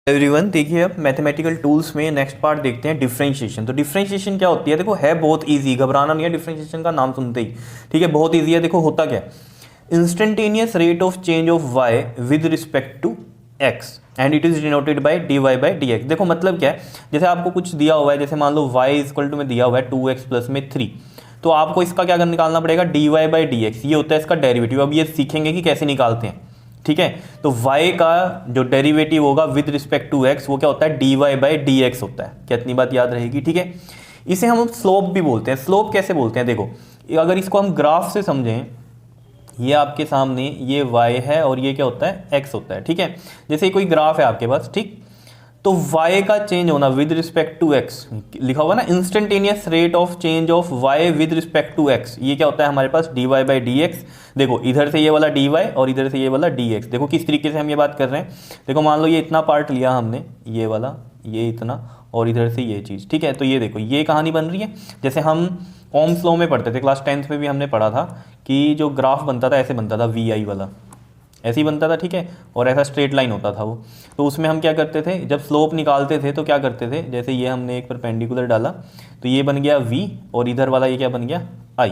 Everyone, देखिए अब mathematical tools में नेक्स्ट पार्ट देखते हैं डिफरेंशिएशन। तो डिफरेंशिएशन क्या होती है? देखो है बहुत इजी, घबराना नहीं है डिफरेंशिएशन का नाम सुनते ही। ठीक है, बहुत इजी है। देखो होता क्या है, instantaneous rate of change of Y with respect to X and it is denoted by D Y by D x. देखो मतलब क्या है, जैसे आपको कुछ दिया हुआ है, जैसे मान लो y इक्वल टू में दिया हुआ है 2x प्लस में 3, तो आपको इसका क्या निकालना पड़ेगा, D Y by D X. ये होता है इसका डेरिवेटिव। अब ये सीखेंगे कि कैसे निकालते हैं। ठीक है, तो y का जो डेरिवेटिव होगा विद रिस्पेक्ट टू x वो क्या होता है, D Y by D X होता है। क्या इतनी बात याद रहेगी? ठीक है, इसे हम स्लोप भी बोलते हैं। स्लोप कैसे बोलते हैं? देखो अगर इसको हम ग्राफ से समझें, ये आपके सामने ये y है और ये क्या होता है, x होता है। ठीक है, जैसे कोई ग्राफ है आपके पास, ठीक, तो y का चेंज होना विद रिस्पेक्ट टू x लिखा होगा ना, instantaneous rate of change of y with respect to x, ये क्या होता है हमारे पास, d Y by D x. देखो इधर से ये वाला dy और इधर से ये वाला dx। देखो किस तरीके से हम ये बात कर रहे हैं। देखो मान लो ये इतना पार्ट लिया हमने, ये वाला, ये इतना, और इधर से ये चीज़। ठीक है, तो ये देखो ये कहानी बन रही है, जैसे हम ओम्स लॉ में पढ़ते थे, क्लास 10th में भी हमने पढ़ा था कि जो ग्राफ बनता था ऐसे बनता था, वी आई वाला ऐसे ही बनता था। ठीक है, और ऐसा स्ट्रेट लाइन होता था वो। तो उसमें हम क्या करते थे, जब स्लोप निकालते थे तो क्या करते थे, जैसे ये हमने एक परपेंडिकुलर डाला तो ये बन गया v, और इधर वाला ये क्या बन गया i।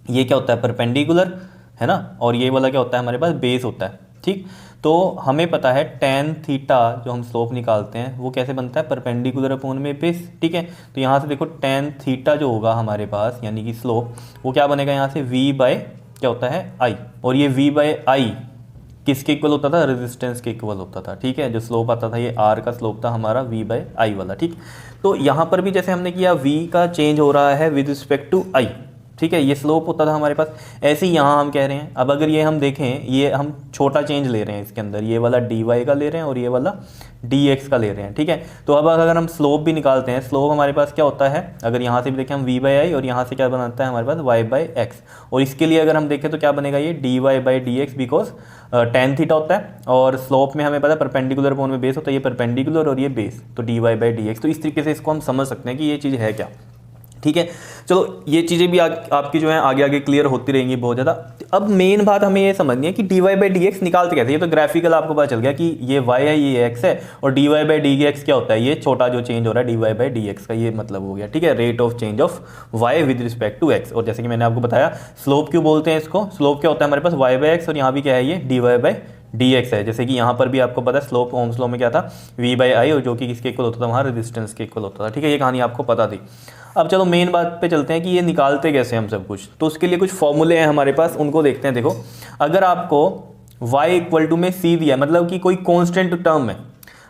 ये क्या होता है, परपेंडिकुलर है ना, और ये वाला क्या होता है हमारे पास, बेस होता है। ठीक, तो हमें पता है tan थीटा जो हम स्लोप निकालते हैं वो कैसे बनता है, परपेंडिकुलर अपॉन में बेस। ठीक है, तो यहाँ से देखो tan थीटा जो होगा हमारे पास यानी कि स्लोप, वो क्या बनेगा यहाँ से v बाय क्या होता है i, और ये v बाय i किसके इक्वल होता था, रेजिस्टेंस के इक्वल होता था। ठीक है, जो स्लोप आता था ये r का स्लोप था हमारा v बाय आई वाला। ठीक, तो यहाँ पर भी जैसे हमने किया v का चेंज हो रहा है विद रिस्पेक्ट टू i। ठीक है, ये स्लोप होता था हमारे पास, ऐसे ही यहाँ हम कह रहे हैं। अब अगर ये हम देखें, ये हम छोटा चेंज ले रहे हैं इसके अंदर, ये वाला डी वाई का ले रहे हैं और ये वाला डी एक्स का ले रहे हैं। ठीक है, तो अब अगर हम स्लोप भी निकालते हैं, स्लोप हमारे पास क्या होता है, अगर यहाँ से भी देखें हम वी बाई आई, और यहाँ से क्या बनाता है हमारे पास वाई बाई एक्स, और इसके लिए अगर हम देखें तो क्या बनेगा, ये D Y by D X, because tan theta होता है और स्लोप में हमें पता है परपेंडिकुलर अपॉन में बेस होता है, ये परपेंडिकुलर और ये बेस, तो D Y by D X. तो इस तरीके से इसको हम समझ सकते हैं कि ये चीज़ है क्या। ठीक है, चलो ये चीज़ें भी आपकी जो है आगे आगे क्लियर होती रहेंगी बहुत ज़्यादा। अब मेन बात हमें ये समझनी है कि D Y by D X निकालते कैसे। ये तो ग्राफिकल आपको पता चल गया कि ये y है, ये x है, और D Y by D X क्या होता है, ये छोटा जो चेंज हो रहा है D Y by D x का, ये मतलब हो गया। ठीक है, rate of change of y with respect to x। और जैसे कि मैंने आपको बताया स्लोप क्यों बोलते हैं इसको, स्लोप क्या होता है हमारे पास y बाई एक्स, और यहाँ भी क्या है, ये D Y by D x है। जैसे कि यहाँ पर भी आपको पता है स्लोप ओम्स लॉ में क्या था, v बाई आई, और जो कि किसके इक्वल होता था, वहाँ रेजिस्टेंस के इक्वल होता था। ठीक है, ये कहानी आपको पता थी। अब चलो मेन बात पे चलते हैं कि ये निकालते कैसे हम सब कुछ। तो उसके लिए कुछ फॉर्मूले हैं हमारे पास, उनको देखते हैं। देखो अगर आपको y इक्वल टू में c दिया, मतलब कि कोई कांस्टेंट टर्म है,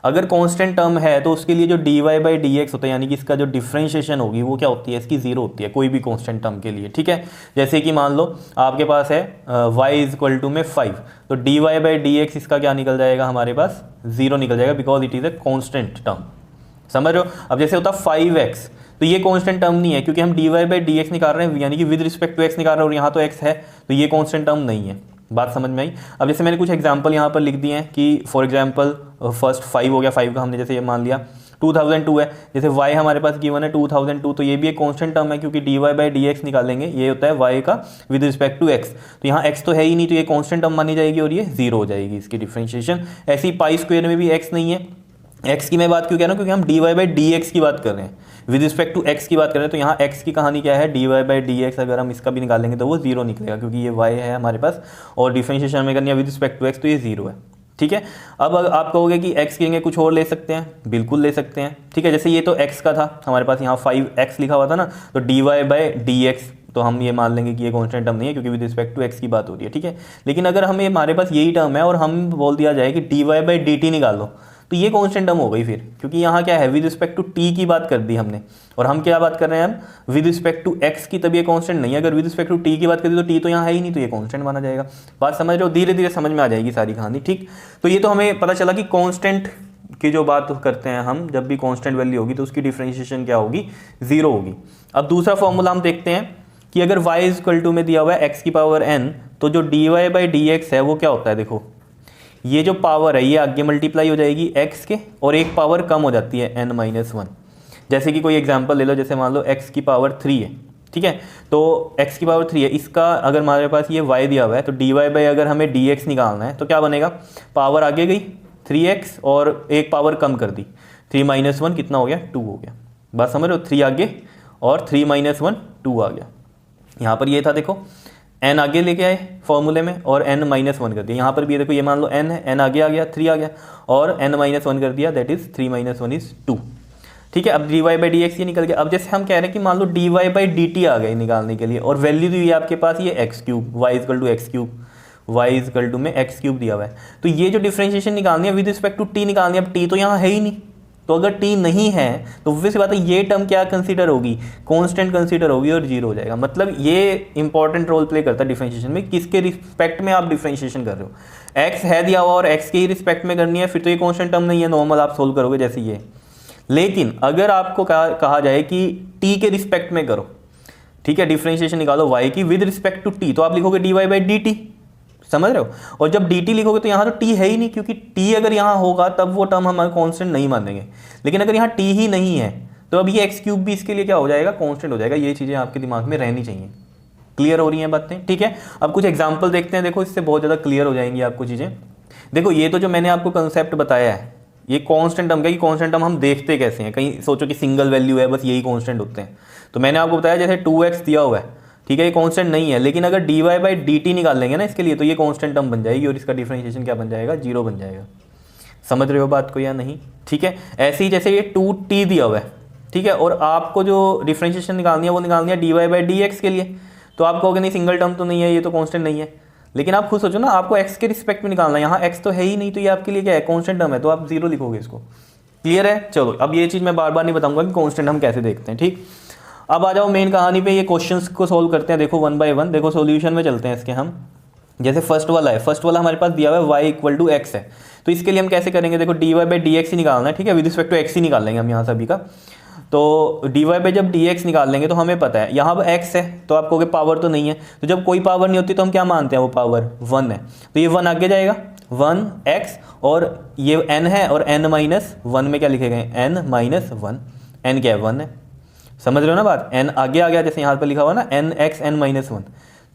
अगर कांस्टेंट टर्म है तो उसके लिए जो D Y by D X होता है, यानी कि इसका जो डिफरेंशिएशन होगी वो क्या होती है, इसकी जीरो होती है, कोई भी कांस्टेंट टर्म के लिए। ठीक है, जैसे कि मान लो आपके पास है y इज इक्वल टू में 5, तो D Y by D X इसका क्या निकल जाएगा हमारे पास, जीरो निकल जाएगा, because it is a constant term. समझ रहे हो? अब जैसे होता 5x, तो ये कांस्टेंट टर्म नहीं है क्योंकि हम D Y by D X निकाल रहे हैं, यानी कि विद रिस्पेक्ट टू एक्स निकाल रहे हैं, और यहाँ तो x है, तो ये कांस्टेंट टर्म नहीं है। बात समझ में आई? अब जैसे मैंने कुछ एग्जांपल यहाँ पर लिख दिए हैं कि फॉर एग्जांपल फर्स्ट 5 हो गया, 5 का हमने जैसे ये मान लिया 2002 है, जैसे y हमारे पास गिवन है 2002, तो ये भी एक कांस्टेंट टर्म है क्योंकि D Y by D X निकालेंगे, ये होता है y का विद रिस्पेक्ट टू x। तो यहाँ x तो है ही नहीं, तो ये कांस्टेंट टर्म मानी जाएगी और ये जीरो हो जाएगी इसकी डिफरेंशिएशन। ऐसे ही पाई स्क्वायर में भी x नहीं है। x की मैं बात क्यों कह रहा हूँ, क्योंकि हम D Y by D X की बात कर रहे हैं, विद रिस्पेक्ट टू x की बात कर रहे हैं। तो यहाँ x की कहानी क्या है, D Y by D X, अगर हम इसका भी निकालेंगे तो वो जीरो निकलेगा क्योंकि ये y है हमारे पास, और डिफरेंशिएशन में करनी है विद रिस्पेक्ट टू x, तो ये जीरो है। ठीक है, अब आप कहोगे कि x के लिए कुछ और ले सकते हैं, बिल्कुल ले सकते हैं। ठीक है, जैसे ये तो x का था हमारे पास, यहाँ 5x लिखा हुआ था ना, तो D Y by D X, तो हम ये मान लेंगे कि ये कांस्टेंट टर्म नहीं है क्योंकि विद रिस्पेक्ट टू x की बात हो रही है। ठीक है, लेकिन अगर हमें हमारे पास यही टर्म है और हम बोल दिया जाए कि D Y by D T निकाल लो, तो ये कांस्टेंट टर्म हो गई फिर, क्योंकि यहाँ क्या है, विद रिस्पेक्ट टू t की बात कर दी हमने, और हम क्या बात कर रहे हैं, हम विद रिस्पेक्ट टू x की, तब ये कांस्टेंट नहीं है। अगर विद रिस्पेक्ट टू t की बात कर दी तो t तो यहाँ है ही नहीं, तो ये कांस्टेंट माना जाएगा। बात समझ रहे हो? धीरे धीरे समझ में आ जाएगी सारी कहानी। ठीक, तो ये तो हमें पता चला कि कांस्टेंट की जो बात करते हैं हम, जब भी कांस्टेंट वैल्यू होगी तो उसकी डिफरेंशिएशन क्या होगी, जीरो होगी। अब दूसरा फॉर्मूला हम देखते हैं कि अगर y इज इक्वल टू में दिया हुआ है x की पावर n, तो जो D Y by D x है वो क्या होता है, देखो ये जो पावर है ये आगे मल्टीप्लाई हो जाएगी x के, और एक पावर कम हो जाती है n माइनस 1। जैसे कि कोई एग्जांपल ले लो, जैसे मान लो x की पावर 3 है। ठीक है, तो x की पावर 3 है, इसका अगर हमारे पास ये y दिया हुआ है, तो dy बाई अगर हमें dx निकालना है तो क्या बनेगा, पावर आगे गई, 3x और एक पावर कम कर दी, 3 - 1 कितना हो गया, 2 हो गया। बात समझ रहे हो, 3 आगे और 3 - 1 2 आ गया। यहाँ पर ये था देखो n आगे लेके आए फॉर्मूले में और n - 1 कर दिया। यहाँ पर भी देखो ये मान लो n है, n आगे आ गया 3 आ गया और n - 1 कर दिया, दैट इज 3 - 1 इज 2। ठीक है, अब dy/dx ये निकल गया। अब जैसे हम कह रहे हैं कि मान लो dy/dt आ गए निकालने के लिए और वैल्यू दी हुई है आपके पास ये x3, y में x3 दिया हुआ है। तो ये जो डिफरेंशिएशन निकालनी है विद रिस्पेक्ट टू t निकालनी है, अब t तो यहाँ है ही नहीं, तो अगर t नहीं है तो obvious बात है ये टर्म क्या कंसीडर होगी, कांस्टेंट कंसीडर होगी और जीरो हो जाएगा। मतलब ये इंपॉर्टेंट रोल प्ले करता है डिफरेंशिएशन में, किसके रिस्पेक्ट में आप डिफरेंशिएशन कर रहे हो। x है दिया हुआ और x के ही रिस्पेक्ट में करनी है, फिर तो ये कांस्टेंट टर्म नहीं है, नॉर्मल आप सोल्व करोगे जैसे ये। लेकिन अगर आपको कहा जाए कि t के रिस्पेक्ट में करो, ठीक है, डिफरेंशिएशन निकालो y की विद रिस्पेक्ट टू t, तो आप लिखोगे dy/dt, समझ रहे हो। और जब dt लिखोगे तो यहाँ तो t है ही नहीं, क्योंकि t अगर यहाँ होगा तब वो टर्म हम कांस्टेंट नहीं मानेंगे। लेकिन अगर यहाँ t ही नहीं है तो अब ये x3 भी इसके लिए क्या हो जाएगा, कांस्टेंट हो जाएगा। ये चीज़ें आपके दिमाग में रहनी चाहिए। क्लियर हो रही हैं बातें, ठीक है। अब कुछ एग्जाम्पल देखते हैं, देखो इससे बहुत ज़्यादा क्लियर हो जाएंगी आपको चीज़ें। देखो ये तो जो मैंने आपको कंसेप्ट बताया है ये कांस्टेंट टर्म का, कि कांस्टेंट टर्म हम देखते कैसे हैं, कहीं सोचो कि सिंगल वैल्यू है बस यही कांस्टेंट होते हैं। तो मैंने आपको बताया जैसे 2x दिया हुआ है, ठीक है, ये कांस्टेंट नहीं है, लेकिन अगर dy/dt निकाल लेंगे ना इसके लिए तो ये कांस्टेंट टर्म बन जाएगी और इसका डिफरेंशिएशन क्या बन जाएगा, 0 बन जाएगा। समझ रहे हो बात को या नहीं, ठीक है। ऐसे ही जैसे ये 2t दिया हुआ है, ठीक है, और आपको जो डिफरेंशिएशन निकालनी है वो निकालनी है dy/dx के लिए, तो आप कहोगे नहीं सिंगल टर्म तो नहीं है, ये तो कांस्टेंट नहीं है। लेकिन आप खुद सोचो ना, आपको x के रिस्पेक्ट में निकालना है, यहाँ x तो है ही नहीं, तो ये आपके लिए क्या है, कांस्टेंट टर्म है, तो आप 0 लिखोगे इसको। क्लियर है। चलो अब ये चीज़ मैं बार बार नहीं बताऊंगा कि कांस्टेंट हम कैसे देखते हैं, ठीक। अब आ जाओ मेन कहानी पे, ये क्वेश्चंस को सोल्व करते हैं। देखो 1 बाय 1, देखो सॉल्यूशन में चलते हैं इसके हम। जैसे फर्स्ट वाला है, फर्स्ट वाला हमारे पास दिया हुआ है y = x है, तो इसके लिए हम कैसे करेंगे, देखो dy/dx ही निकालना है, ठीक है, विद रिस्पेक्ट टू x ही निकाल लेंगे हम यहाँ सभी का। तो जब dx निकाल लेंगे तो हमें पता है यहाँ पर x है, तो आप कहोगे पावर तो नहीं है, तो जब कोई पावर नहीं होती तो हम क्या मानते हैं, वो पावर 1 है, तो ये 1 आगे जाएगा, 1x, और ये n है और n - 1 में क्या लिखे गए, n - 1, n क्या है, 1 है। समझ रहे हो ना बात, n आगे आ गया, जैसे यहाँ पर लिखा हुआ ना nx n - 1,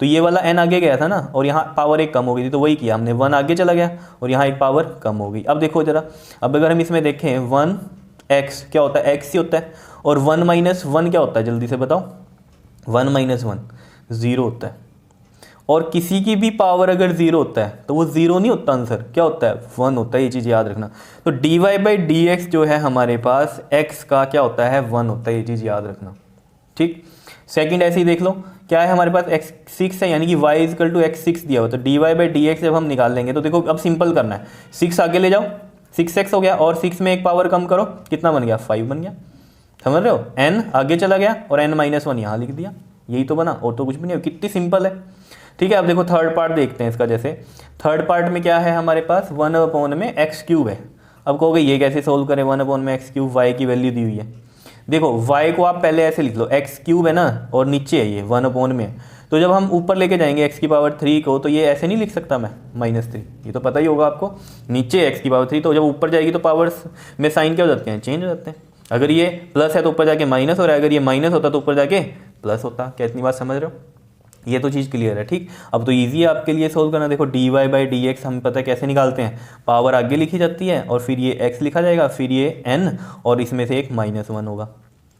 तो ये वाला n आगे गया था ना, और यहाँ पावर एक कम हो गई थी, तो वही किया हमने, 1 आगे चला गया और यहाँ एक पावर कम हो गई। अब देखो जरा, अब अगर हम इसमें देखें 1x क्या होता है, x ही होता है, और 1 - 1 क्या होता है, जल्दी से बताओ, 1 - 1 0 होता है। और किसी की भी पावर अगर 0 होता है तो वो 0 नहीं होता, आंसर क्या होता है, 1 होता है, ये चीज़ याद रखना। तो dy/dx जो है हमारे पास x का क्या होता है, 1 होता है, ये चीज़ याद रखना, ठीक। सेकंड ऐसे ही देख लो, क्या है हमारे पास x6 है, यानी कि y = x6 दिया हुआ, तो dy/dx जब हम निकाल लेंगे तो देखो अब सिंपल करना है, 6 आगे ले जाओ, 6x हो गया, और 6 में एक पावर कम करो, कितना बन गया, 5 बन गया। समझ रहे हो, n आगे चला गया और n - 1 यहाँ लिख दिया, यही तो बना, और तो कुछ भी नहीं, कितनी सिंपल है, ठीक है। अब देखो थर्ड पार्ट देखते हैं इसका। जैसे थर्ड पार्ट में क्या है हमारे पास, 1 में x3 है। अब कहोगे ये कैसे सोल्व करें, 1 में x3, y की वैल्यू दी हुई है। देखो y को आप पहले ऐसे लिख लो, x3 है ना, और नीचे है ये 1 में, तो जब हम ऊपर लेके जाएंगे x3 को, तो ये ऐसे नहीं लिख सकता मैं -3, ये तो पता ही होगा आपको, नीचे x3, तो जब ऊपर जाएगी तो पावर्स में साइन क्या हो जाते हैं, चेंज हो जाते हैं। अगर ये प्लस है तो ऊपर जाके माइनस हो रहा है, अगर ये माइनस होता तो ऊपर जाके प्लस होता। क्या इतनी बात समझ रहे हो, ये तो चीज़ क्लियर है, ठीक। अब तो इजी है आपके लिए सोल्व करना। देखो dy/dx हमें पता है कैसे निकालते हैं, पावर आगे लिखी जाती है और फिर ये x लिखा जाएगा, फिर ये n, और इसमें से एक -1 होगा,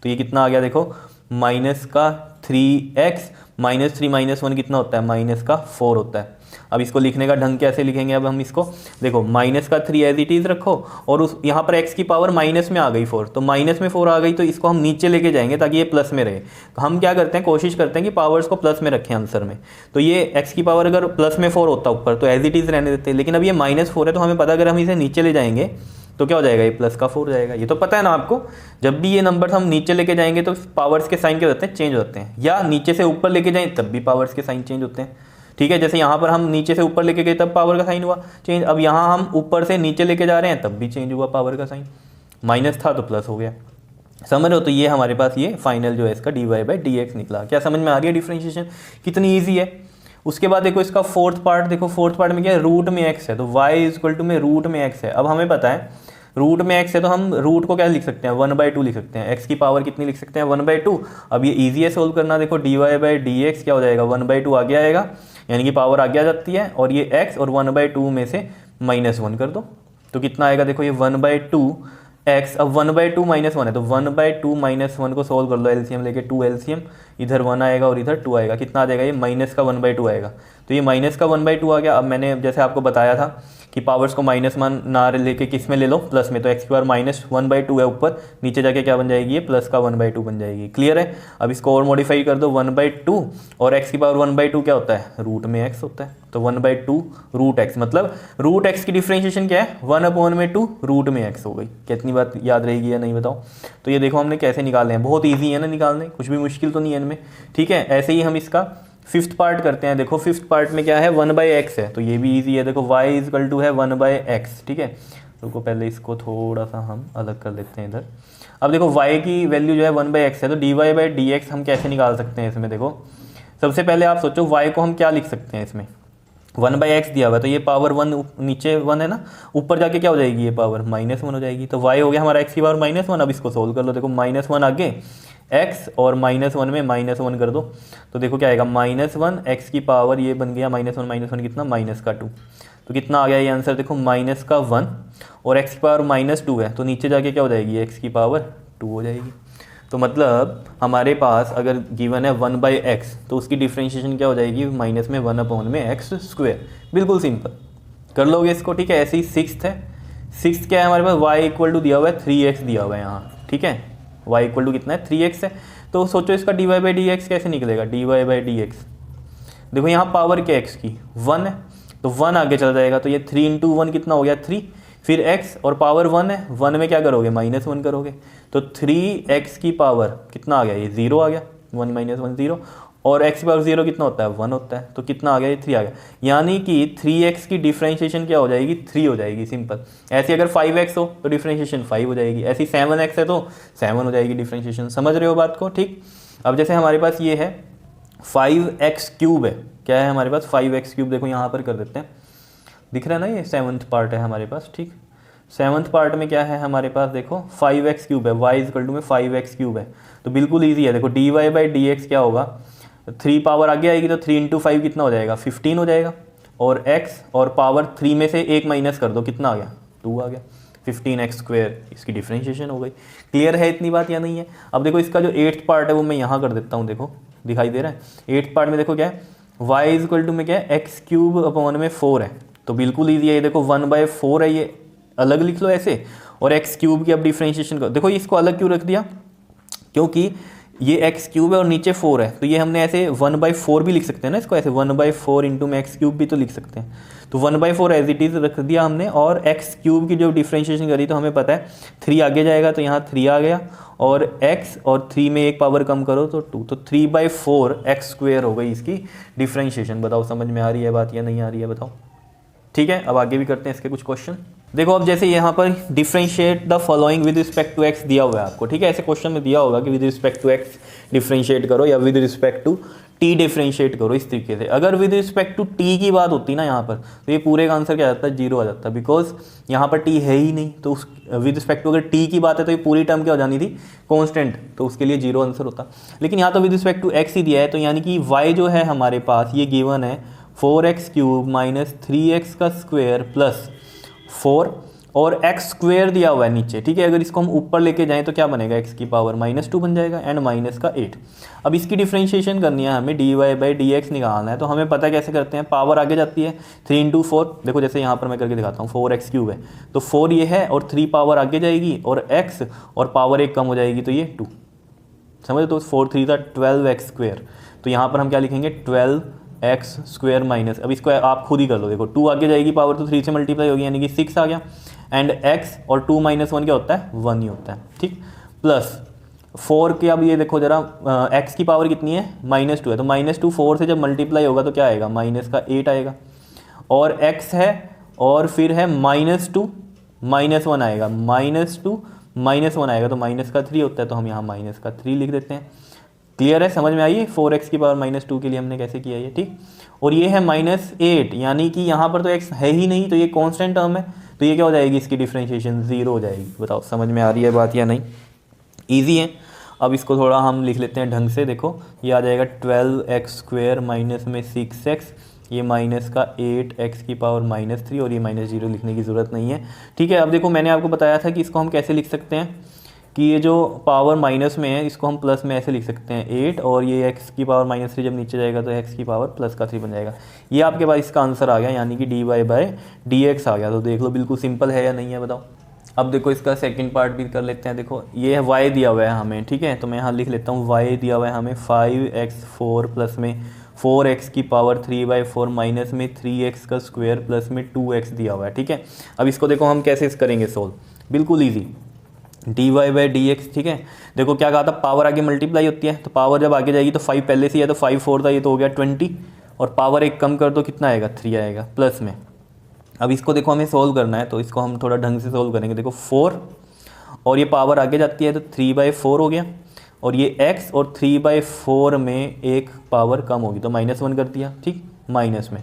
तो ये कितना आ गया, देखो -3x, -3 - 1 कितना होता है, -4 होता है। अब इसको लिखने का ढंग कैसे लिखेंगे, अब हम इसको देखो -3 एज इट इज़ रखो, और उस यहाँ पर x की पावर माइनस में आ गई 4, तो माइनस में 4 आ गई, तो इसको हम नीचे लेके जाएंगे ताकि ये प्लस में रहे। हम क्या करते हैं, कोशिश करते हैं कि पावर्स को प्लस में रखें आंसर में। तो ये x की पावर अगर प्लस में 4 होता ऊपर तो एज इट इज़ रहने देते, लेकिन अब ये -4 है, तो हमें पता अगर हम इसे नीचे ले जाएंगे तो क्या हो जाएगा, ये +4 हो जाएगा। ये तो पता है ना आपको, जब भी ये नंबर हम नीचे लेके जाएंगे तो पावर्स के साइन क्या होते हैं, चेंज होते हैं, या नीचे से ऊपर लेके जाएं तब भी पावर्स के साइन चेंज होते हैं, ठीक है। जैसे यहाँ पर हम नीचे से ऊपर लेके गए तब पावर का साइन हुआ चेंज, अब यहाँ हम ऊपर से नीचे लेके जा रहे हैं तब भी चेंज हुआ पावर का साइन, माइनस था तो प्लस हो गया। समझ रहे हो, तो ये हमारे पास ये फाइनल जो है इसका dy/dx निकला। क्या समझ में आ रही है डिफरेंशिएशन कितनी ईजी है। उसके बाद देखो इसका फोर्थ पार्ट, देखो फोर्थ पार्ट में क्या है, रूट में x है, तो y = में रूट में x है। अब हमें पता है रूट में x है, तो हम रूट को क्या लिख सकते हैं, 1/2 लिख सकते हैं, x की पावर कितनी लिख सकते हैं, 1/2। अब ये ईजी है सोल्व करना, देखो dy/dx क्या हो जाएगा, 1/2 आगे आएगा, यानी कि पावर आगे आ जाती है, और ये x और 1/2 में से -1 कर दो, तो कितना आएगा देखो ये 1/2 x, अब 1/2 -1 है तो 1/2 -1 को सोल्व कर लो, एलसीएम लेके 2 एलसीएम, इधर 1 आएगा और इधर 2 आएगा, कितना आ जाएगा ये माइनस का 1/2 आएगा। तो ये माइनस का 1/2 आ गया। अब मैंने जैसे आपको बताया था कि पावर्स को -1 ना लेके किस में ले लो, प्लस में, तो x की पावर -1/2 है ऊपर, नीचे जाके क्या बन जाएगी ये प्लस का 1/2 बन जाएगी। क्लियर है। अब इसको और मॉडिफाई कर दो 1/2 और x की पावर 1/2 क्या होता है, रूट में x होता है, तो 1/2 रूट x, मतलब रूट x की डिफरेंशिएशन क्या है 1/2 रूट में x हो गई। कितनी बात याद रहेगी या नहीं बताओ। तो ये देखो हमने कैसे निकाले हैं, बहुत ईजी है ना निकालने, कुछ भी मुश्किल तो नहीं है इनमें। ठीक है, ऐसे ही हम इसका फिफ्थ पार्ट करते हैं। देखो फिफ्थ पार्ट में क्या है 1/x है, तो ये भी इजी है। देखो y इजकल टू है 1/x। ठीक है, रुको पहले इसको थोड़ा सा हम अलग कर लेते हैं इधर। अब देखो y की वैल्यू जो है 1/x है, तो dy/dx हम कैसे निकाल सकते हैं इसमें। देखो सबसे पहले आप सोचो y को हम क्या लिख सकते हैं इसमें, 1/x दिया हुआ है तो ये पावर 1 नीचे 1 है ना, ऊपर जाके क्या हो जाएगी ये पावर -1 हो जाएगी। तो y हो गया हमारा x की पावर -1। अब इसको सोल्व कर लो, देखो -1 आगे x और -1 में -1 कर दो, तो देखो क्या आएगा -1 x की पावर ये बन गया -1 कितना -2। तो कितना आ गया ये आंसर, देखो -1 और x की पावर -2 है, तो नीचे जाके क्या हो जाएगी x की पावर 2 हो जाएगी। तो मतलब हमारे पास अगर गिवन है 1/x तो उसकी डिफरेंशिएशन क्या हो जाएगी माइनस में 1/x²। बिल्कुल सिंपल कर लोगे इसको। ठीक है, ऐसे ही सिक्स्थ है। सिक्स्थ क्या है हमारे पास, y इक्वल टू दिया हुआ है 3x दिया हुआ है यहाँ। ठीक है, y इक्वल टू कितना है 3x है, तो सोचो इसका dy/dx कैसे निकलेगा, dy/dx। देखो यहाँ पावर क्या x की 1 है, तो 1 आगे चला जाएगा, तो ये 3 × 1 कितना हो गया 3, फिर x और पावर 1 है, 1 में क्या करोगे -1 करोगे, तो 3x की पावर कितना आ गया ये 0 आ गया, 1 - 1 0, और x की पावर 0 कितना होता है 1 होता है, तो कितना आ गया ये 3 आ गया। यानी कि 3x की डिफरेंशिएशन क्या हो जाएगी 3 हो जाएगी, सिंपल। ऐसी अगर 5x हो तो डिफरेंशिएशन 5 हो जाएगी, ऐसी 7x है तो 7 हो जाएगी डिफरेंशिएशन। समझ रहे हो बात को। ठीक, अब जैसे हमारे पास ये है 5x³ है, क्या है हमारे पास 5x³, देखो यहाँ पर कर देते हैं, दिख रहा है ना ये 7th पार्ट है हमारे पास। ठीक, 7th पार्ट में क्या है हमारे पास, देखो 5x³ है, y इक्वल टू में 5x³ है, तो बिल्कुल ईजी है। देखो dy/dx क्या होगा, 3 पावर आगे आएगी तो 3 × 5 कितना हो जाएगा 15 हो जाएगा, और x और पावर 3 में से 1 माइनस कर दो, कितना आ गया 2 आ गया, 15x², इसकी डिफरेंशिएशन हो गई। क्लियर है इतनी बात या नहीं है। अब देखो इसका जो 8th पार्ट है वो मैं यहाँ कर देता हूँ, देखो दिखाई दे रहा है। 8th पार्ट में देखो क्या है, y इक्वल टू में क्या है x³/4 है, तो बिल्कुल ईजी है। ये देखो 1/4 है, ये अलग लिख लो ऐसे, और x³ की अब डिफरेंशिएशन करो। देखो इसको अलग क्यों रख दिया, क्योंकि ये x³ है और नीचे 4 है, तो ये हमने ऐसे 1/4 भी लिख सकते हैं ना इसको, ऐसे 1/4 इंटू में x³ भी तो लिख सकते हैं। तो 1/4 एज इट इज़ रख दिया हमने, और x³ की जो डिफरेंशिएशन करी तो हमें पता है 3 आगे जाएगा, तो यहाँ 3 आ गया, और x और 3 में एक पावर कम करो तो 2, तो 3/4 x² हो गई इसकी डिफरेंशिएशन। बताओ समझ में आ रही है बात या नहीं आ रही है बताओ। ठीक है, अब आगे भी करते हैं इसके कुछ क्वेश्चन। देखो अब जैसे यहाँ पर differentiate the following with respect to x दिया हुआ है आपको। ठीक है, ऐसे क्वेश्चन में दिया होगा कि with respect to x differentiate करो या with respect to t differentiate करो, इस तरीके से। अगर विद रिस्पेक्ट टू t की बात होती ना यहाँ पर, तो ये पूरे का आंसर क्या आ जाता है 0 आ जाता है, बिकॉज यहाँ पर t है ही नहीं। तो उस विद रिस्पेक्ट टू अगर t की बात है तो ये पूरी टर्म क्या हो जानी थी कॉन्स्टेंट, तो उसके लिए 0 आंसर होता। लेकिन यहाँ तो विद रिस्पेक्ट टू x ही दिया है, तो यानी कि y जो है हमारे पास ये गिवन है 4x³ - 3x² प्लस 4 और x² दिया हुआ है नीचे। ठीक है, अगर इसको हम ऊपर लेके जाएं तो क्या बनेगा x की पावर -2 बन जाएगा एंड -8। अब इसकी डिफरेंशिएशन करनी है हमें, dy/dx निकालना है, तो हमें पता कैसे करते हैं, पावर आगे जाती है 3 × 4। देखो जैसे यहाँ पर मैं करके दिखाता हूँ, 4x³ है तो 4 ये है और 3 पावर आगे जाएगी और x और पावर 1 कम हो जाएगी तो ये 2। समझ, तो 4 × 3 = 12x²। तो यहाँ पर हम क्या लिखेंगे 12x² माइनस, अब इसको आप खुद ही कर लो। देखो 2 आगे जाएगी पावर तो 3 से मल्टीप्लाई होगी, यानी कि 6 आ गया, एंड x और 2 - 1 क्या होता है 1 ही होता है। ठीक, प्लस 4 के, अब ये देखो जरा x की पावर कितनी है -2 है, तो -2 4 से जब मल्टीप्लाई होगा तो क्या आएगा -8 आएगा, और x है और फिर है -2 -1 आएगा, -2 -1 आएगा तो -3 होता है, तो हम यहाँ -3 लिख देते हैं। क्लियर है, समझ में आई है 4x की पावर -2 के लिए हमने कैसे किया ये। ठीक, और ये है -8, यानी कि यहाँ पर तो x है ही नहीं, तो ये कांस्टेंट टर्म है, तो ये क्या हो जाएगी इसकी डिफरेंशिएशन 0 हो जाएगी। बताओ समझ में आ रही है बात या नहीं। ईजी है। अब इसको थोड़ा हम लिख लेते हैं ढंग से। देखो ये आ जाएगा 12x² - 6x ये माइनस का 8x⁻³ और ये -0 लिखने की ज़रूरत नहीं है, ठीक है। अब देखो मैंने आपको बताया था कि इसको हम कैसे लिख सकते हैं कि ये जो पावर माइनस में है इसको हम प्लस में ऐसे लिख सकते हैं 8, और ये x⁻³ जब नीचे जाएगा तो x⁻+3 बन जाएगा। ये आपके पास इसका आंसर आ गया, यानी कि dy/dx आ गया। तो देख लो बिल्कुल सिंपल है या नहीं है, बताओ। अब देखो इसका सेकंड पार्ट भी कर लेते हैं। देखो ये है y दिया हुआ है हमें, ठीक है, तो मैं यहाँ लिख लेता हूँ y दिया हुआ है हमें 5x4 प्लस में 4x⁻³ माइनस में 3x² प्लस में 2x दिया हुआ है, ठीक है। अब इसको देखो हम कैसे करेंगे सोल्व, बिल्कुल ईजी, dy/dx, ठीक है। देखो क्या कहा था, पावर आगे मल्टीप्लाई होती है, तो पावर जब आगे जाएगी तो 5 पहले से ही है, तो 5 4 था, ये तो हो गया 20, और पावर 1 कम कर दो, कितना आएगा 3 आएगा प्लस में। अब इसको देखो हमें सोल्व करना है, तो इसको हम थोड़ा ढंग से सोल्व करेंगे। देखो 4 और ये पावर आगे जाती है तो 3/4 हो गया, और ये x और 3/4 में एक पावर कम होगी तो -1 कर दिया, ठीक, माइनस में।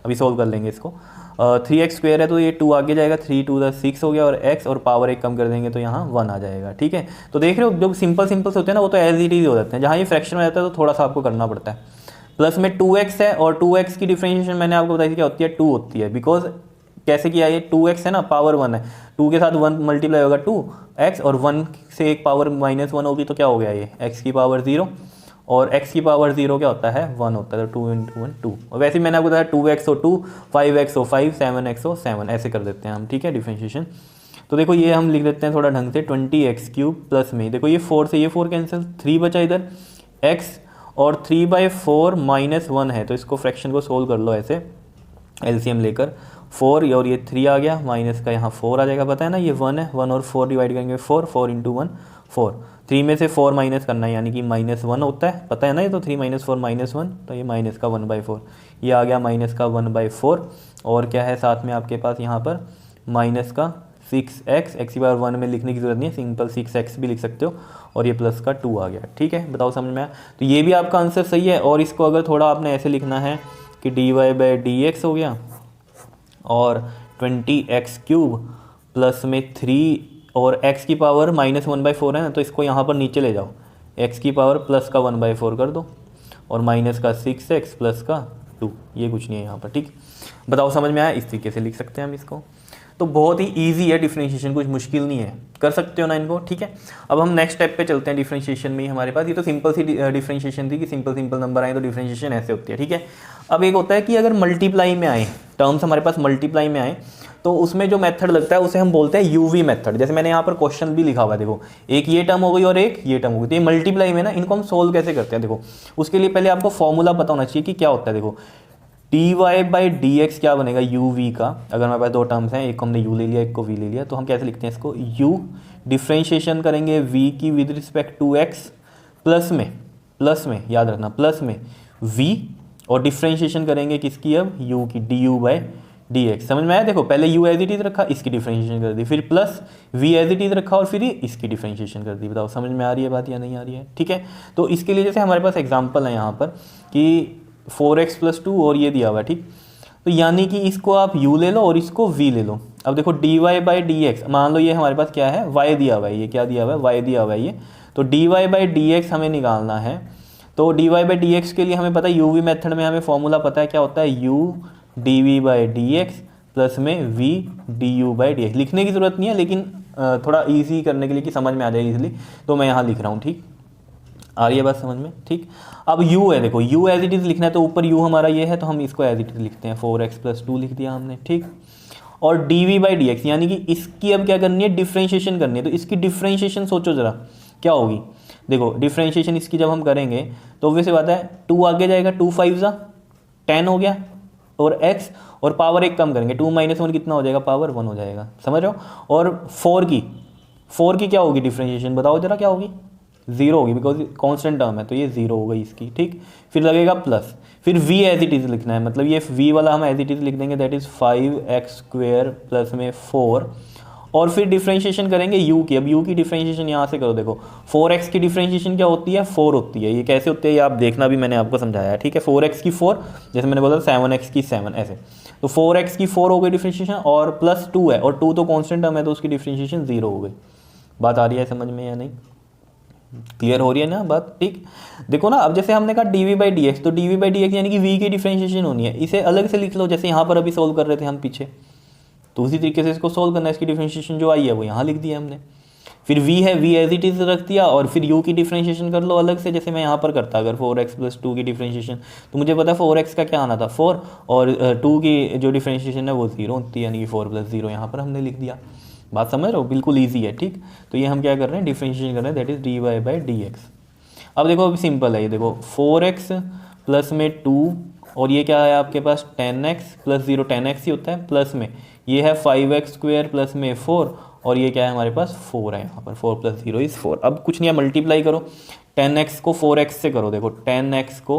अभी सोल्व कर लेंगे इसको। 3x² है तो ये 2 आगे जाएगा, 3 2 6 हो गया, और x और पावर 1 कम कर देंगे तो यहाँ 1 आ जाएगा, ठीक है। तो देख रहे हो जो सिंपल से होते हैं ना वो तो एज इट इज हो जाते हैं, जहाँ ये फ्रैक्शन में जाता है तो थोड़ा सा आपको करना पड़ता है। प्लस में 2x है, और 2x की डिफरेंशिएशन मैंने आपको बताई थी क्या होती है, 2 होती है। बिकॉज कैसे किया, ये 2x है ना, पावर 1 है, 2 के साथ 1 मल्टीप्लाई होगा 2x, और 1 से एक पावर -1 होगी तो क्या हो गया, ये x⁻0, और x⁻0 क्या होता है 1 होता है, तो 2 × 1 2। और वैसे ही मैंने आपको बताया 2x हो 2, 5x हो 5, 7x हो 7, ऐसे कर देते हैं हम, ठीक है, डिफरेंशिएशन। तो देखो ये हम लिख देते हैं थोड़ा ढंग से, 20x³ प्लस में, देखो ये 4 से ये 4 कैंसिल, 3 बचा इधर, x और 3/4 -1 है, तो इसको फ्रैक्शन को सोल्व कर लो ऐसे एलसीएम लेकर, 4 और ये 3 आ गया, माइनस का यहाँ 4 आ जाएगा, पता है ना ये 1 है, 1 और 4 डिवाइड करेंगे 4 × 1 4, 3 में से 4 माइनस करना है, यानी कि -1 होता है, पता है ना ये, तो 3 - 4 -1, तो ये माइनस का 1/4, ये आ गया माइनस का 1/4, और क्या है साथ में आपके पास यहाँ पर माइनस का 6x, x⁻1 में लिखने की जरूरत नहीं है, सिंपल 6x भी लिख सकते हो, और ये प्लस का 2 आ गया, ठीक है। बताओ समझ में आया, तो ये भी आपका आंसर सही है। और इसको अगर थोड़ा आपने ऐसे लिखना है कि dy/dx हो गया, और 20x³ प्लस में 3, और x की पावर -1/4 है ना, तो इसको यहाँ पर नीचे ले जाओ, x की पावर प्लस का 1/4 कर दो, और माइनस का 6x प्लस का 2, ये कुछ नहीं है यहाँ पर, ठीक। बताओ समझ में आया, इस तरीके से लिख सकते हैं हम इसको। तो बहुत ही इजी है डिफरेंशिएशन, कुछ मुश्किल नहीं है, कर सकते हो ना इनको, ठीक है। अब हम नेक्स्ट स्टेप पे चलते हैं डिफरेंशिएशन में ही हमारे पास। ये तो सिंपल सी डिफरेंशिएशन थी कि सिंपल नंबर आए तो डिफरेंशिएशन ऐसे होती है, ठीक है। अब एक होता है कि अगर मल्टीप्लाई में आए, टर्म्स हमारे पास मल्टीप्लाई में आए, तो उसमें जो मेथड लगता है उसे हम बोलते हैं यूवी मेथड। जैसे मैंने यहाँ पर क्वेश्चन भी लिखा हुआ है, देखो एक ये टर्म हो गई और एक ये टर्म हो गई, तो ये मल्टीप्लाई में ना इनको हम सोल्व कैसे करते हैं। देखो उसके लिए पहले आपको फॉर्मूला पता होना चाहिए कि क्या होता है। देखो dy/dx क्या बनेगा uv का, अगर हमारे पास दो टर्म्स हैं, एक को हमने u ले लिया, एक को v ले लिया, तो हम कैसे लिखते हैं इसको, u डिफ्रेंशिएशन करेंगे v की with respect to x, plus में याद रखना प्लस में v, और डिफ्रेंशिएशन करेंगे किसकी, अब u की du/dx। समझ में आया। देखो पहले u एज इट इज रखा, इसकी डिफ्रेंशिएशन कर दी, फिर plus v as it is रखा और फिर इसकी डिफ्रेंशिएशन कर दी। बताओ समझ में आ रही है बात या नहीं आ रही है, ठीक है। तो इसके लिए जैसे हमारे पास एग्जांपल है यहाँ पर कि 4x + 2 और ये दिया हुआ है, ठीक। तो यानी कि इसको आप u ले लो और इसको v ले लो। अब देखो dy/dx, मान लो ये हमारे पास क्या है, y दिया हुआ है, ये क्या दिया हुआ है, y दिया हुआ है ये, तो dy/dx हमें निकालना है। तो dy/dx के लिए हमें पता है uv मेथड में हमें फॉर्मूला पता है क्या होता है, u dv/dx प्लस में v du/dx। लिखने की ज़रूरत नहीं है, लेकिन थोड़ा ईजी करने के लिए कि समझ में आ जाए ईजिली, तो मैं यहाँ लिख रहा हूँ, ठीक। आ रही है बात समझ में, ठीक। अब u है, देखो u एज इट इज़ लिखना है, तो ऊपर u हमारा ये है, तो हम इसको एज इट इज़ लिखते हैं, 4x + 2 लिख दिया हमने, ठीक। और dv/dx यानी कि इसकी अब क्या करनी है, डिफ्रेंशिएशन करनी है। तो इसकी डिफ्रेंशिएशन सोचो ज़रा क्या होगी। देखो डिफ्रेंशिएशन इसकी जब हम करेंगे तो ऑब्वियस बात है 2 आगे जाएगा, 2 5 10 हो गया, और x और पावर 1 कम करेंगे, 2 - 1 कितना हो जाएगा, पावर 1 हो जाएगा, समझ रहे हो। और 4 की क्या होगी डिफ्रेंशिएशन, बताओ जरा क्या होगी, 0 होगी, बिकॉज कांस्टेंट टर्म है, तो ये 0 हो गई इसकी, ठीक। फिर लगेगा प्लस, फिर v एज इट इज़ लिखना है, मतलब ये v वाला हम एज इट इज़ लिख देंगे, दैट इज़ 5x² प्लस में 4, और फिर डिफ्रेंशिएशन करेंगे u की। अब u की डिफ्रेंशिएशन यहाँ से करो, देखो 4x की डिफ्रेंशिएशन क्या होती है, 4 होती है। ये कैसे होती है ये आप देखना, भी मैंने आपको समझाया है, ठीक है। 4x की 4, जैसे मैंने बोला 7x की 7, ऐसे। तो 4x की 4 हो गई डिफ्रेंशिएशन, और प्लस 2 है, और 2 तो कॉन्स्टेंट टर्म है, तो उसकी डिफ्रेंशिएशन 0 हो गई। बात आ रही है समझ में या नहीं, क्लियर हो रही है ना बात, ठीक। देखो ना, अब जैसे हमने कहा dv बाई डी एक्स, तो dv बाई डी एक्स यानी कि v की डिफ्रेंशिएशन होनी है, इसे अलग से लिख लो, जैसे यहाँ पर अभी सोल्व कर रहे थे हम पीछे, तो उसी तरीके से इसको सोल्व करना है। इसकी डिफ्रेंशिएशन जो आई है वो यहाँ लिख दिया हमने। फिर v है, v एज इट इज रख दिया, और फिर u की डिफ्रेंशिएशन कर लो अलग से, जैसे मैं यहाँ पर करता अगर 4x प्लस 2 की डिफ्रेंशिएशन, तो मुझे पता है 4x का क्या आना था 4, और 2 की जो डिफ्रेंशिएशन है वो 0 होती है, यानी कि 4 प्लस 0 यहाँ पर हमने लिख दिया। बात समझ रहे हो, बिल्कुल ईजी है, ठीक। तो ये हम क्या कर रहे हैं, डिफ्रेंशिएशन कर रहे हैं, that is D Y by D x. अब देखो अभी सिंपल है ये, देखो 4x प्लस में 2, और ये क्या है आपके पास 10x प्लस 0, 10x ही होता है, प्लस में ये है 5x स्क्वायर प्लस में 4, और ये क्या है हमारे पास 4 है यहाँ पर, 4 प्लस 0 इज़ 4। अब कुछ नहीं है, मल्टीप्लाई करो, 10x को 4x से करो, देखो 10x को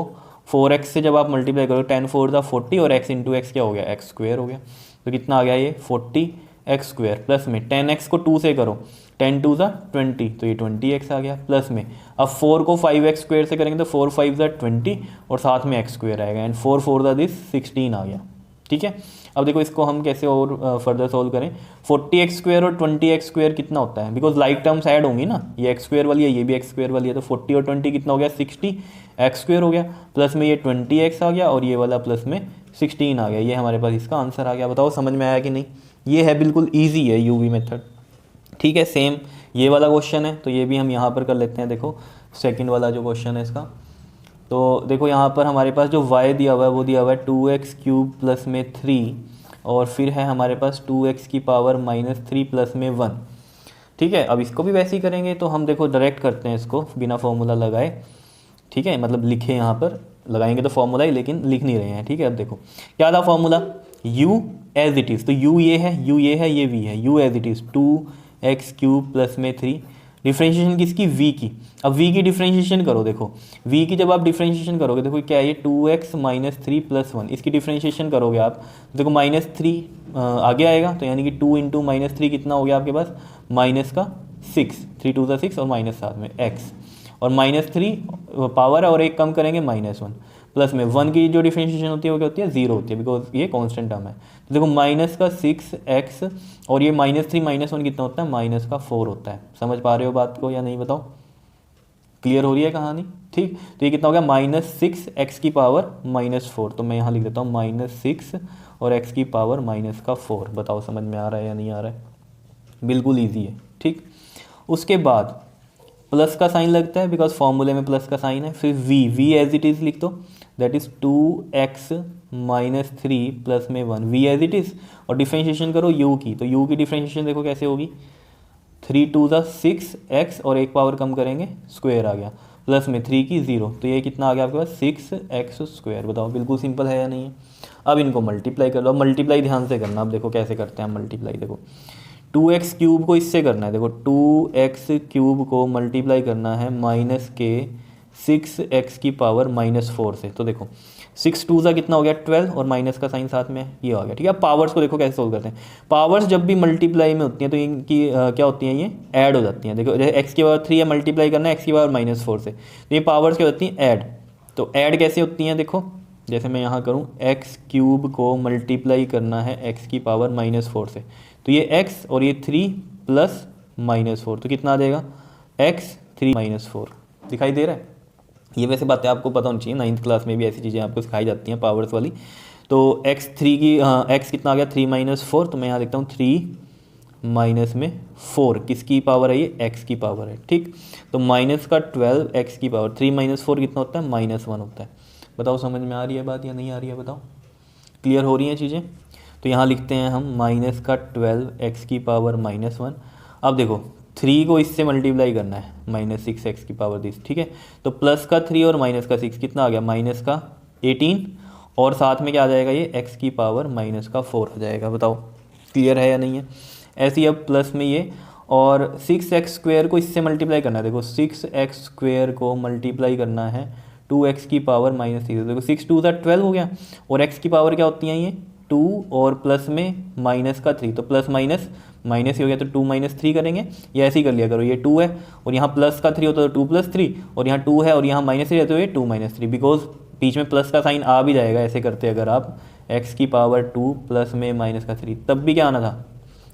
4x से जब आप मल्टीप्लाई करो, 10 4 दा 40, और x इंटू एक्स क्या हो गया, x स्क्वायर हो गया। तो कितना आ गया ये 40x स्क्वायर, प्लस में 10x को 2 से करो, 10 2 ज़ा 20, तो ये 20x आ गया, प्लस में अब 4 को 5x स्क्वायर से करेंगे तो 4 5 ज़ा 20, और साथ में x स्क्वायर आएगा, एंड 4 4 ज़ा दिस 16 आ गया, ठीक है। अब देखो इसको हम कैसे और फर्दर सोल्व करें, 40x स्क्वायर और 20x स्क्वायर कितना होता है, बिकॉज लाइक टर्म्स ऐड होंगी ना, ये एक्स स्क्वायर वाली है, ये भी एक्स स्क्वायर वाली है, तो 40 और 20 कितना हो गया 60 एक्स स्क्वायर हो गया, प्लस में ये 20x आ गया, और ये वाला प्लस में 16 आ गया। ये हमारे पास इसका आंसर आ गया। बताओ समझ में आया कि नहीं। ये है बिल्कुल ईजी है यूवी मेथड, ठीक है। सेम ये वाला क्वेश्चन है, तो ये भी हम यहाँ पर कर लेते हैं। देखो सेकंड वाला जो क्वेश्चन है इसका, तो देखो यहाँ पर हमारे पास जो y दिया हुआ है वो दिया हुआ है 2x क्यूब प्लस में 3, और फिर है हमारे पास 2x की पावर माइनस 3 प्लस में 1, ठीक है। अब इसको भी वैसे ही करेंगे, तो हम देखो डायरेक्ट करते हैं इसको बिना फॉर्मूला लगाए, ठीक है, मतलब लिखे यहाँ पर, लगाएंगे तो फॉर्मूला ही, लेकिन लिख नहीं रहे हैं, ठीक है। अब देखो क्या था formula, u as it is, तो u ये है, u ये है, ये v है, u as it is 2x cube plus में 3, डिफ्रेंशिएशन किसकी, v की। अब v की डिफ्रेंशिएशन करो, देखो v की जब आप डिफ्रेंशिएशन करोगे, देखो क्या है ये 2x माइनस 3 प्लस 1, इसकी डिफ्रेंशिएशन करोगे आप, देखो माइनस 3 आगे आएगा, तो यानी कि 2 इंटू माइनस 3 कितना हो गया आपके पास, माइनस का 6, 3 2 6, और माइनस साथ में x, और माइनस 3 पावर है, और एक कम करेंगे माइनस 1, प्लस में 1 की जो डिफ्रेंशिएशन होती है वो क्या होती है, 0 होती है, बिकॉज ये कांस्टेंट टर्म है। तो देखो माइनस का 6x, और ये माइनस 3 माइनस 1 कितना होता है, माइनस का 4 होता है। समझ पा रहे हो बात को या नहीं, बताओ, क्लियर हो रही है कहानी, ठीक। तो ये कितना हो गया, माइनस 6x की पावर माइनस 4, तो मैं यहाँ लिख देता हूँ माइनस 6 और x की पावर माइनस का 4। बताओ समझ में आ रहा है या नहीं आ रहा है, बिल्कुल ईजी है, ठीक। उसके बाद प्लस का साइन लगता है, बिकॉज फॉर्मूले में प्लस का साइन है। फिर v एज इट इज़ लिख दो, that is 2x minus 3 plus में 1, v एज इट इज़, और डिफ्रेंशिएशन करो u की, तो u की डिफ्रेंशिएशन देखो कैसे होगी, 3 2 ज़ा 6x, और एक पावर कम करेंगे स्क्वायर आ गया, प्लस में 3 की 0, तो ये कितना आ गया आपके पास 6x स्क्वायर। बताओ बिल्कुल सिंपल है या नहीं है। अब इनको मल्टीप्लाई कर लो, अब मल्टीप्लाई ध्यान से करना। अब देखो कैसे करते हैं हम मल्टीप्लाई, देखो 2x क्यूब को इससे करना है, देखो 2x क्यूब को मल्टीप्लाई करना है माइनस के 6x की पावर माइनस 4 से, तो देखो 6 2 ज़ा कितना हो गया 12, और माइनस का साइन साथ में ये आ गया, ठीक है। अब पावर्स को देखो कैसे सोल्व करते हैं। पावर्स जब भी मल्टीप्लाई में होती हैं तो इनकी क्या होती हैं, ये ऐड हो जाती हैं। देखो जैसे x की पावर 3 है, मल्टीप्लाई करना है x की पावर माइनस 4 से, तो ये पावर्स क्या होती हैं, ऐड। तो ऐड कैसे होती हैं, देखो जैसे मैं यहाँ करूँ, x क्यूब को मल्टीप्लाई करना है x की पावर माइनस 4 से, तो ये x और ये 3 प्लस माइनस 4, तो कितना आ जाएगा x 3 माइनस 4। दिखाई दे रहा है। ये वैसे बातें आपको पता होनी चाहिए, 9th क्लास में भी ऐसी चीज़ें आपको सिखाई जाती हैं पावर्स वाली। तो x3 की x कितना आ गया 3 माइनस 4, तो मैं यहाँ लिखता हूँ 3 माइनस में 4, किसकी पावर है ये, x की पावर है, ठीक। तो माइनस का 12 x की पावर, 3 माइनस 4 कितना होता है, माइनस 1 होता है। बताओ समझ में आ रही है बात या नहीं आ रही है, बताओ क्लियर हो रही हैं चीज़ें। तो यहाँ लिखते हैं हम माइनस का 12 x की पावर माइनस 1। अब देखो 3 को इससे मल्टीप्लाई करना है, माइनस 6x की पावर दिस, ठीक है। तो प्लस का 3 और माइनस का 6 कितना आ गया, माइनस का 18, और साथ में क्या आ जाएगा, ये x की पावर माइनस का 4 आ जाएगा। बताओ क्लियर है या नहीं है। ऐसे ही अब प्लस में ये, और 6x स्क्वायर को इससे मल्टीप्लाई करना है, देखो 6x स्क्वायर को मल्टीप्लाई करना है 2x की पावर माइनस 3, देखो 6 2 ज़ा 12 हो गया, और x की पावर क्या होती है ये 2, और प्लस में माइनस का 3, तो प्लस माइनस माइनस ही हो गया, तो 2 माइनस 3 करेंगे, ये ऐसे ही कर लिया करो। ये 2 है, और यहाँ प्लस का 3 होता तो 2 प्लस 3, और यहाँ 2 है और यहाँ माइनस 3 रहते हुए 2 माइनस 3, बिकॉज बीच में प्लस का साइन आ भी जाएगा ऐसे करते अगर आप x की पावर 2 प्लस में माइनस का 3, तब भी क्या आना था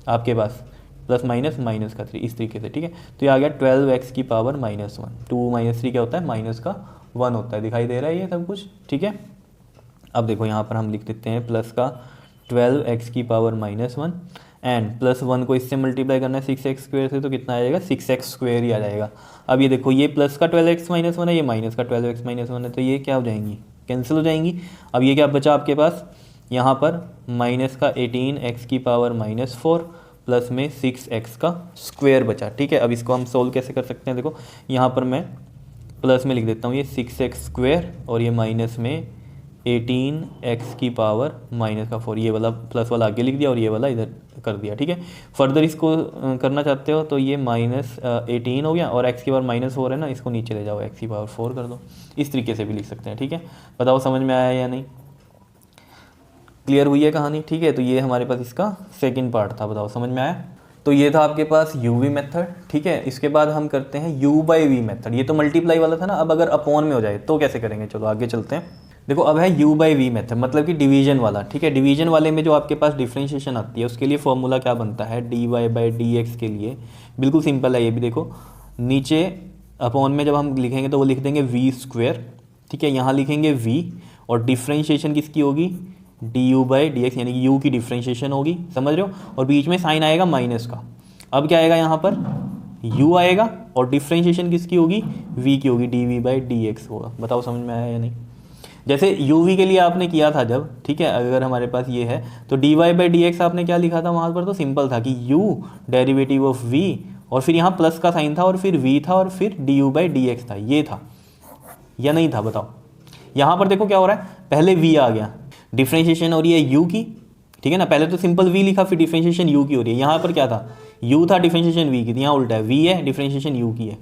आपके पास प्लस माइनस माइनस का 3, इस तरीके से, ठीक है। तो ये आ गया 12x की पावर -1, 2 - 3 क्या होता है, माइनस का 1 होता है, दिखाई दे रहा है ये सब कुछ, ठीक है। अब देखो यहाँ पर हम लिख देते हैं प्लस का 12x की पावर -1 एंड प्लस 1 को इससे मल्टीप्लाई करना है 6x स्क्वेयर से, तो कितना आ जाएगा, 6x स्क्वेयर ही आ जाएगा। अब ये देखो ये प्लस का 12x - 1 है, ये माइनस का 12x - 1 है, तो ये क्या हो जाएंगी, कैंसिल हो जाएंगी। अब ये क्या बचा आपके पास, यहाँ पर माइनस का 18x की पावर -4 प्लस में 6x का स्क्वेयर बचा, ठीक है। अब इसको हम सोल्व कैसे कर सकते हैं, देखो यहाँ पर मैं प्लस में लिख देता हूँ ये 6x स्क्वेयर और ये माइनस में 18x की पावर -4, ये वाला प्लस वाला आगे लिख दिया और ये वाला इधर कर दिया, ठीक है। फर्दर इसको करना चाहते हो तो ये -18 हो गया और x की पावर -4 है ना, इसको नीचे ले जाओ, x की पावर 4 कर दो, इस तरीके से भी लिख सकते हैं, ठीक है। बताओ समझ में आया या नहीं, क्लियर हुई है कहानी, ठीक है। तो ये हमारे पास इसका सेकंड पार्ट था, बताओ समझ में आया। तो ये था आपके पास u/v मेथड, ठीक है। इसके बाद हम करते हैं u/v मेथड, ये तो मल्टीप्लाई वाला था ना, अब अगर अपॉन में हो जाए तो कैसे करेंगे, चलो आगे चलते हैं। देखो अब है u/v मेथड, मतलब कि डिवीजन वाला, ठीक है। डिवीजन वाले में जो आपके पास डिफरेंशिएशन आती है उसके लिए फॉर्मूला क्या बनता है, dy/dx के लिए बिल्कुल सिंपल है ये भी, देखो नीचे अपॉन में जब हम लिखेंगे तो वो लिख देंगे v², ठीक है। यहाँ लिखेंगे v और डिफरेंशिएशन किसकी होगी, du/dx, यानी कि u की डिफरेंशिएशन होगी, समझ रहे हो, और बीच में साइन आएगा माइनस का। अब क्या आएगा यहाँ पर, u आएगा और डिफरेंशिएशन किसकी होगी, v की होगी, dv/dx होगा। बताओ समझ में आया या नहीं। जैसे uv के लिए आपने किया था जब, ठीक है, अगर हमारे पास ये है तो dy/dx आपने क्या लिखा था वहाँ पर, तो सिंपल था कि u डेरिवेटिव ऑफ v और फिर यहाँ प्लस का साइन था और फिर v था और फिर du/dx था, ये था या नहीं था, बताओ। यहाँ पर देखो क्या हो रहा है, पहले v आ गया, डिफरेंशिएशन हो रही है u की, ठीक है ना, पहले तो सिंपल v लिखा फिर डिफरेंशिएशन u की हो रही है। यहाँ पर क्या था, u था डिफरेंशिएशन v की थी, यहाँ उल्टा है, v है डिफरेंशिएशन u की है,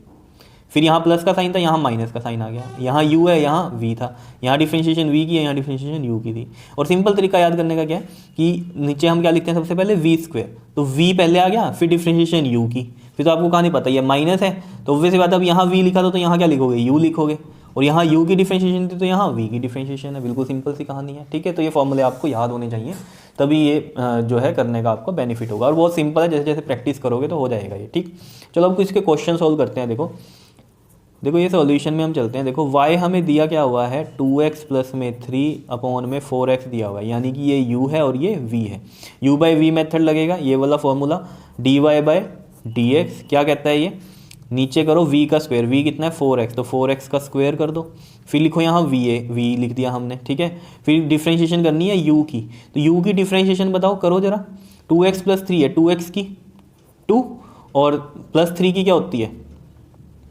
फिर यहाँ प्लस का साइन था, यहाँ माइनस का साइन आ गया, यहाँ u है, यहाँ v था, यहाँ डिफरेंशिएशन v की है, यहाँ डिफरेंशिएशन u की थी। और सिंपल तरीका याद करने का क्या है कि नीचे हम क्या लिखते हैं, सबसे पहले v², तो v पहले आ गया, फिर डिफरेंशिएशन u की, फिर तो आपको कहानी पता ही है माइनस है, तो ऑब्वियस बात अब यहाँ v लिखा था तो यहाँ क्या लिखोगे, u लिखोगे, और यहाँ u की डिफरेंशिएशन थी तो यहाँ v की डिफरेंशिएशन है, बिल्कुल सिंपल सी कहानी है, ठीक है। तो ये फॉर्मूले आपको याद होने चाहिए, तभी ये जो है करने का आपको बेनिफिट होगा, और बहुत सिंपल है, जैसे जैसे प्रैक्टिस करोगे तो हो जाएगा ये, ठीक। चलो अब इसके क्वेश्चन सॉल्व करते हैं। देखो ये सॉल्यूशन में हम चलते हैं। देखो y हमें दिया क्या हुआ है, 2x प्लस में 3/4x दिया हुआ है, यानी कि ये u है और ये v है। u/v मेथड लगेगा, ये वाला फॉर्मूला dy/dx क्या कहता है, ये नीचे करो v का स्क्वायर, v कितना है 4x, तो 4x का स्क्वायर कर दो, फिर लिखो यहाँ v लिख दिया हमने, ठीक है। फिर डिफरेंशिएशन करनी है u की, तो u की डिफरेंशिएशन बताओ, करो जरा। 2x + 3 है, 2x की 2 और +3 की क्या होती है,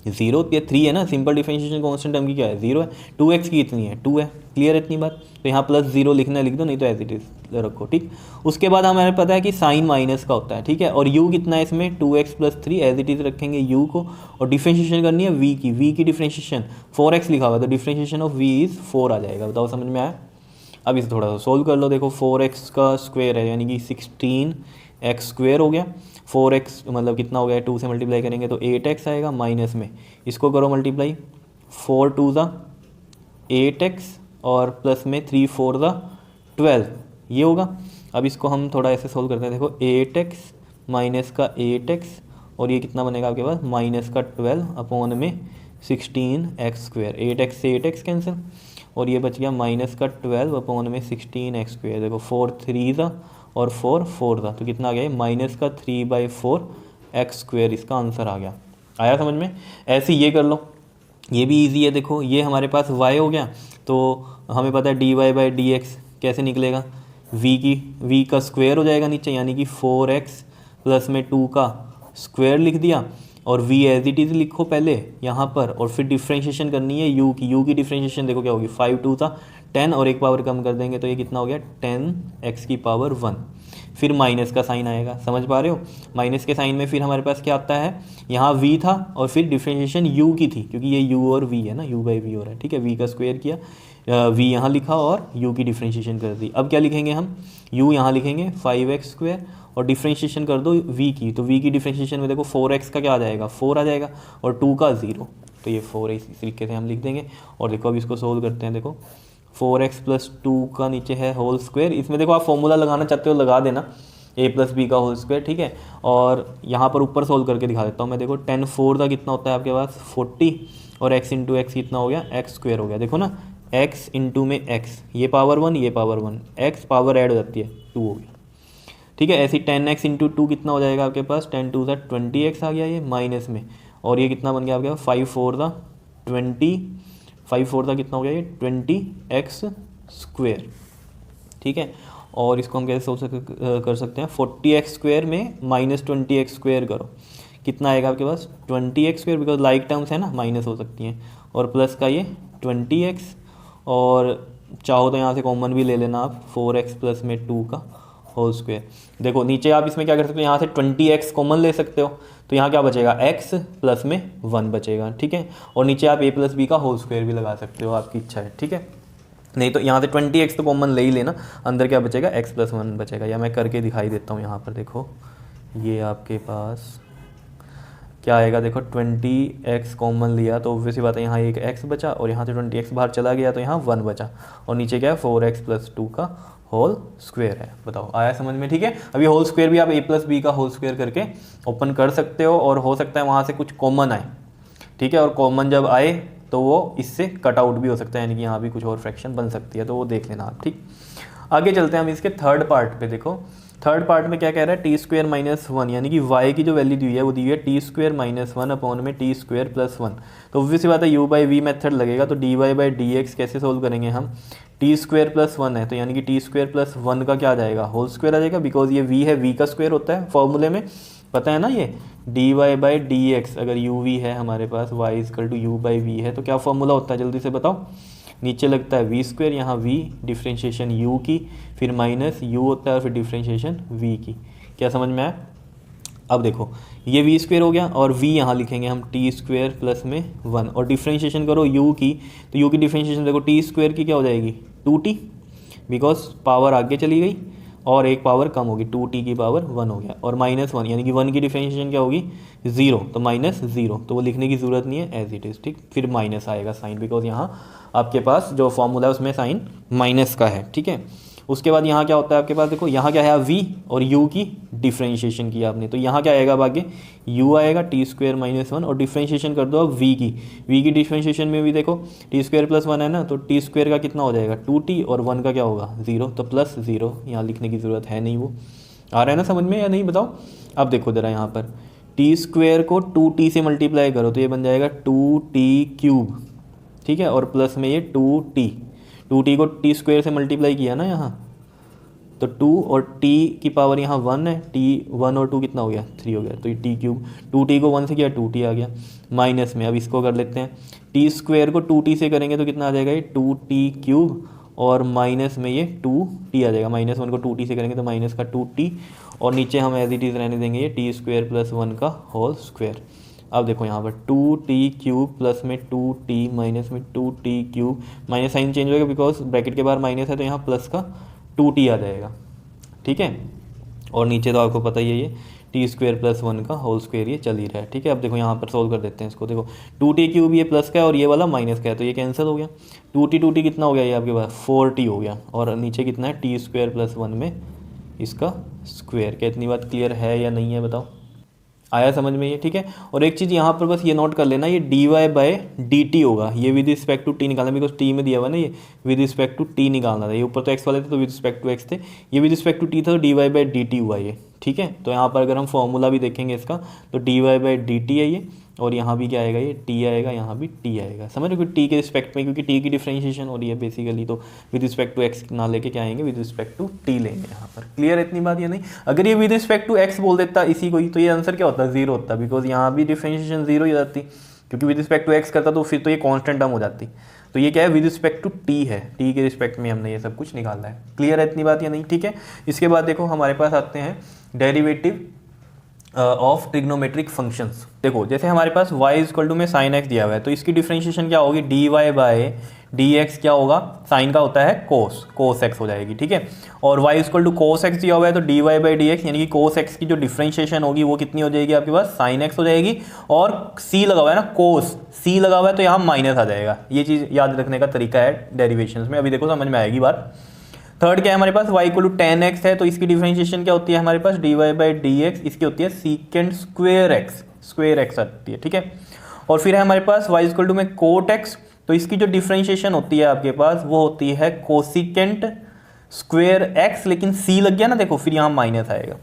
0 होती है, 3 है ना, सिंपल डिफरेंशिएशन कांस्टेंट टर्म की क्या है, 0 है। 2x की कितनी है, 2 है, क्लियर है इतनी बात। तो यहाँ +0 लिखना है लिख दो, नहीं तो एज इट इज रखो, ठीक। उसके बाद हमें पता है कि साइन माइनस का होता है, ठीक है, और u कितना है इसमें, 2x + 3 एज इट इज रखेंगे u को, और डिफरेंशिएशन करनी है v की डिफरेंशिएशन 4x लिखा हुआ है, तो डिफरेंशिएशन ऑफ v इज़ 4 आ जाएगा। बताओ समझ में आया। अब इसे थोड़ा सा सोल्व कर लो। देखो 4x का स्क्वायर है, यानी कि 16x स्क्वायर हो गया, 4x मतलब कितना हो गया, 2 से मल्टीप्लाई करेंगे तो 8x आएगा, माइनस में इसको करो मल्टीप्लाई, 4 2 ज़ा 8x और प्लस में 3 4 ज़ा 12, ये होगा। अब इसको हम थोड़ा ऐसे सोल्व करते हैं। देखो 8x माइनस का 8x और ये कितना बनेगा आपके पास, माइनस का 12 में 16x स्क्वायर, 8x से 8x कैंसिल और ये बच गया माइनस का 12 में 16x स्क्वायर। देखो 4 3 ज़ा और 4 4 था, तो कितना आ गया, माइनस का 3/4x स्क्वायर इसका आंसर आ गया। आया समझ में। ऐसे ये कर लो, ये भी इजी है। देखो ये हमारे पास y हो गया, तो हमें पता है dy/dx कैसे निकलेगा, v का स्क्वायर हो जाएगा नीचे, यानी कि 4x प्लस में 2 का स्क्वायर लिख दिया, और v एज इट इज़ लिखो पहले यहाँ पर, और फिर डिफरेंशिएशन करनी है u की डिफरेंशिएशन देखो क्या होगी, 5 2 था 10 और एक पावर कम कर देंगे तो ये कितना हो गया, 10x की पावर 1। फिर माइनस का साइन आएगा, समझ पा रहे हो। माइनस के साइन में फिर हमारे पास क्या आता है, यहाँ v था और फिर डिफरेंशिएशन u की थी, क्योंकि ये u और v है ना, u/v हो रहा है, ठीक है। v का स्क्वायर किया, v यहाँ लिखा और u की डिफरेंशिएशन कर दी। अब क्या लिखेंगे हम, u यहाँ लिखेंगे 5x स्क्वायर और डिफरेंशिएशन कर दो v की, तो v की डिफरेंशिएशन में देखो 4x का क्या आ जाएगा, 4 आ जाएगा, और 2 का 0, तो ये 4 है, इसी तरीके से हम लिख देंगे। और देखो अब इसको सोल्व करते हैं। देखो 4x + 2 का नीचे है होल स्क्वायर, इसमें देखो आप फॉर्मूला लगाना चाहते हो लगा देना, ए प्लस बी का होल स्क्वायर, ठीक है। और यहाँ पर ऊपर सोल्व करके दिखा देता हूँ मैं। देखो 10 4 का कितना होता है आपके पास 40, और x इंटू एक्स कितना हो गया एक्स स्क्वायर हो गया। देखो ना x इंटू में x, ये पावर 1 ये पावर 1, x पावर ऐड हो जाती है 2 हो गई, ठीक है। ऐसे 10x इंटू 2 कितना हो जाएगा आपके पास 10 2 20x आ गया ये माइनस में, और ये कितना बन गया आपके पास 5 4 20, 5 4 कितना हो गया ये 20x स्क्वायर, ठीक है। और इसको हम कैसे सोच कर सकते हैं 40x स्क्वायर में माइनस 20x स्क्वायर करो, कितना आएगा आपके पास 20x square, because like terms है ना माइनस हो सकती हैं, और प्लस का ये 20x, और चाहो तो यहाँ से कॉमन भी ले लेना आप 4x प्लस में 2 का होल स्क्वायर। देखो नीचे आप इसमें क्या कर सकते हो, यहाँ से 20x कॉमन ले सकते हो, तो यहाँ क्या बचेगा x प्लस में 1 बचेगा, ठीक है। और नीचे आप a प्लस बी का होल स्क्वायर भी लगा सकते हो, आपकी इच्छा है, ठीक है। नहीं तो यहाँ से 20x तो कॉमन ले ही लेना, अंदर क्या बचेगा x प्लस 1 बचेगा, या मैं करके दिखाई देता हूँ यहाँ पर। देखो ये आपके पास क्या आएगा, देखो 20x कॉमन लिया तो ऑब्वियसली बात है यहाँ एक x बचा, और यहाँ से 20x बाहर चला गया तो यहाँ 1 बचा, और नीचे क्या है 4x प्लस 2 का होल स्क्वायर है। बताओ आया समझ में, ठीक है। अभी होल स्क्वायर भी आप a प्लस बी का होल स्क्वायर करके ओपन कर सकते हो, और हो सकता है वहाँ से कुछ कॉमन आए, ठीक है। और कॉमन जब आए तो वो इससे कट आउट भी हो सकता है, यानी कि यहाँ भी कुछ और फ्रैक्शन बन सकती है, तो वो देख लेना आप, ठीक। आगे चलते हैं हम इसके थर्ड पार्ट पे। देखो थर्ड पार्ट में क्या कह रहा है टी स्क्वायर माइनस 1, यानी कि y की जो वैल्यू दी है वो दी है टी स्क्वायर माइनस 1 अपॉन में टी स्क्वायर प्लस 1। तो ऑब्वियसली बात है u बाई वी मेथड लगेगा, तो D Y by D x कैसे सोल्व करेंगे हम, टी स्क्वायर प्लस 1 है तो यानी कि टी स्क्वायर प्लस 1 का क्या आ जाएगा होल स्क्वायर आ जाएगा, बिकॉज ये v है, v का स्क्वायर होता है फॉर्मूले में, पता है ना ये D Y by D X, अगर यू वी है हमारे पास y equal to U by V है, तो क्या फॉर्मूला होता है जल्दी से बताओ, नीचे लगता है वी स्क्वायर, यहाँ वी डिफ्रेंशिएशन u की, फिर माइनस u होता है और फिर डिफ्रेंशिएशन v की। क्या समझ में आया। अब देखो ये वी स्क्वायर हो गया, और v यहाँ लिखेंगे हम टी स्क्वायर प्लस में 1, और डिफ्रेंशिएशन करो u की, तो u की डिफ्रेंशिएशन देखो टी स्क्वायर की क्या हो जाएगी 2t, बिकॉज पावर आगे चली गई और एक पावर कम होगी, 2t की पावर 1 हो गया, और माइनस 1 यानी कि 1 की डिफ्रेंशिएशन क्या होगी 0, तो माइनस 0, तो वो लिखने की ज़रूरत नहीं है एज इट इज़, ठीक। फिर माइनस आएगा साइन, बिकॉज यहाँ आपके पास जो फॉर्मूला है उसमें साइन माइनस का है, ठीक है। उसके बाद यहाँ क्या होता है आपके पास, देखो यहाँ क्या है v और u की डिफ्रेंशिएशन किया आपने, तो यहाँ क्या आएगा अब आगे u आएगा टी स्क्वायर माइनस 1, और डिफ्रेंशिएशन कर दो अब v की डिफ्रेंशिएशन में भी देखो टी स्क्वायर प्लस 1 है ना, तो टी स्क्वायर का कितना हो जाएगा 2t, और 1 का क्या होगा 0, तो प्लस 0, यहाँ लिखने की ज़रूरत है नहीं, वो आ रहा है ना समझ में या नहीं बताओ। अब देखो ज़रा यहाँ पर टी स्क्वायर को 2t से मल्टीप्लाई करो तो ये बन जाएगा 2t क्यूब, ठीक है, और प्लस में ये 2t को टी स्क्वायर से मल्टीप्लाई किया ना यहाँ, तो 2 और t की पावर यहाँ 1 है, t 1 और 2 कितना हो गया 3 हो गया, तो ये टी क्यूब, 2t को 1 से किया 2t आ गया, माइनस में अब इसको कर लेते हैं, टी स्क्वायर को 2t से करेंगे तो कितना आ जाएगा ये 2t क्यूब, और माइनस में ये 2t आ जाएगा, माइनस 1 को 2t से करेंगे तो माइनस का 2t, और नीचे हम एज इट इज़ रहने देंगे ये टी स्क्वायर प्लस 1 का होल स्क्वायर। अब देखो यहाँ पर 2t क्यूब प्लस में 2t माइनस में 2t cube, minus sign change होगा बिकॉज ब्रैकेट के बाहर माइनस है, तो यहाँ प्लस का 2t आ जाएगा, ठीक है। और नीचे तो आपको पता ही है ये टी स्क्वायर प्लस 1 का होल स्क्वायर ये चल ही रहा है, ठीक है। अब देखो यहाँ पर सोल्व कर देते हैं इसको, देखो 2t क्यूब ये प्लस का है और ये वाला माइनस का है, तो ये कैंसिल हो गया, 2t कितना हो गया ये आपके पास 4t हो गया, और नीचे कितना है टी स्क्वायर प्लस 1 में इसका स्क्वायर। क्या इतनी बात क्लियर है या नहीं है बताओ, आया समझ में ये, ठीक है। और एक चीज़ यहाँ पर बस ये नोट कर लेना, ये D Y by D T होगा, ये विद रिस्पेक्ट टू टी निकालना, बिकॉज टी में दिया हुआ ना ये विद रिस्पेक्ट टू टी निकालना था, ये ऊपर तो एक्स वाले थे तो विद रिस्पेक्ट टू एक्स थे, ये विद रिस्पेक्ट टू टी था तो D Y by D T हुआ ये, ठीक है। तो यहाँ पर अगर हम फॉर्मूला भी देखेंगे इसका तो D Y by D T है ये, और यहाँ भी क्या आएगा ये टी आएगा, यहाँ भी टी आएगा, समझ रहे हो, टी के रिस्पेक्ट में, क्योंकि टी की डिफ्रेंशिएशन हो रही है बेसिकली, तो विद रिस्पेक्ट टू एक्स ना लेके क्या आएंगे विद रिस्पेक्ट टू टी लेंगे यहाँ पर। क्लियर इतनी बात ये नहीं, अगर ये विद रिस्पेक्ट टू एक्स बोल देता इसी को ही तो ये आंसर क्या होता 0 होता, बिकॉज यहाँ भी डिफ्रेंशिएशन 0 ही हो जाती, क्योंकि विद रिस्पेक्ट टू एक्स करता तो फिर तो ये कॉन्स्टेंट टर्म हो जाती, तो ये क्या है विद रिस्पेक्ट टू टी है, टी के रिस्पेक्ट में हमने ये सब कुछ निकाला है। क्लियर है इतनी बात या नहीं, ठीक है। इसके बाद देखो हमारे पास आते हैं डेरिवेटिव ऑफ ट्रिग्नोमेट्रिक फंक्शंस। देखो जैसे हमारे पास y इक्वल टू में साइन x दिया हुआ है, तो इसकी डिफरेंशिएशन क्या होगी D Y by D X, क्या होगा साइन का होता है कोस x हो जाएगी, ठीक है। और y equal to cos x दिया हुआ है, तो D Y by D X यानी कि कोस x की जो डिफरेंशिएशन होगी वो कितनी हो जाएगी आपके पास साइन x हो जाएगी, और c लगा हुआ है ना कोस c लगा हुआ है तो यहाँ माइनस आ जाएगा। ये चीज़ याद रखने का तरीका है डेरिवेशंस में, अभी देखो समझ में आएगी बात। थर्ड क्या है हमारे पास, y equal to tan X है, तो इसकी डिफरेंशिएशन क्या होती है हमारे पास, dy बाई डी एक्स, इसकी होती है सीकेंड स्क्वेयर एक्स आती है, ठीक है। और फिर है हमारे पास y इक्वल टू में कोट एक्स, तो इसकी जो डिफरेंशिएशन होती है आपके पास वो होती है कोसिकेंट स्क्वेयर एक्स, लेकिन c लग गया ना देखो, फिर यहाँ माइनस आएगा,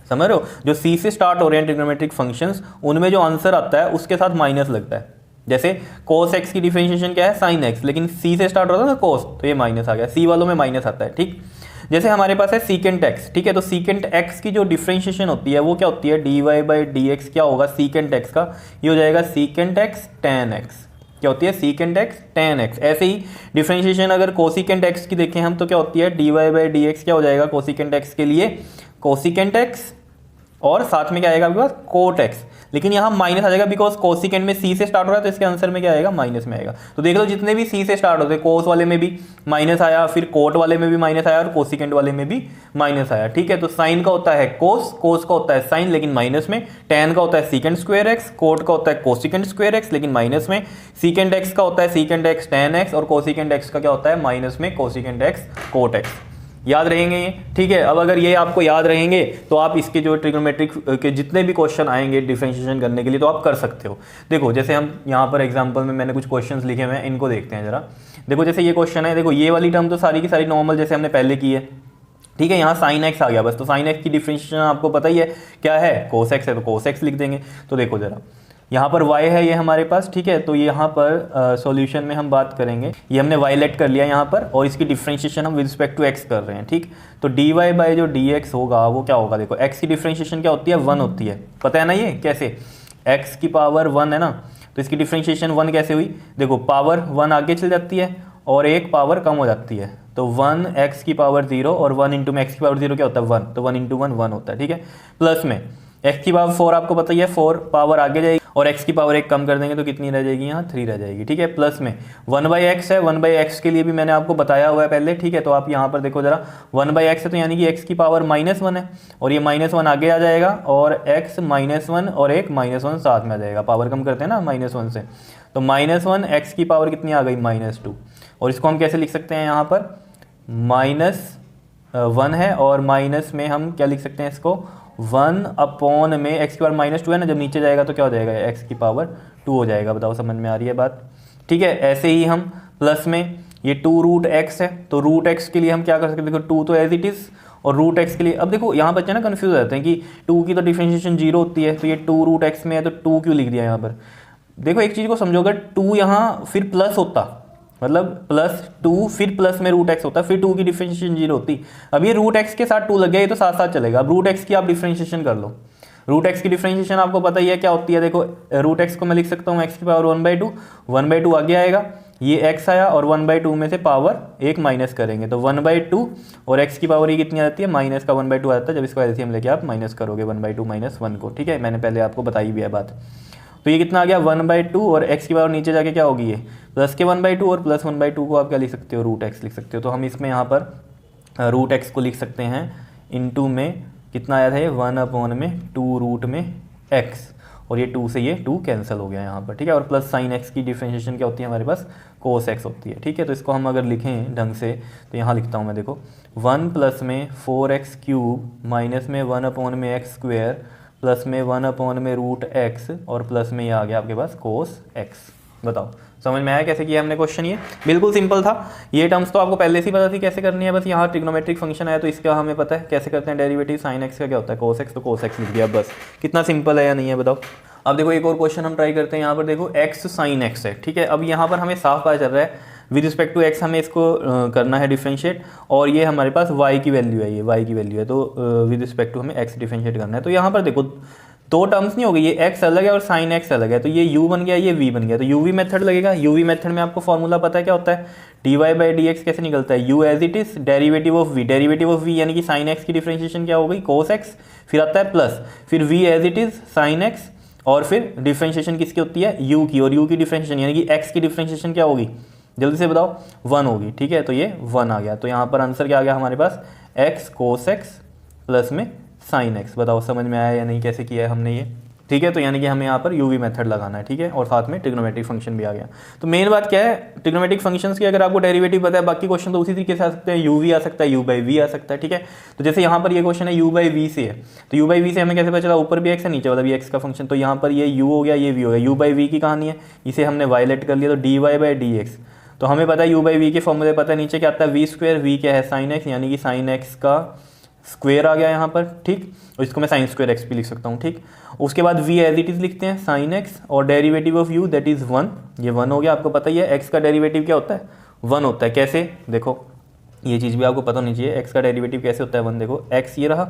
समझ रहे हो, जो c से स्टार्ट हो रहे हैं ट्रिग्नोमेट्रिक फंक्शंस, उनमें जो आंसर आता है उसके साथ माइनस लगता है। जैसे cos x की डिफरेंशिएशन क्या है, sin x, लेकिन c से स्टार्ट होता है ना cos, तो ये माइनस आ गया, c वालों में माइनस आता है, ठीक। जैसे हमारे पास है सीकेंट x, ठीक है, तो सीकेंट x की जो डिफरेंशिएशन होती है वो क्या होती है, dy बाई डी एक्स, क्या होगा सीकेंट x का, ये हो जाएगा सीकेंट x tan x, क्या होती है सीकेंट x tan x। ऐसे ही डिफरेंशिएशन अगर कोसिकेंट x की देखें हम, तो क्या होती है dy बाई डी एक्स, क्या हो जाएगा कोसिकेंट x के लिए कोसिकेंट x, और साथ में क्या आएगा आपके पास कोट x, लेकिन यहाँ माइनस आ जाएगा बिकॉज कोसिकेंट में c से स्टार्ट हो रहा है, तो इसके आंसर में क्या आएगा, माइनस में आएगा। तो देख लो जितने भी c से स्टार्ट होते हैं, कोस वाले में भी माइनस आया, फिर कोट वाले में भी माइनस आया, और कोसिकेंट वाले में भी माइनस आया, ठीक है। तो साइन का होता है कोस, कोस का होता है साइन लेकिन माइनस में, टैन का होता है सीकेंट स्क्वायर एक्स, कोट का होता है कोसिकेंट स्क्वायर एक्स लेकिन माइनस में, सीकेंट एक्स का होता है सीकेंट एक्स टैन एक्स, और कोसिकेंट एक्स का क्या होता है माइनस में कोसिकेंट एक्स कोट एक्स। याद रहेंगे ये, ठीक है। अब अगर ये आपको याद रहेंगे तो आप इसके जो ट्रिग्नोमेट्रिक के जितने भी क्वेश्चन आएंगे डिफरेंशिएशन करने के लिए, तो आप कर सकते हो। देखो जैसे हम यहाँ पर एग्जांपल में मैंने कुछ क्वेश्चंस लिखे हुए हैं, इनको देखते हैं जरा। देखो जैसे ये क्वेश्चन है, देखो ये वाली टर्म तो सारी की सारी नॉर्मल जैसे हमने पहले की है, ठीक है। यहाँ साइन एक्स आ गया बस, तो साइन एक्स की डिफरेंशिएशन आपको पता ही है क्या है, कोस एक्स है, तो कोस एक्स लिख देंगे। तो देखो जरा यहाँ पर y है ये हमारे पास, ठीक है। तो यहाँ पर सॉल्यूशन में हम बात करेंगे, ये हमने y लेट कर लिया यहाँ पर, और इसकी डिफरेंशिएशन हम विद रिस्पेक्ट टू x कर रहे हैं, ठीक। तो dy बाई जो dx होगा वो क्या होगा, देखो x की डिफरेंशिएशन क्या होती है, 1 होती है, पता है ना ये कैसे, x की पावर 1 है ना, तो इसकी डिफरेंशिएशन 1 कैसे हुई, देखो पावर 1 आगे चल जाती है और एक पावर कम हो जाती है, तो 1 x की पावर 0, और 1 इंटू में x की पावर 0 क्या होता है 1, तो 1 इंटू 1 1 होता है, ठीक है। प्लस में x की पावर 4 आपको पता ही है, 4 पावर आगे जाएगी, और x की पावर 1 कम कर देंगे तो कितनी रह जाएगी, यहाँ 3 रह जाएगी, ठीक है। प्लस में 1/x है, 1/x के लिए भी मैंने आपको बताया हुआ है पहले, ठीक है। तो आप यहाँ पर देखो जरा 1/x है, तो यानी कि x की पावर -1 है, और ये -1 आगे आ जाएगा, और x -1 और एक -1 साथ में आ जाएगा, पावर कम करते हैं ना -1 से, तो -1 x की पावर कितनी आ गई -2, और इसको हम कैसे लिख सकते हैं, यहाँ पर -1 है, और माइनस में हम क्या लिख सकते हैं इसको, 1 अपॉन में x की पावर -2 है ना, जब नीचे जाएगा तो क्या हो जाएगा, x की पावर 2 हो जाएगा। बताओ समझ में आ रही है बात, ठीक है। ऐसे ही हम प्लस में ये 2√x है, तो √x के लिए हम क्या कर सकते हैं, देखो 2 तो एज इट इज़, और √x के लिए अब देखो यहाँ बच्चे ना कन्फ्यूज हो जाते हैं कि 2 की तो डिफरेंशिएशन 0 होती है, तो ये 2√x में है तो 2 क्यों लिख दिया यहाँ पर। देखो एक चीज़ को समझो, अगर 2 यहाँ फिर प्लस होता, मतलब +2 फिर प्लस में √x होता, फिर 2 की डिफरेंशिएशन 0 होती। अब ये √x के साथ 2 लग गया, ये तो साथ साथ चलेगा। अब √x की आप डिफरेंशिएशन कर लो, √x की डिफरेंशिएशन आपको पता ही है क्या होती है, देखो √x को मैं लिख सकता हूँ x की पावर 1/2, 1/2 आगे आएगा, ये x आया, और 1/2 में से पावर 1 माइनस करेंगे, तो 1/2, और x की पावर ये कितनी आ जाती है, माइनस का 1/2 आ जाता है, जब इसको एलसीएम लेके आप माइनस करोगे 1/2 - 1 को, ठीक है। मैंने पहले आपको बताई भी है बात। तो ये कितना आ गया 1/2, और x की पावर नीचे जाके क्या होगी, ये प्लस के 1/2, और प्लस 1/2 को आप क्या लिख सकते हो, √x लिख सकते हो। तो हम इसमें यहाँ पर √x को लिख सकते हैं इनटू में कितना आया था ये 1/2 x, और ये 2 से ये 2 कैंसिल हो गया यहाँ पर, ठीक है। और प्लस साइन x की डिफरेंशिएशन क्या होती है हमारे पास, कोस x होती है, ठीक है। तो इसको हम अगर लिखें ढंग से, तो यहाँ लिखता हूँ मैं, देखो 1 प्लस में 4x³ माइनस में 1/x², प्लस में 1/√x, और प्लस में ये आ गया आपके पास कोस x। बताओ समझ में आया कैसे किया हमने क्वेश्चन, ये बिल्कुल सिंपल था। ये टर्म्स तो आपको पहले से ही पता थी कैसे करनी है, बस यहाँ ट्रिग्नोमेट्रिक फंक्शन आया तो इसका हमें पता है कैसे करते हैं डेरिवेटिव, साइन x का क्या होता है कोस x, तो कोस x लिख दिया बस। कितना सिंपल है या नहीं है बताओ। अब देखो एक और क्वेश्चन हम ट्राई करते हैं, यहाँ पर देखो x sin x है, ठीक है। अब यहाँ पर हमें साफ पता चल रहा है विद रिस्पेक्ट टू x हमें इसको करना है डिफरेंशिएट, और ये हमारे पास y की वैल्यू है, ये y की वैल्यू है, तो विद रिस्पेक्ट टू हमें x डिफरेंशिएट करना है। तो यहाँ पर देखो दो टर्म्स नहीं हो गई, ये x अलग है और साइन x अलग है, तो ये u बन गया, ये v बन गया, तो uv मेथड लगेगा। uv मेथड में आपको फॉर्मूला पता है क्या होता है, dy बाई dx कैसे निकलता है, u as it is derivative of v, derivative of v यानी कि साइन x की डिफरेंशिएशन क्या हो गई कोस x, फिर आता है प्लस, फिर v as it is sine x, और फिर डिफरेंशिएशन किसकी होती है u की, और u की डिफरेंशिएशन यानी कि x की डिफरेंशिएशन क्या होगी, जल्दी से बताओ 1 होगी, ठीक है। तो ये 1 आ गया, तो यहाँ पर आंसर क्या आ गया हमारे पास, x cos x प्लस में साइन x। बताओ समझ में आया या नहीं कैसे किया है हमने ये। ठीक है। तो यानी कि हमें यहाँ पर यूवी मेथड लगाना है, ठीक है, और साथ में ट्रिग्नोमेट्रिक फंक्शन भी आ गया। तो मेन बात क्या है, ट्रिग्नोमेट्रिक फंक्शंस की अगर आपको डेरिवेटिव पता है, बाकी क्वेश्चन तो उसी तरीके से आ सकते हैं, यूवी आ सकता है, यू बाई वी आ सकता है, ठीक है। तो जैसे यहाँ पर ये क्वेश्चन है यू बाई वी से है, तो यू बाई वी से हमें कैसे पता चला, ऊपर भी एक्स है नीचे वाला भी एक्स का फंक्शन, तो यहाँ पर ये यू हो गया, ये वी हो गया। यू बाई वी की कहानी है, इसे हमने वायलेट कर लिया, तो D Y by D X. तो हमें पता है यू बाई वी के फॉर्मूले पता है, नीचे क्या आता है वी स्क्वायर, वी क्या है साइन एक्स, यानी कि साइन एक्स का स्क्वायर आ गया यहाँ पर, ठीक। और इसको मैं साइन स्क्वायर एक्स भी लिख सकता हूँ, ठीक। उसके बाद v एज इट इज लिखते हैं साइन एक्स, और derivative of u that is 1, ये 1 हो गया। आपको पता ही है x का डेरिवेटिव क्या होता है, 1 होता है। कैसे, देखो ये चीज़ भी आपको पता होनी चाहिए, x का डेरिवेटिव कैसे होता है 1, देखो x ये रहा,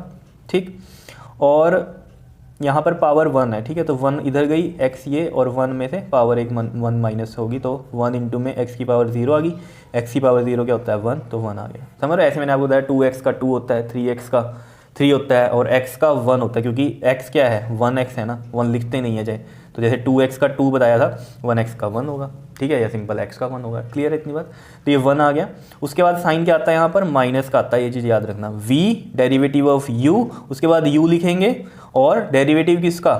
ठीक, और यहाँ पर पावर 1 है, ठीक है। तो 1 इधर गई, x ये, और 1 में से पावर 1 माइनस होगी, तो 1 इंटू में x की पावर 0 आ गई, x की पावर 0 क्या होता है 1, तो 1 आ गया। समझ रहे, ऐसे मैंने आपको बताया 2x का 2 होता है, 3x का 3 होता है, और x का 1 होता है, क्योंकि x क्या है 1x है ना, 1 लिखते नहीं है चाहे, तो जैसे 2x का 2 बताया था, 1x का 1 होगा, ठीक है, या सिंपल x का 1 होगा। क्लियर है इतनी बात। तो ये 1 आ गया। उसके बाद साइन क्या आता है यहाँ पर, माइनस का आता है, ये चीज़ याद रखना। v डेरिवेटिव ऑफ u, उसके बाद u लिखेंगे, और डेरिवेटिव किसका,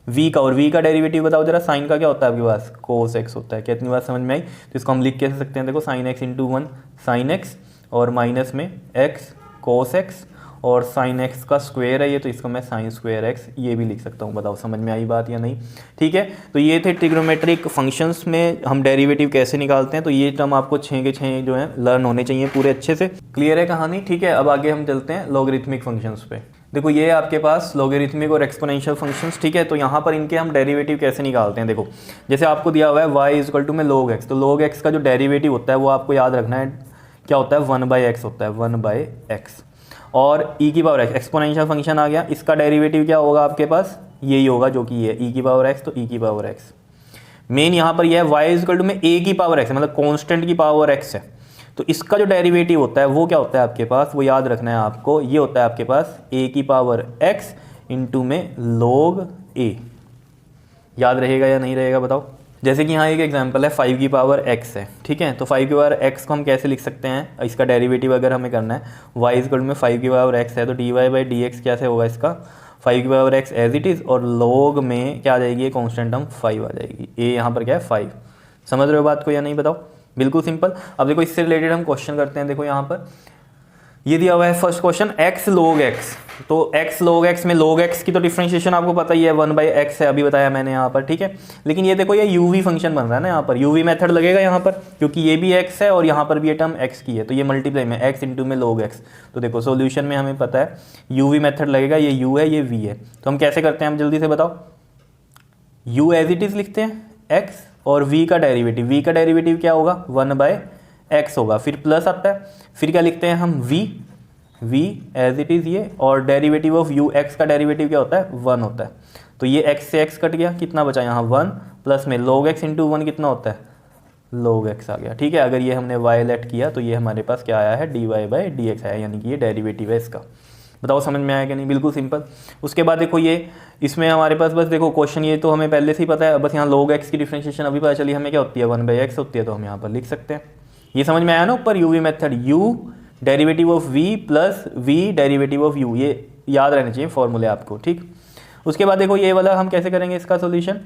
v का, और v का डेरिवेटिव बताओ जरा, साइन का क्या होता है आपके पास, cos x होता है। क्या इतनी बात समझ में आई। तो इसको हम लिख कैसे सकते हैं, देखो sine x into 1 sine x, और माइनस में x cos x, और साइन एक्स का स्क्वायर है ये, तो इसको मैं साइन स्क्वायर एक्स ये भी लिख सकता हूँ। बताओ समझ में आई बात या नहीं, ठीक है। तो ये थे ट्रिग्नोमेट्रिक फंक्शंस में हम डेरिवेटिव कैसे निकालते हैं। तो ये टर्म आपको 6 के 6 जो है लर्न होने चाहिए पूरे अच्छे से। क्लियर है कहानी, ठीक है। अब आगे हम चलते हैं लॉगरिथमिक फंक्शंस पे। देखो ये आपके पास लॉगरिथमिक और एक्सपोनेंशियल फंक्शंस, ठीक है। तो यहाँ पर इनके हम डेरिवेटिव कैसे निकालते हैं, देखो जैसे आपको दिया हुआ है y इक्वल टू में log x, तो log x का जो डेरिवेटिव होता है वो आपको याद रखना है, क्या होता है 1/x होता है, 1/x, और e की पावर x एक्सपोनेंशियल फंक्शन आ गया, इसका डेरिवेटिव क्या होगा आपके पास, यही होगा जो कि ये e की पावर x, तो e की पावर x। मेन यहाँ पर यह है y इक्वल टू में a की पावर x, मतलब कांस्टेंट की पावर x है, तो इसका जो डेरिवेटिव होता है वो क्या होता है आपके पास, वो याद रखना है आपको, ये होता है आपके पास a की पावर x इंटू में log a। याद रहेगा या नहीं रहेगा बताओ। जैसे कि यहाँ एक एग्जांपल है 5 की पावर x है, ठीक है। तो 5 की पावर x को हम कैसे लिख सकते हैं, इसका डेरिवेटिव अगर हमें करना है, y इक्वल में 5 की पावर x है, तो dy बाई डी एक्स कैसे होगा इसका, 5 की power x as it is, और log में क्या आ जाएगी, कॉन्स्टेंट टर्म 5 आ जाएगी। a यहाँ पर क्या है 5। समझ रहे हो बात को या नहीं बताओ। बिल्कुल सिंपल। अब देखो इससे रिलेटेड हम क्वेश्चन करते हैं। देखो यहाँ पर ये दिया हुआ है first question x log x, तो x log x में log x की तो डिफरेंशिएशन आपको पता ही है 1/x है, अभी बताया मैंने यहाँ पर, ठीक है। लेकिन ये देखो ये uv फंक्शन बन रहा है ना, यहाँ पर uv मेथड लगेगा यहाँ पर, क्योंकि ये भी x है और यहाँ पर भी ये टर्म x की है, तो ये मल्टीप्लाई में x इंटू में log x। तो देखो सोल्यूशन में हमें पता है uv मेथड लगेगा, ये u है ये v है, तो हम कैसे करते हैं, हम जल्दी से बताओ। u एज इट इज लिखते हैं x, और v का डेरिवेटिव क्या होगा 1/x होगा, फिर प्लस आता है, फिर क्या लिखते हैं हम v एज इट इज़ ये, और डेरिवेटिव ऑफ u x का डेरिवेटिव क्या होता है 1 होता है, तो ये x से x कट गया, कितना बचा यहाँ 1, प्लस में log x इंटू 1 कितना होता है log x आ गया, ठीक है। अगर ये हमने y लेट किया तो ये हमारे पास क्या आया है dy बाई डी एक्स आया, यानी कि ये डेरिवेटिव है इसका। बताओ समझ में आया कि नहीं, बिल्कुल सिंपल। उसके बाद देखो ये इसमें हमारे पास बस देखो क्वेश्चन ये तो हमें पहले से ही पता है, बस यहाँ log x की डिफरेंशिएशन अभी पता चली हमें क्या होती है 1/x होती है, तो हम यहाँ पर लिख सकते हैं। ये समझ में आया ना ऊपर uv method, u derivative of v plus v derivative of u, ये याद रहने चाहिए फॉर्मूले आपको, ठीक। उसके बाद देखो ये वाला हम कैसे करेंगे इसका सोल्यूशन,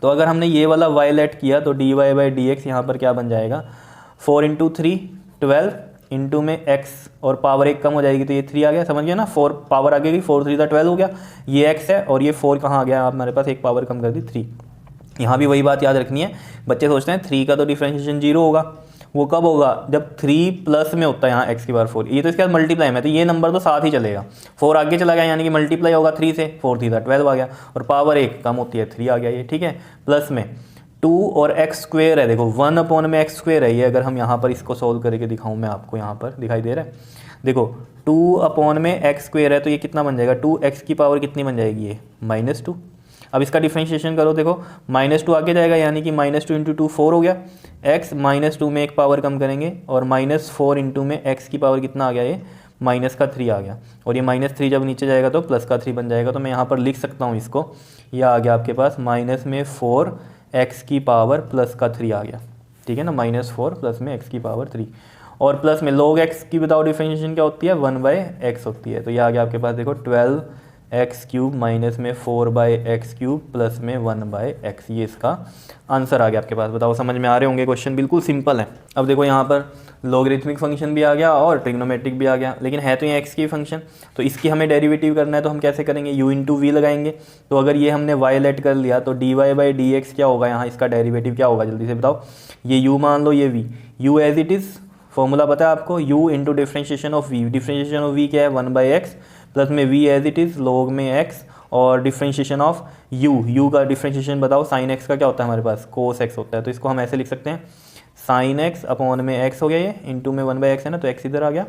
तो अगर हमने ये वाला y लेट किया तो dy बाई डी एक्स यहाँ पर क्या बन जाएगा 4 इंटू 3 12 इंटू में x, और पावर 1 कम हो जाएगी तो ये 3 आ गया, समझ गया ना, 4 पावर आ गई, 4 3 12 हो गया, ये x है, और ये 4 कहाँ आ गया हमारे पास, एक पावर कम कर दी 3। यहाँ भी वही बात याद रखनी है, बच्चे सोचते हैं 3 का तो डिफरेंशिएशन 0 होगा, वो कब होगा जब 3 प्लस में होता है यहाँ x की पावर 4, ये तो इसके बाद मल्टीप्लाई में, तो ये नंबर तो साथ ही चलेगा, 4 आगे चला गया यानी कि मल्टीप्लाई होगा 3 से, 4 3 12 आ गया, और पावर 1 कम होती है 3 आ गया ये, ठीक है। प्लस में 2 और x स्क्वेयर है, देखो 1 में x स्क्वेयर है ये, अगर हम यहाँ पर इसको सोल्व करके दिखाऊँ मैं आपको, यहाँ पर दिखाई दे रहा है, देखो 2 में x स्क्वेयर है, तो ये कितना बन जाएगा 2x की पावर कितनी बन जाएगी ये -2। अब इसका डिफरेंशिएशन करो, देखो -2 आगे जाएगा, यानी कि -2 इंटू 2 4 हो गया, x -2 में एक पावर कम करेंगे, और -4 इंटू में x की पावर कितना आ गया ये -3 आ गया, और ये -3 जब नीचे जाएगा तो +3 बन जाएगा, तो मैं यहाँ पर लिख सकता हूँ इसको, यह आ गया आपके पास -4 x की पावर +3 आ गया, ठीक है ना, -4 प्लस में x की पावर 3, और प्लस में log x की बताओ डिफरेंशिएशन क्या होती है 1/x होती है, तो ये आ गया आपके पास देखो 12 एक्स क्यूब माइनस में 4/x³ प्लस में 1/x, ये इसका आंसर आ गया आपके पास। बताओ समझ में आ रहे होंगे क्वेश्चन, बिल्कुल सिंपल है। अब देखो यहाँ पर लॉगरिथमिक फंक्शन भी आ गया और ट्रिग्नोमेट्रिक भी आ गया, लेकिन है तो ये एक्स की फंक्शन, तो इसकी हमें डेरिवेटिव करना है, तो हम कैसे करेंगे, u इंटू वी लगाएंगे। तो अगर ये हमने y लेट कर लिया तो dy/dx क्या होगा, यहाँ इसका डेरिवेटिव क्या होगा, जल्दी से बताओ। ये u मान लो, ये v, u as it is, formula पता है आपको, u into differentiation of v, differentiation of v क्या है 1/x प्लस में v as it is log में x, और डिफ्रेंशिएशन ऑफ u का डिफ्रेंशिएशन बताओ, साइन x का क्या होता है हमारे पास, cos x होता है। तो इसको हम ऐसे लिख सकते हैं, साइन x अपॉन में x हो गया, ये इंटू में 1/x है ना, तो x इधर आ गया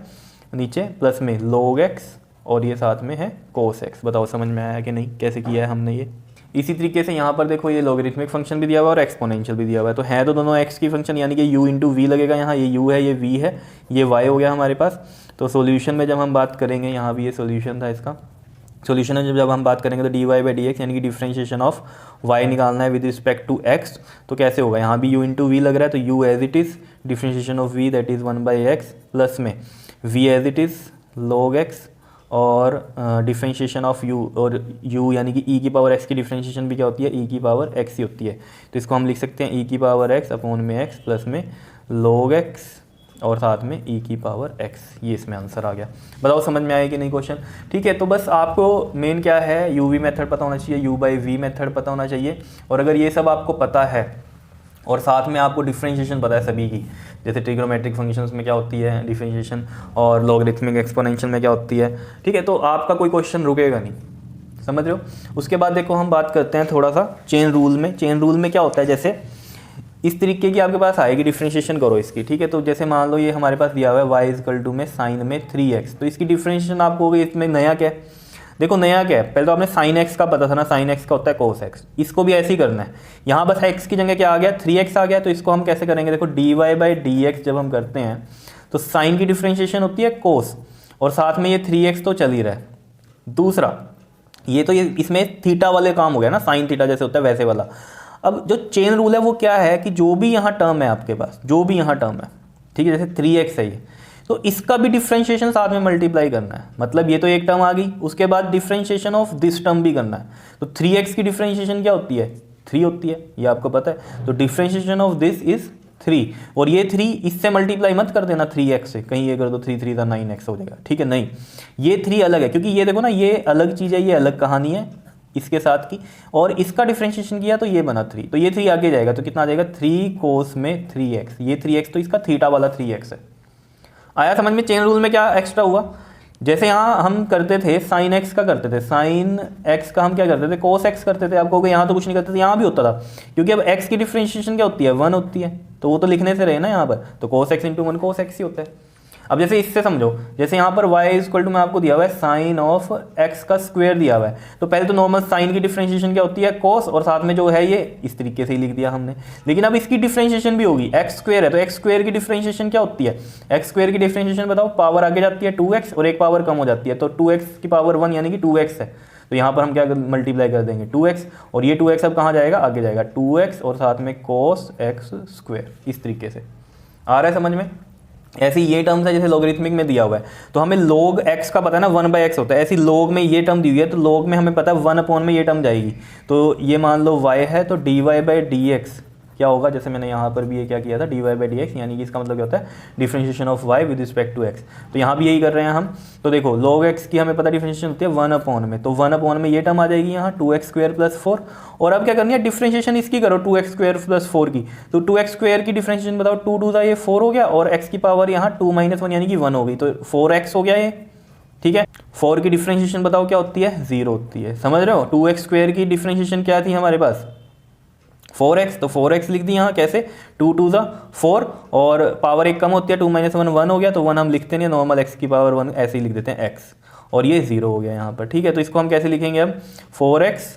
नीचे, प्लस में log x और ये साथ में है cos x। बताओ समझ में आया कि नहीं, कैसे किया है हमने ये। इसी तरीके से यहाँ पर देखो ये लॉगरिथमिक फंक्शन भी दिया हुआ है और एक्सपोनेंशियल भी दिया हुआ है, तो है तो दोनों x की फंक्शन, यानी कि u इंटू वी लगेगा, यहाँ ये u है, ये v है, ये y हो गया हमारे पास। तो सॉल्यूशन में जब हम बात करेंगे, यहाँ भी ये सॉल्यूशन था इसका, सॉल्यूशन है जब हम बात करेंगे तो dy/dx यानी कि डिफ्रेंशिएशन ऑफ y निकालना है विद रिस्पेक्ट टू x, तो कैसे होगा, यहाँ भी u इंटू वी लग रहा है, तो u as it is differentiation of v that is 1/x plus में v as it is log x और डिफ्रेंशिएशन ऑफ u, और u यानी कि e की पावर x की डिफ्रेंशिएशन भी क्या होती है, e की पावर x ही होती है। तो इसको हम लिख सकते हैं e की पावर x अपॉन में x प्लस में log x और साथ में e की पावर x, ये इसमें आंसर आ गया। बताओ समझ में आया कि नहीं क्वेश्चन। ठीक है, तो बस आपको मेन क्या है, u v मेथड पता होना चाहिए, u/v मेथड पता होना चाहिए, और अगर ये सब आपको पता है और साथ में आपको डिफरेंशिएशन पता है सभी की, जैसे ट्रिग्नोमेट्रिक फंक्शंस में क्या होती है डिफरेंशिएशन, और लॉगरिथमिक एक्सपोनेंशियल में क्या होती है, ठीक है, तो आपका कोई क्वेश्चन रुकेगा नहीं, समझ रहे हो। उसके बाद देखो हम बात करते हैं थोड़ा सा चेन रूल में। चेन रूल में क्या होता है, जैसे इस तरीके की आपके पास आएगी, डिफरेंशिएशन करो इसकी, ठीक है। तो जैसे मान लो ये हमारे पास दिया हुआ है y इक्वल टू में साइन में 3x, तो इसकी डिफरेंशिएशन आपको होगी, इसमें नया क्या है, देखो नया क्या है, पहले तो आपने साइन x का पता था ना, साइन x का होता है cos x, इसको भी ऐसे ही करना है। यहाँ बस x की जगह क्या आ गया, 3x आ गया, तो इसको हम कैसे करेंगे, देखो dy/dx जब हम करते हैं तो साइन की डिफरेंशिएशन होती है cos, और साथ में ये 3x तो चल ही रहा है। दूसरा ये तो ये इसमें थीटा वाले काम हो गया ना, साइन थीटा जैसे होता है वैसे वाला। अब जो चेन रूल है वो क्या है कि जो भी यहाँ टर्म है आपके पास, जो भी यहाँ टर्म है, ठीक है, जैसे 3x है ये, तो इसका भी डिफरेंशिएशन साथ में मल्टीप्लाई करना है, मतलब ये तो एक टर्म आ गई, उसके बाद डिफरेंशिएशन ऑफ दिस टर्म भी करना है। तो 3x की डिफरेंशिएशन क्या होती है, 3 होती है, ये आपको पता है। तो डिफरेंशिएशन ऑफ दिस इज 3, और ये 3 इससे मल्टीप्लाई मत कर देना 3x से, कहीं ये कर दो 3 3 9x हो जाएगा, ठीक है, नहीं, ये 3 अलग है, क्योंकि ये देखो ना, ये अलग चीज़ है, ये अलग कहानी है इसके साथ की, और इसका डिफरेंशिएशन किया तो ये बना 3, तो ये 3 आगे जाएगा, तो कितना आ जाएगा 3 cos में 3x, ये 3x तो इसका थीटा वाला 3x है। आया समझ में। चेन रूल में क्या एक्स्ट्रा हुआ, जैसे यहाँ हम करते थे साइन x का करते थे, साइन x का हम क्या करते थे, cos x करते थे। आपको यहाँ तो कुछ नहीं करते थे, यहाँ भी होता था, क्योंकि अब x की डिफरेंशिएशन क्या होती है, 1 होती है, तो वो तो लिखने से रहे ना यहाँ पर, तो cos x into 1 cos x ही होता है। अब जैसे इससे समझो, जैसे यहाँ पर y इक्वल टू में आपको दिया हुआ है साइन ऑफ x का स्क्वायर दिया हुआ है, तो पहले तो नॉर्मल साइन की डिफरेंशिएशन क्या होती है cos, और साथ में जो है ये इस तरीके से ही लिख दिया हमने। लेकिन अब इसकी डिफरेंशिएशन भी होगी, x स्क्वायर है तो x स्क्वायर की डिफरेंशिएशन क्या होती है, x स्क्वायर की डिफरेंशिएशन बताओ, पावर आगे जाती है 2x और एक पावर कम हो जाती है, तो 2x की पावर 1 यानी कि 2x है, तो यहाँ पर हम क्या मल्टीप्लाई कर देंगे 2x, और ये 2x अब कहाँ जाएगा, आगे जाएगा 2x और साथ में cos x स्क्वायर, इस तरीके से आ रहा है समझ में। ऐसे ये टर्म्स है, जैसे लॉगरिथमिक में दिया हुआ है तो हमें log x का पता है ना, 1/x होता है, ऐसी log में ये टर्म दी हुई है तो log में हमें पता है 1 अपॉन में ये टर्म जाएगी, तो ये मान लो y है, तो dy/dx क्या होगा, जैसे मैंने यहाँ पर भी ये क्या किया था dy/dx, यानी कि इसका मतलब क्या होता है differentiation of y with respect to x, तो यहाँ भी यही कर रहे हैं हम। तो देखो log x की हमें पता डिफरेंशिएशन होती है 1 अपॉन में, तो 1 अपॉन में ये टर्म आ जाएगी यहाँ 2x स्क्वायर प्लस 4, और अब क्या करनी है डिफरेंशिएशन इसकी करो 2x स्क्वायर प्लस 4 की, तो 2x स्क्वायर की डिफरेंशिएशन बताओ, 2 2 ये 4 हो गया, और x की पावर यहाँ 2 - 1 यानी कि 1 हो गई, तो 4x हो गया ये, ठीक है। 4 की डिफरेंशिएशन बताओ क्या होती है, 0 होती है, समझ रहे हो। 2x स्क्वायर की डिफरेंशिएशन क्या थी हमारे पास 4x, तो 4x लिख दी यहाँ कैसे, 2 2 4, और पावर एक कम होती है, 2 - 1 1 हो गया, तो 1 हम लिखते नहीं, नॉर्मल x की पावर 1 ऐसे ही लिख देते हैं x, और ये 0 हो गया यहाँ पर, ठीक है। तो इसको हम कैसे लिखेंगे अब, 4x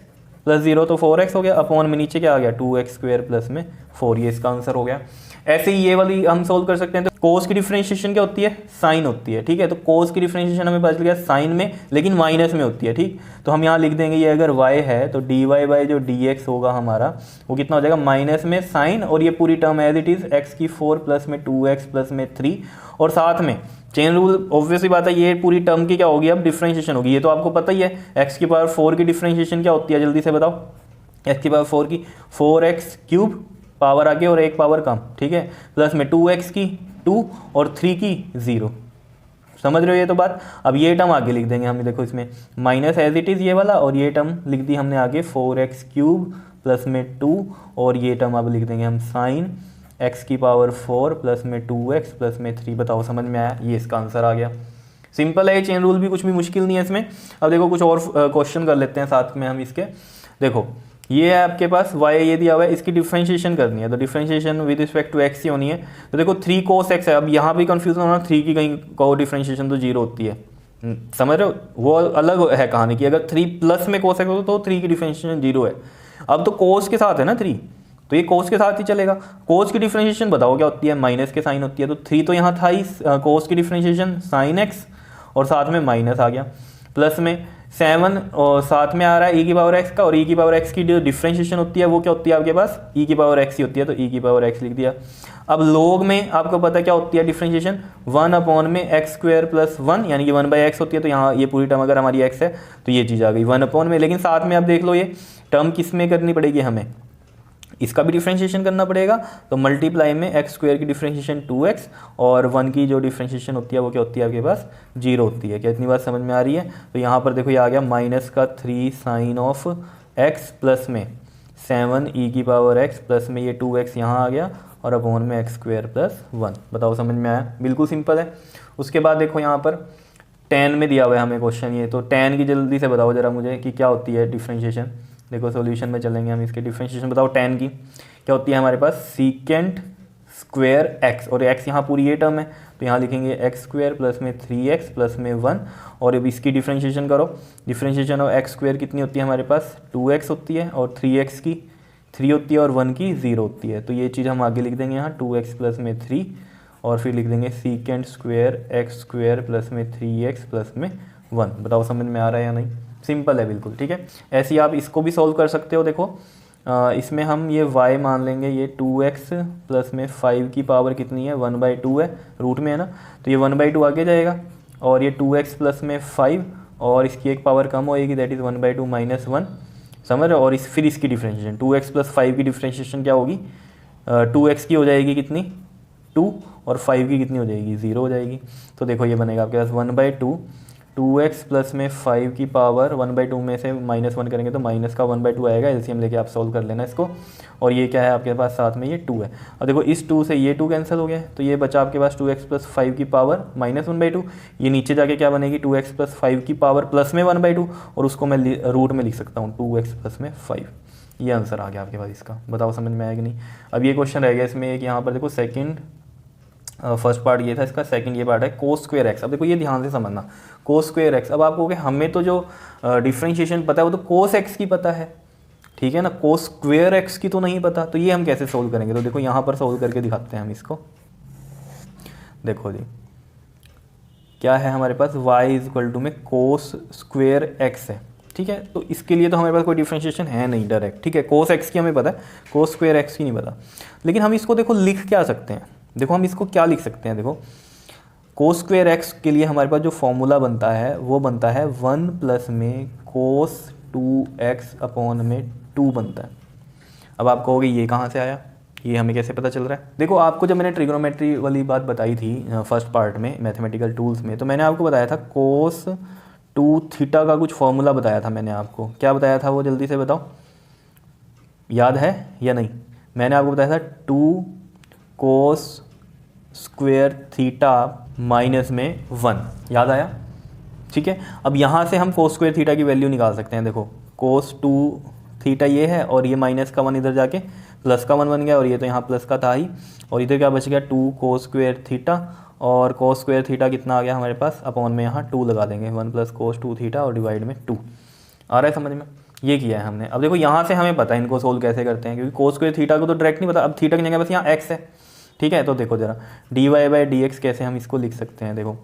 प्लस 0, तो 4x हो गया, अपॉन में नीचे क्या आ गया 2x स्क्वायर प्लस में 4, ये इसका आंसर हो गया। ऐसे ही ये वाली हम सोल्व कर सकते हैं। तो कोस की डिफरेंशिएशन क्या होती है, साइन होती है, ठीक है। तो कोस की डिफरेंशिएशन हमें पता चल गया साइन में, लेकिन माइनस में होती है, ठीक। तो हम यहाँ लिख देंगे ये अगर y है तो dy बाई जो dx होगा हमारा वो कितना हो जाएगा, माइनस में साइन, और ये पूरी term as it is x की 4 प्लस में 2x प्लस में 3, और साथ में चेन रूल ऑब्वियसली बात है, ये पूरी टर्म की क्या होगी अब डिफरेंशिएशन होगी। ये तो आपको पता ही है, x की पावर 4 की डिफरेंशिएशन क्या होती है, जल्दी से बताओ। x की पावर 4 की 4x क्यूब पावर आगे और एक पावर कम, ठीक है, प्लस में 2x की 2 और 3 की 0। समझ रहे हो ये तो बात। अब ये टर्म आगे लिख देंगे हम, देखो इसमें माइनस एज इट इज़ ये वाला, और ये टर्म लिख दी हमने आगे 4x क्यूब प्लस में 2, और ये टर्म अब लिख देंगे हम साइन x की पावर 4 प्लस में 2x प्लस में 3। बताओ समझ में आया, ये इसका आंसर आ गया। सिंपल है ये चेन रूल भी, कुछ भी मुश्किल नहीं है इसमें। अब देखो कुछ और क्वेश्चन कर लेते हैं साथ में हम इसके। देखो ये है आपके पास y ये दिया हुआ है, इसकी डिफरेंशिएशन करनी है, तो differentiation with respect to x ही होनी है। तो देखो 3 cos x है, अब यहाँ भी कंफ्यूजन होना, 3 की कहीं को डिफरेंशिएशन तो 0 होती है, समझ रहे हो, वो अलग है कहानी की। अगर 3 प्लस में cos x हो तो 3 की डिफरेंशिएशन 0 है। अब तो cos के साथ है ना 3, तो ये cos के साथ ही चलेगा। cos की डिफरेंशिएशन बताओ क्या होती है, माइनस के साइन होती है, तो 3 तो यहाँ था ही, cos की डिफरेंशिएशन साइन x, और साथ में माइनस आ गया, प्लस में 7 और साथ में आ रहा है e की पावर x का, और e की पावर x की जो डिफरेंशिएशन होती है वो क्या होती है आपके पास, e की पावर x ही होती है, तो e की पावर x लिख दिया। अब लोग में आपको पता क्या होती है डिफरेंशिएशन, 1 अपॉन में x स्क्वायर प्लस 1, यानी कि 1 बाई एक्स होती है। तो यहाँ ये पूरी टर्म अगर हमारी x है तो ये चीज़ आ गई 1 अपॉन में, लेकिन साथ में आप देख लो ये टर्म किस में करनी पड़ेगी हमें, इसका भी डिफरेंशिएशन करना पड़ेगा। तो मल्टीप्लाई में x स्क्वायर की डिफरेंशिएशन 2x, और 1 की जो डिफरेंशिएशन होती है वो क्या होती है आपके पास 0 होती है। क्या इतनी बात समझ में आ रही है। तो यहाँ पर देखो ये आ गया माइनस का 3 साइन ऑफ x प्लस में 7 e की पावर x प्लस में ये 2x यहाँ आ गया, और अपॉन में x स्क्वायर प्लस 1। बताओ समझ में आया, बिल्कुल सिंपल है। उसके बाद देखो यहाँ पर tan में दिया हुआ है हमें क्वेश्चन ये, तो tan की जल्दी से बताओ ज़रा मुझे कि क्या होती है डिफरेंशिएशन। देखो सॉल्यूशन में चलेंगे हम, इसके डिफरेंशिएशन बताओ tan की क्या होती है हमारे पास, सीकेंट स्क्वायर x, और x यहाँ पूरी ये टर्म है तो यहाँ लिखेंगे x स्क्वायर प्लस में 3x प्लस में 1, और अब इसकी डिफरेंशिएशन करो। डिफरेंशिएशन ऑफ x स्क्वायर कितनी होती है हमारे पास 2x होती है, और 3x की 3 होती है, और 1 की 0 होती है। तो ये चीज़ हम आगे लिख देंगे यहाँ 2x प्लस में 3, और फिर लिख देंगे secant square x square plus में 3x प्लस में 1। बताओ समझ में आ रहा है या नहीं, सिंपल है बिल्कुल, ठीक है। ऐसे ही आप इसको भी सॉल्व कर सकते हो। देखो इसमें हम ये y मान लेंगे, ये 2x प्लस में 5 की पावर कितनी है 1/2 है, रूट में है ना, तो ये 1/2 आगे जाएगा, और ये 2x प्लस में 5, और इसकी एक पावर कम होएगी दैट इज़ 1/2 माइनस 1, समझ रहे हो। और फिर इसकी डिफरेंशिएशन 2x प्लस 5 की डिफरेंशिएशन क्या होगी, 2x की हो जाएगी कितनी 2, और 5 की कितनी हो जाएगी 0 हो जाएगी। तो देखो ये बनेगा आपके पास 1/2, 2x प्लस में 5 की पावर 1/2 में से -1 करेंगे तो माइनस का 1/2 आएगा। एलसीएम लेके आप सॉल्व कर लेना इसको। और ये क्या है आपके पास साथ में ये 2 है। और देखो इस 2 से ये 2 कैंसिल हो गया, तो ये बचा आपके पास 2x प्लस 5 की पावर -1/2। ये नीचे जाके क्या बनेगी 2x प्लस 5 की पावर प्लस में 1/2, और उसको मैं रूट में लिख सकता हूँ 2x प्लस में 5। ये आंसर आ गया आपके पास इसका। बताओ समझ में आया कि नहीं। अब ये क्वेश्चन रह गया इसमें एक, यहाँ पर देखो सेकंड फर्स्ट पार्ट ये था इसका, सेकंड ये पार्ट है कोस स्क्वायर एक्स। अब देखो ये ध्यान से समझना, कोस स्क्वायर एक्स। अब आपको हमें तो जो डिफरेंशिएशन पता है वो तो कोस एक्स की पता है, ठीक है ना, कोस स्क्वायर एक्स की तो नहीं पता। तो ये हम कैसे सोल्व करेंगे, तो देखो यहाँ पर सोल्व करके दिखाते हैं हम इसको। देखो जी क्या है हमारे पास, y इज इक्वल टू में कोस स्क्वायर एक्स है, ठीक है। तो इसके लिए तो हमारे पास कोई डिफरेंशिएशन है नहीं डायरेक्ट, ठीक है। कोस एक्स की हमें पता है, कोस स्क्वायर एक्स की नहीं पता। लेकिन हम इसको देखो लिख क्या सकते हैं, देखो हम इसको क्या लिख सकते हैं। देखो कोस स्क्वायर एक्स के लिए हमारे पास जो फॉर्मूला बनता है वो बनता है 1 प्लस में कोस 2x अपॉन में 2 बनता है। अब आप कहोगे ये कहाँ से आया, ये हमें कैसे पता चल रहा है। देखो आपको जब मैंने ट्रिग्नोमेट्री वाली बात बताई थी फर्स्ट पार्ट में मैथमेटिकल टूल्स में, तो मैंने आपको बताया था कोस 2 थीटा का कुछ फॉर्मूला बताया था मैंने आपको। क्या बताया था वो जल्दी से बताओ, याद है या नहीं। मैंने आपको बताया था 2 कोस स्क्वायर थीटा माइनस में 1, याद आया, ठीक है। अब यहाँ से हम कोस स्क्वायर थीटा की वैल्यू निकाल सकते हैं। देखो कोस 2 थीटा ये है, और ये माइनस का 1 इधर जाके प्लस का 1 बन गया, और ये तो यहाँ प्लस का था ही, और इधर क्या बच गया 2 कोस स्क्वायर थीटा, और कोस स्क्वायर थीटा कितना आ गया हमारे पास अपॉन में यहाँ 2 लगा देंगे, 1 प्लस कोस 2 थीटा और डिवाइड में 2। आ रहा है समझ में। ये किया है हमने। अब देखो यहाँ से हमें पता है इनको सोल्व कैसे करते हैं, क्योंकि कोस स्क्वायर थीटा को तो डायरेक्ट नहीं पता। अब थीटा की जगह बस यहाँ एक्स है, ठीक है। तो देखो जरा d Y by D x कैसे हम इसको लिख सकते हैं। देखो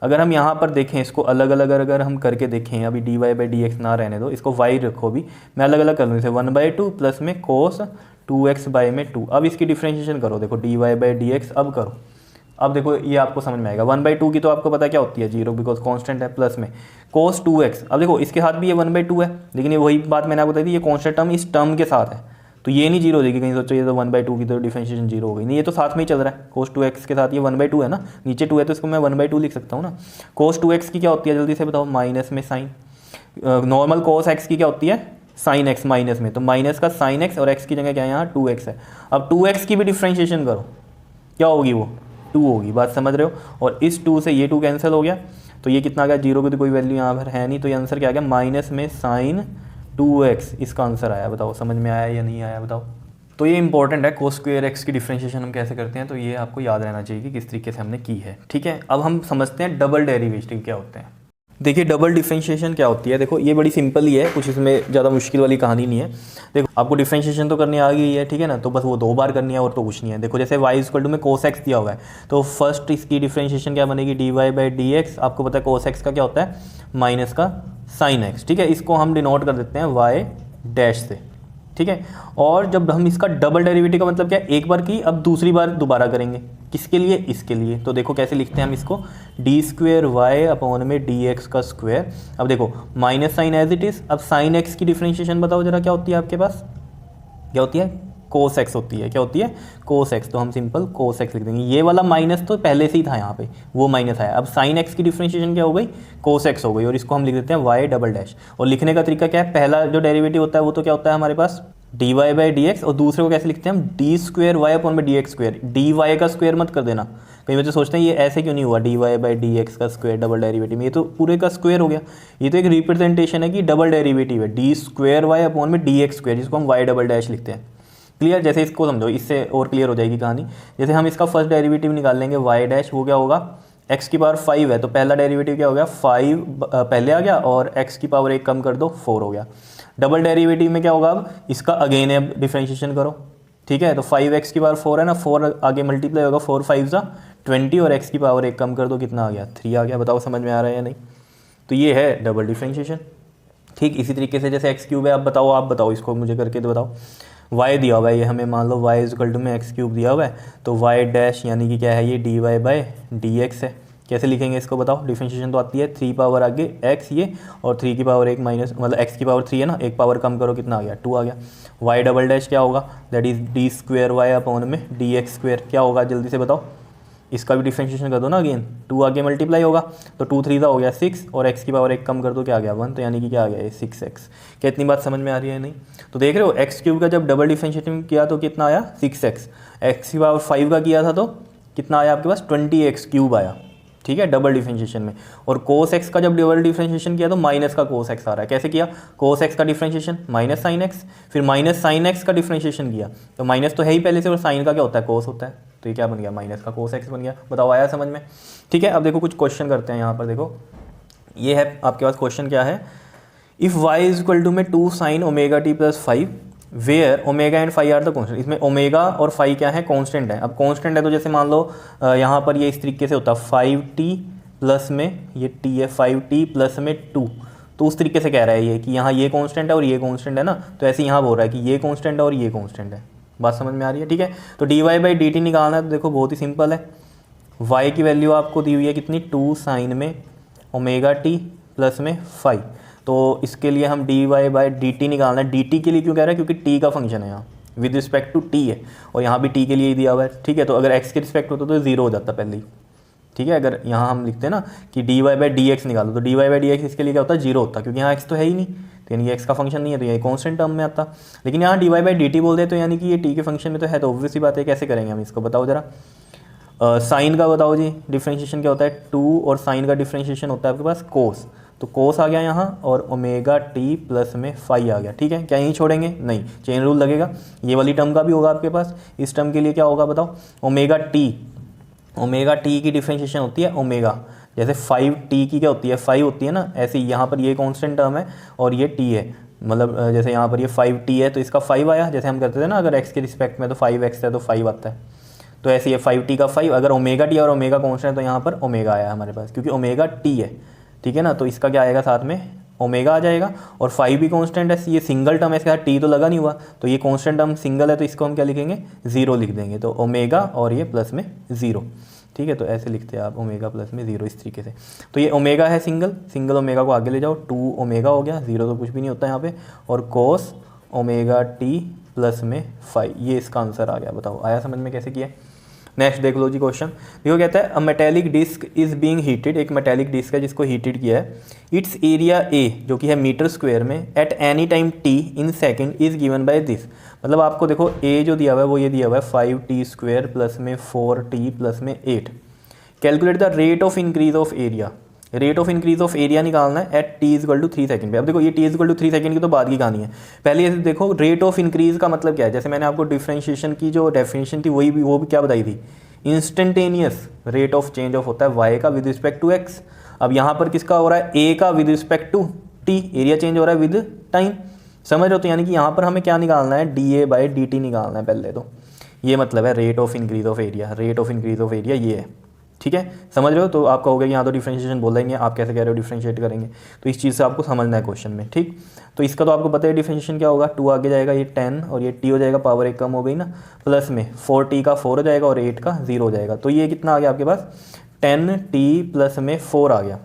अगर हम यहाँ पर देखें इसको अलग अलग अगर हम करके देखें, अभी d Y by D x ना रहने दो, इसको वाई रखो भी, मैं अलग अलग कर लूँ इसे 1/2 प्लस में कोस 2x बाई में 2। अब इसकी डिफ्रेंशिएशन करो, देखो d Y by D x अब करो। अब देखो ये आपको समझ में आएगा। 1/2 की तो आपको पता क्या होती है, 0, बिकॉज कांस्टेंट है, प्लस में cos 2x। अब देखो इसके साथ भी ये 1/2 है, लेकिन ये वही बात मैंने आपको बताई थी, ये कांस्टेंट टर्म इस टर्म के साथ है, तो ये नहीं जीरो हो जाएगी। कहीं सोचो ये तो 1/2 की तो डिफरेंशिएशन जीरो हो गई, नहीं ये तो साथ में ही चल रहा है। cos 2x के साथ ये 1/2 है ना, नीचे 2 है तो इसको मैं 1/2 लिख सकता हूँ ना। cos 2x की क्या होती है जल्दी से बताओ, माइनस में साइन। नॉर्मल cos x की क्या होती है, साइन x माइनस में, तो माइनस का साइन x और x की जगह क्या है यहाँ 2x है। अब 2x की भी डिफ्रेंशिएशन करो, क्या होगी वो 2 होगी, बात समझ रहे हो। और इस 2 से ये 2 कैंसिल हो गया, तो ये कितना आ गया, 0 की तो कोई वैल्यू यहाँ पर है नहीं, तो ये आंसर क्या आ गया, माइनस में साइन 2x इसका आंसर आया। बताओ समझ में आया या नहीं आया बताओ। तो ये इंपॉर्टेंट है, कोस स्क्वायर एक्स की डिफरेंशिएशन हम कैसे करते हैं, तो ये आपको याद रहना चाहिए कि किस तरीके से हमने की है, ठीक है। अब हम समझते हैं डबल डेरिवेटिव क्या होते हैं। देखिए डबल डिफरेंशिएशन क्या होती है, देखो ये बड़ी सिंपल ही है, कुछ इसमें ज़्यादा मुश्किल वाली कहानी नहीं है। देखो आपको डिफरेंशिएशन तो करनी आ गई है, ठीक है ना, तो बस वो 2 बार करनी है और तो कुछ नहीं है। देखो जैसे y इक्वल टू में कोस एक्स दिया हुआ है, तो फर्स्ट इसकी डिफरेंशिएशन क्या बनेगी, d Y by D x. आपको पता है कोस एक्स का क्या होता है, माइनस का साइन एक्स, ठीक है। इसको हम डिनोट कर देते हैं वाई डैश से, ठीक है। और जब हम इसका डबल डेरिवेटिव का मतलब क्या है, एक बार की अब दूसरी बार दोबारा करेंगे, किसके लिए, इसके लिए। तो देखो कैसे लिखते हैं हम इसको, डी स्क्वेयर वाई अपॉन में डी एक्स का स्क्वायर। अब देखो minus sine as it is. अब साइन एक्स की डिफरेंशिएशन बताओ जरा क्या होती है आपके पास, क्या होती है, कोस एक्स होती है। क्या होती है, कोस एक्स। तो हम सिंपल कोस एक्स लिख देंगे। ये वाला माइनस तो पहले से ही था यहाँ पे, वो माइनस आया। अब साइन एक्स की डिफरेंशिएशन क्या हो गई, कोस एक्स हो गई, और इसको हम लिख देते हैं वाई डबल डैश। और लिखने का तरीका क्या है, पहला जो डेरिवेटिव होता है वो तो क्या होता है हमारे पास, d Y by D x, और दूसरे को कैसे लिखते हैं हम, डी स्क्वायर वाई अपॉन में d x square. D y का स्क्वायर मत कर देना, कई बच्चे सोचते हैं ये ऐसे क्यों नहीं हुआ, d Y by D x का स्क्वायर डबल डेरिवेटिव में, ये तो पूरे का स्क्वायर हो गया। ये तो एक रिप्रेजेंटेशन है कि डबल डेरिवेटिव है, डी स्क्वायर वाई अपॉन में डी एक्स स्क्वायर, जिसको हम वाई डबल डैश लिखते हैं। क्लियर, जैसे इसको समझो, इससे और क्लियर हो जाएगी कहानी। जैसे हम इसका फर्स्ट डेरिवेटिव निकाल लेंगे वाई डैश, वो क्या होगा, x की पावर 5 है, तो पहला डेरिवेटिव क्या हो गया, 5 पहले आ गया, और x की पावर 1 कम कर दो 4 हो गया। डबल डेरिवेटिव में क्या होगा, अब इसका अगेन है डिफरेंशिएशन करो, ठीक है। तो 5x की पावर 4 है ना, 4 आगे मल्टीप्लाई होगा, 4 5 सा 20, और x की पावर 1 कम कर दो, कितना आ गया, 3 आ गया। बताओ समझ में आ रहा है या नहीं। तो ये है डबल डिफरेंशिएशन, ठीक। इसी तरीके से जैसे x क्यूब है, आप बताओ इसको मुझे करके तो बताओ। y दिया हुआ है, ये हमें मान लो y इक्वल टू में x क्यूब दिया हुआ है, तो y डैश यानी कि क्या है, ये D Y by D x है। कैसे लिखेंगे इसको बताओ, डिफरेंशिएशन तो आती है, 3 पावर आगे x ये, और 3 की पावर 1 माइनस, मतलब x की पावर 3 है ना, एक पावर कम करो, कितना आ गया, 2 आ गया। y डबल डैश क्या होगा, that is d square y upon में डी एक्स स्क्वायर। क्या होगा जल्दी से बताओ, इसका भी डिफरेंशिएशन कर दो ना, अगेन 2 आगे मल्टीप्लाई होगा, तो 2 3 हो गया 6, और x की पावर 1 कम कर दो, क्या आ गया 1, तो यानी कि क्या आ गया, 6x। क्या इतनी बात समझ में आ रही है नहीं। तो देख रहे हो x क्यूब का जब डबल डिफरेंशिएशन किया तो कितना आया 6x, x की पावर 5 का किया था तो कितना आया आपके पास 20x क्यूब आया, ठीक है, डबल डिफरेंशिएशन में। और कोस एक्स का जब डबल डिफरेंशिएशन किया तो माइनस का कोस एक्स आ रहा है। कैसे किया, कोस एक्स का डिफरेंशिएशन माइनस साइन एक्स, फिर माइनस साइन एक्स का डिफरेंशिएशन किया, तो माइनस तो है ही पहले से, और साइन का क्या होता है, कोस होता है, तो ये क्या बन गया, माइनस का कोस एक्स बन गया। बताओ आया समझ में, ठीक है। अब देखो कुछ क्वेश्चन करते हैं यहाँ पर। देखो ये है आपके पास क्वेश्चन, क्या है, if y is equal to में 2 sine omega t plus 5 where omega and phi are the constant. इसमें ओमेगा और फाई क्या है, कॉन्स्टेंट है। अब कॉन्स्टेंट है तो जैसे मान लो यहाँ पर ये इस तरीके से होता है, 5t प्लस में ये t है, 5t प्लस में 2, तो उस तरीके से कह रहा है ये कि यहाँ ये कॉन्स्टेंट है और ये कॉन्स्टेंट है ना, तो ऐसे यहाँ बोल रहा है कि ये कॉन्स्टेंट है और ये कॉन्स्टेंट है। बात समझ में आ रही है, ठीक है। तो D Y by D t निकालना है, तो देखो बहुत ही सिंपल है। y की वैल्यू आपको दी हुई है कितनी, 2 साइन में ओमेगा टी प्लस में 5, तो इसके लिए हम D Y by D t निकालना है। डी टी के लिए क्यों कह रहा है, क्योंकि टी का फंक्शन है यहाँ, विद रिस्पेक्ट टू टी है, और यहाँ भी टी के लिए ही दिया हुआ है, ठीक है। तो अगर एक्स के रिस्पेक्ट होता तो 0 हो जाता पहले ही, ठीक है। अगर यहाँ हम लिखते हैं ना कि D Y by D x निकालो, तो D Y by D x इसके लिए क्या होता है, 0 होता, क्योंकि यहाँ एक्स तो है ही नहीं, तो यानी एक्स का फंक्शन नहीं है, तो ये कॉन्स्टेंट टर्म में आता। लेकिन यहाँ d Y by D t बोल दे तो यानी कि ये टी के फंक्शन में तो है, तो ऑब्वियस ही बात है, कैसे करेंगे हम इसको, बताओ जरा। साइन का बताओ जी, डिफरेंशिएशन क्या होता है, 2, और साइन का डिफरेंशिएशन होता है आपके पास कोस, तो कोस आ गया यहाँ, और ओमेगा टी प्लस में 5 आ गया, ठीक है। क्या यहीं छोड़ेंगे, नहीं, चेन रूल लगेगा, ये वाली टर्म का भी होगा आपके पास। इस टर्म के लिए क्या होगा बताओ, ओमेगा टी की डिफरेंशिएशन होती है ओमेगा, जैसे 5t की क्या होती है, 5 होती है ना, ऐसे ही यहाँ पर ये कॉन्स्टेंट टर्म है और ये t है, मतलब जैसे यहाँ पर ये 5t है तो इसका 5 आया, जैसे हम करते थे ना अगर x के रिस्पेक्ट में तो 5x है तो 5 आता है, तो ऐसे ये 5t का 5, अगर ओमेगा टी और ओमेगा कॉन्स्टेंट है तो यहाँ पर ओमेगा आया हमारे पास, क्योंकि ओमेगा टी है, ठीक है ना, तो इसका क्या आएगा साथ में ओमेगा आ जाएगा, और 5 भी कांस्टेंट है, ये सिंगल टर्म है, इसके साथ टी तो लगा नहीं हुआ, तो ये कांस्टेंट टर्म सिंगल है तो इसको हम क्या लिखेंगे 0 लिख देंगे, तो ओमेगा और ये प्लस में 0, ठीक है, तो ऐसे लिखते हैं आप ओमेगा प्लस में 0 इस तरीके से। तो ये ओमेगा है सिंगल ओमेगा को आगे ले जाओ, 2 ओमेगा हो गया, 0 तो कुछ भी नहीं होता यहाँ पे, और कोस ओमेगा टी प्लस में 5, ये इसका आंसर आ गया। बताओ आया समझ में कैसे किया। नेक्स्ट देख लो जी क्वेश्चन, देखो कहता है a metallic disc is being heated, एक मेटेलिक डिस्क है जिसको हीटेड किया है, इट्स एरिया ए जो कि है मीटर स्क्वायर में at any time T in second is given by this. मतलब आपको देखो ए जो दिया हुआ है वो ये दिया हुआ है 5t² प्लस में 4t प्लस में 8। Calculate the rate of increase of area, rate of increase of area निकालना है एट t = 3 सेकंड पे। अब देखो ये t = 3 सेकंड की तो बाद की कहानी है, पहले ये देखो रेट ऑफ इंक्रीज का मतलब क्या है। जैसे मैंने आपको डिफरेंशिएशन की जो डेफिनेशन थी वो भी क्या बताई थी, instantaneous rate of change of होता है y का विद रिस्पेक्ट टू x। अब यहाँ पर किसका हो रहा है a का with respect to t, area change हो रहा है विद टाइम, समझ रहे हो। तो यानी कि यहाँ पर हमें क्या निकालना है dA/dt निकालना है पहले, तो ये मतलब है rate of increase of area, rate of increase of area ये है, ठीक है, समझ रहे हो। तो आपका हो गया यहाँ तो डिफरेंशिएशन बोला ही नहीं है, आप कैसे कह रहे हो डिफरेंशिएट करेंगे, तो इस चीज़ से आपको समझना है क्वेश्चन में, ठीक। तो इसका तो आपको पता है डिफरेंशिएशन क्या होगा, 2 आगे जाएगा, ये 10 और ये t हो जाएगा, पावर 1 कम हो गई ना, प्लस में 4t का 4 हो जाएगा और 8 का 0 हो जाएगा, तो ये कितना आ गया आपके पास 10t प्लस में 4 आ गया,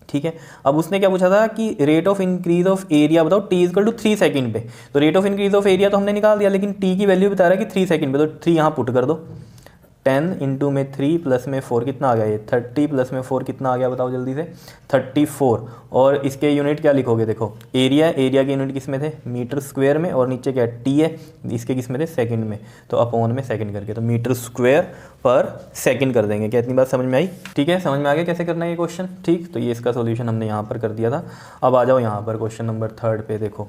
ठीक है। अब उसने क्या पूछा था कि rate of increase of area बताओ t = 3 सेकंड पे, तो rate of increase of area तो हमने निकाल दिया, लेकिन t की वैल्यू बता रहा है कि 3 सेकंड पे, तो 3 यहाँ पुट कर दो, 10 इंटू में 3 प्लस में 4 कितना आ गया, ये 30 प्लस में 4 कितना आ गया बताओ जल्दी से 34। और इसके यूनिट क्या लिखोगे, देखो एरिया के यूनिट किस में थे मीटर स्क्वायर में, और नीचे क्या टी है, इसके किस में थे सेकंड में, तो अपॉन में सेकंड करके, तो मीटर स्क्वायर पर सेकंड कर देंगे। क्या इतनी बात समझ में आई, ठीक है, समझ में आ गया कैसे करना है ये क्वेश्चन, ठीक। तो ये इसका सोल्यूशन हमने यहाँ पर कर दिया था। अब आ जाओ यहाँ पर क्वेश्चन नंबर 3 पे, देखो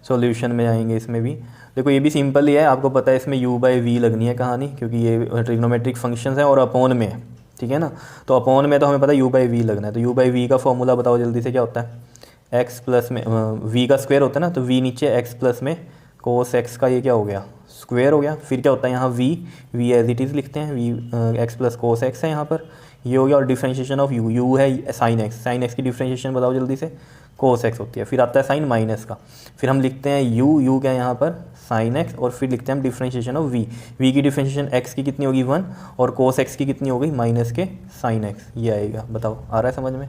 सॉल्यूशन में आएंगे, इसमें भी देखो ये भी सिंपल ही है, आपको पता है इसमें u/v लगनी है कहानी, क्योंकि ये ट्रिग्नोमेट्रिक फंक्शंस हैं और अपॉन में है, ठीक है ना, तो अपॉन में तो हमें पता है u/v लगना है, तो u/v का फॉर्मूला बताओ जल्दी से क्या होता है, x प्लस में v का स्क्वायर होता है ना, तो v नीचे x प्लस में कोस x का ये क्या हो गया स्क्वायर हो गया, फिर क्या होता है यहाँ v एज इट इज़ लिखते हैं, v x plus cos x है यहाँ पर, ये हो गया, और डिफरेंशिएशन ऑफ u है साइन x की डिफरेंशिएशन बताओ जल्दी से, कोस x होती है, फिर आता है साइन माइनस का, फिर हम लिखते हैं u क्या है यहाँ पर साइन x, और फिर लिखते हैं हम डिफरेंशिएशन ऑफ v की डिफरेंशिएशन x की कितनी होगी 1, और कोस x की कितनी हो गई माइनस के साइन x, ये आएगा। बताओ आ रहा है समझ में,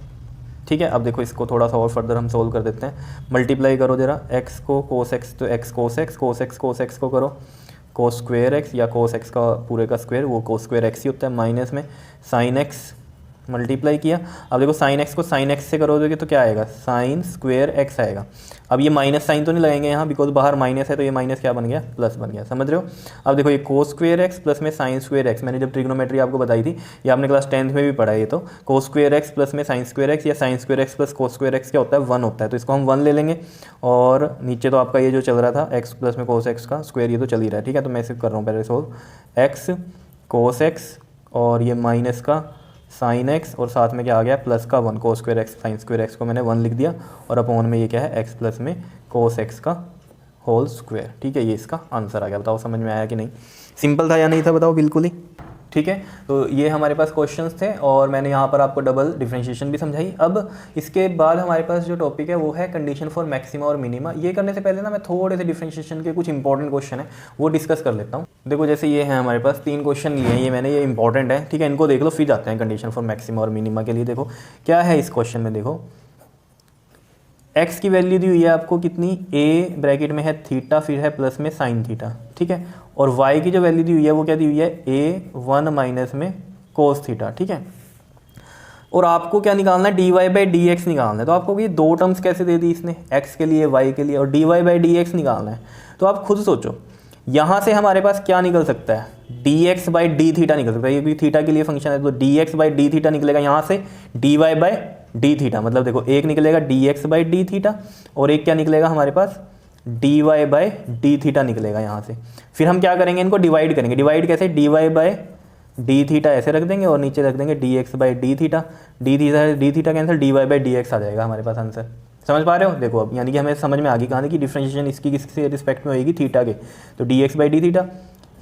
ठीक है। अब देखो इसको थोड़ा सा और फर्दर हम सोल्व कर देते हैं, मल्टीप्लाई करो जरा x को कोस x, तो x कोस x को करो कोस स्क्वायर x, या कोस x का पूरे का स्क्वायर, वो कोस स्क्वायर x ही होता है, माइनस में साइन x मल्टीप्लाई किया। अब देखो साइन x को साइन x से करोगे तो क्या आएगा साइन स्क्वायर x आएगा। अब ये माइनस साइन तो नहीं लगाएंगे यहाँ, बिकॉज बाहर माइनस है, तो ये माइनस क्या बन गया प्लस बन गया, समझ रहे हो। अब देखो ये कोस स्क्वायर x प्लस में साइन स्क्वायर x, मैंने जब ट्रिग्नोमेट्री आपको बताई थी, ये आपने क्लास 10th में भी पढ़ा है, ये तो कोस स्क्वायर x प्लस में साइन स्क्वायर x या sine square x plus cos square x क्या होता है 1 होता है, तो इसको हम 1 ले लेंगे। और नीचे तो आपका ये जो चल रहा था x प्लस में कोस x का स्क्वायर, ये तो चल ही रहा है, ठीक है। तो मैं इसे कर रहा हूँ पहले सोल्व, x कोस x और ये माइनस का साइन x, और साथ में क्या आ गया प्लस का 1 cos square x, sine square x को मैंने 1 लिख दिया, और अपॉन में ये क्या है x प्लस में कोस x का होल स्क्वायर, ठीक है, ये इसका आंसर आ गया। बताओ समझ में आया कि नहीं, सिंपल था या नहीं था बताओ, बिल्कुल ही, ठीक है। तो ये हमारे पास क्वेश्चंस थे, और मैंने यहाँ पर आपको डबल डिफरेंशिएशन भी समझाई। अब इसके बाद हमारे पास जो टॉपिक है वो है कंडीशन फॉर मैक्सिमा और मिनिमा। ये करने से पहले ना मैं थोड़े से डिफरेंशिएशन के कुछ इंपॉर्टेंट क्वेश्चन है वो डिस्कस कर लेता हूँ। देखो जैसे ये है हमारे पास 3 क्वेश्चन लिए हैं, ये मैंने ये इंपॉर्टेंट है, ठीक है, इनको देख लो, फिर जाते हैं कंडीशन फॉर मैक्सिमा और मिनिमा के लिए। देखो क्या है इस क्वेश्चन में, देखो x की वैल्यू दी हुई है आपको कितनी, a ब्रैकेट में है थीटा, फिर है प्लस में साइन थीटा, ठीक है, और y की जो वैल्यू दी हुई है वो क्या दी हुई है a1 माइनस में कोस थीटा, ठीक है। और आपको क्या निकालना है dy/dx निकालना है। तो आपको ये 2 टर्म्स कैसे दे दी इसने, x के लिए y के लिए, और dy/dx निकालना है। तो आप खुद सोचो यहाँ से हमारे पास क्या निकल सकता है, dx/d थीटा निकल सकता है, ये भी थीटा के लिए फंक्शन है, तो dx/d थीटा निकलेगा यहाँ से dy/d थीटा, मतलब देखो एक निकलेगा dx/d थीटा और एक क्या निकलेगा हमारे पास dy/d थीटा निकलेगा यहाँ से। फिर हम क्या करेंगे, इनको डिवाइड करेंगे। डिवाइड कैसे, dy/d थीटा ऐसे रख देंगे और नीचे रख देंगे dx/d theta, d theta cancel, dy/dx आ जाएगा हमारे पास आंसर। समझ पा रहे हो? देखो अब यानी कि हमें समझ में आ गई कहानी कि डिफरेंशिएशन इसकी किसके रिस्पेक्ट में होगी, थीटा के, तो dx/d थीटा।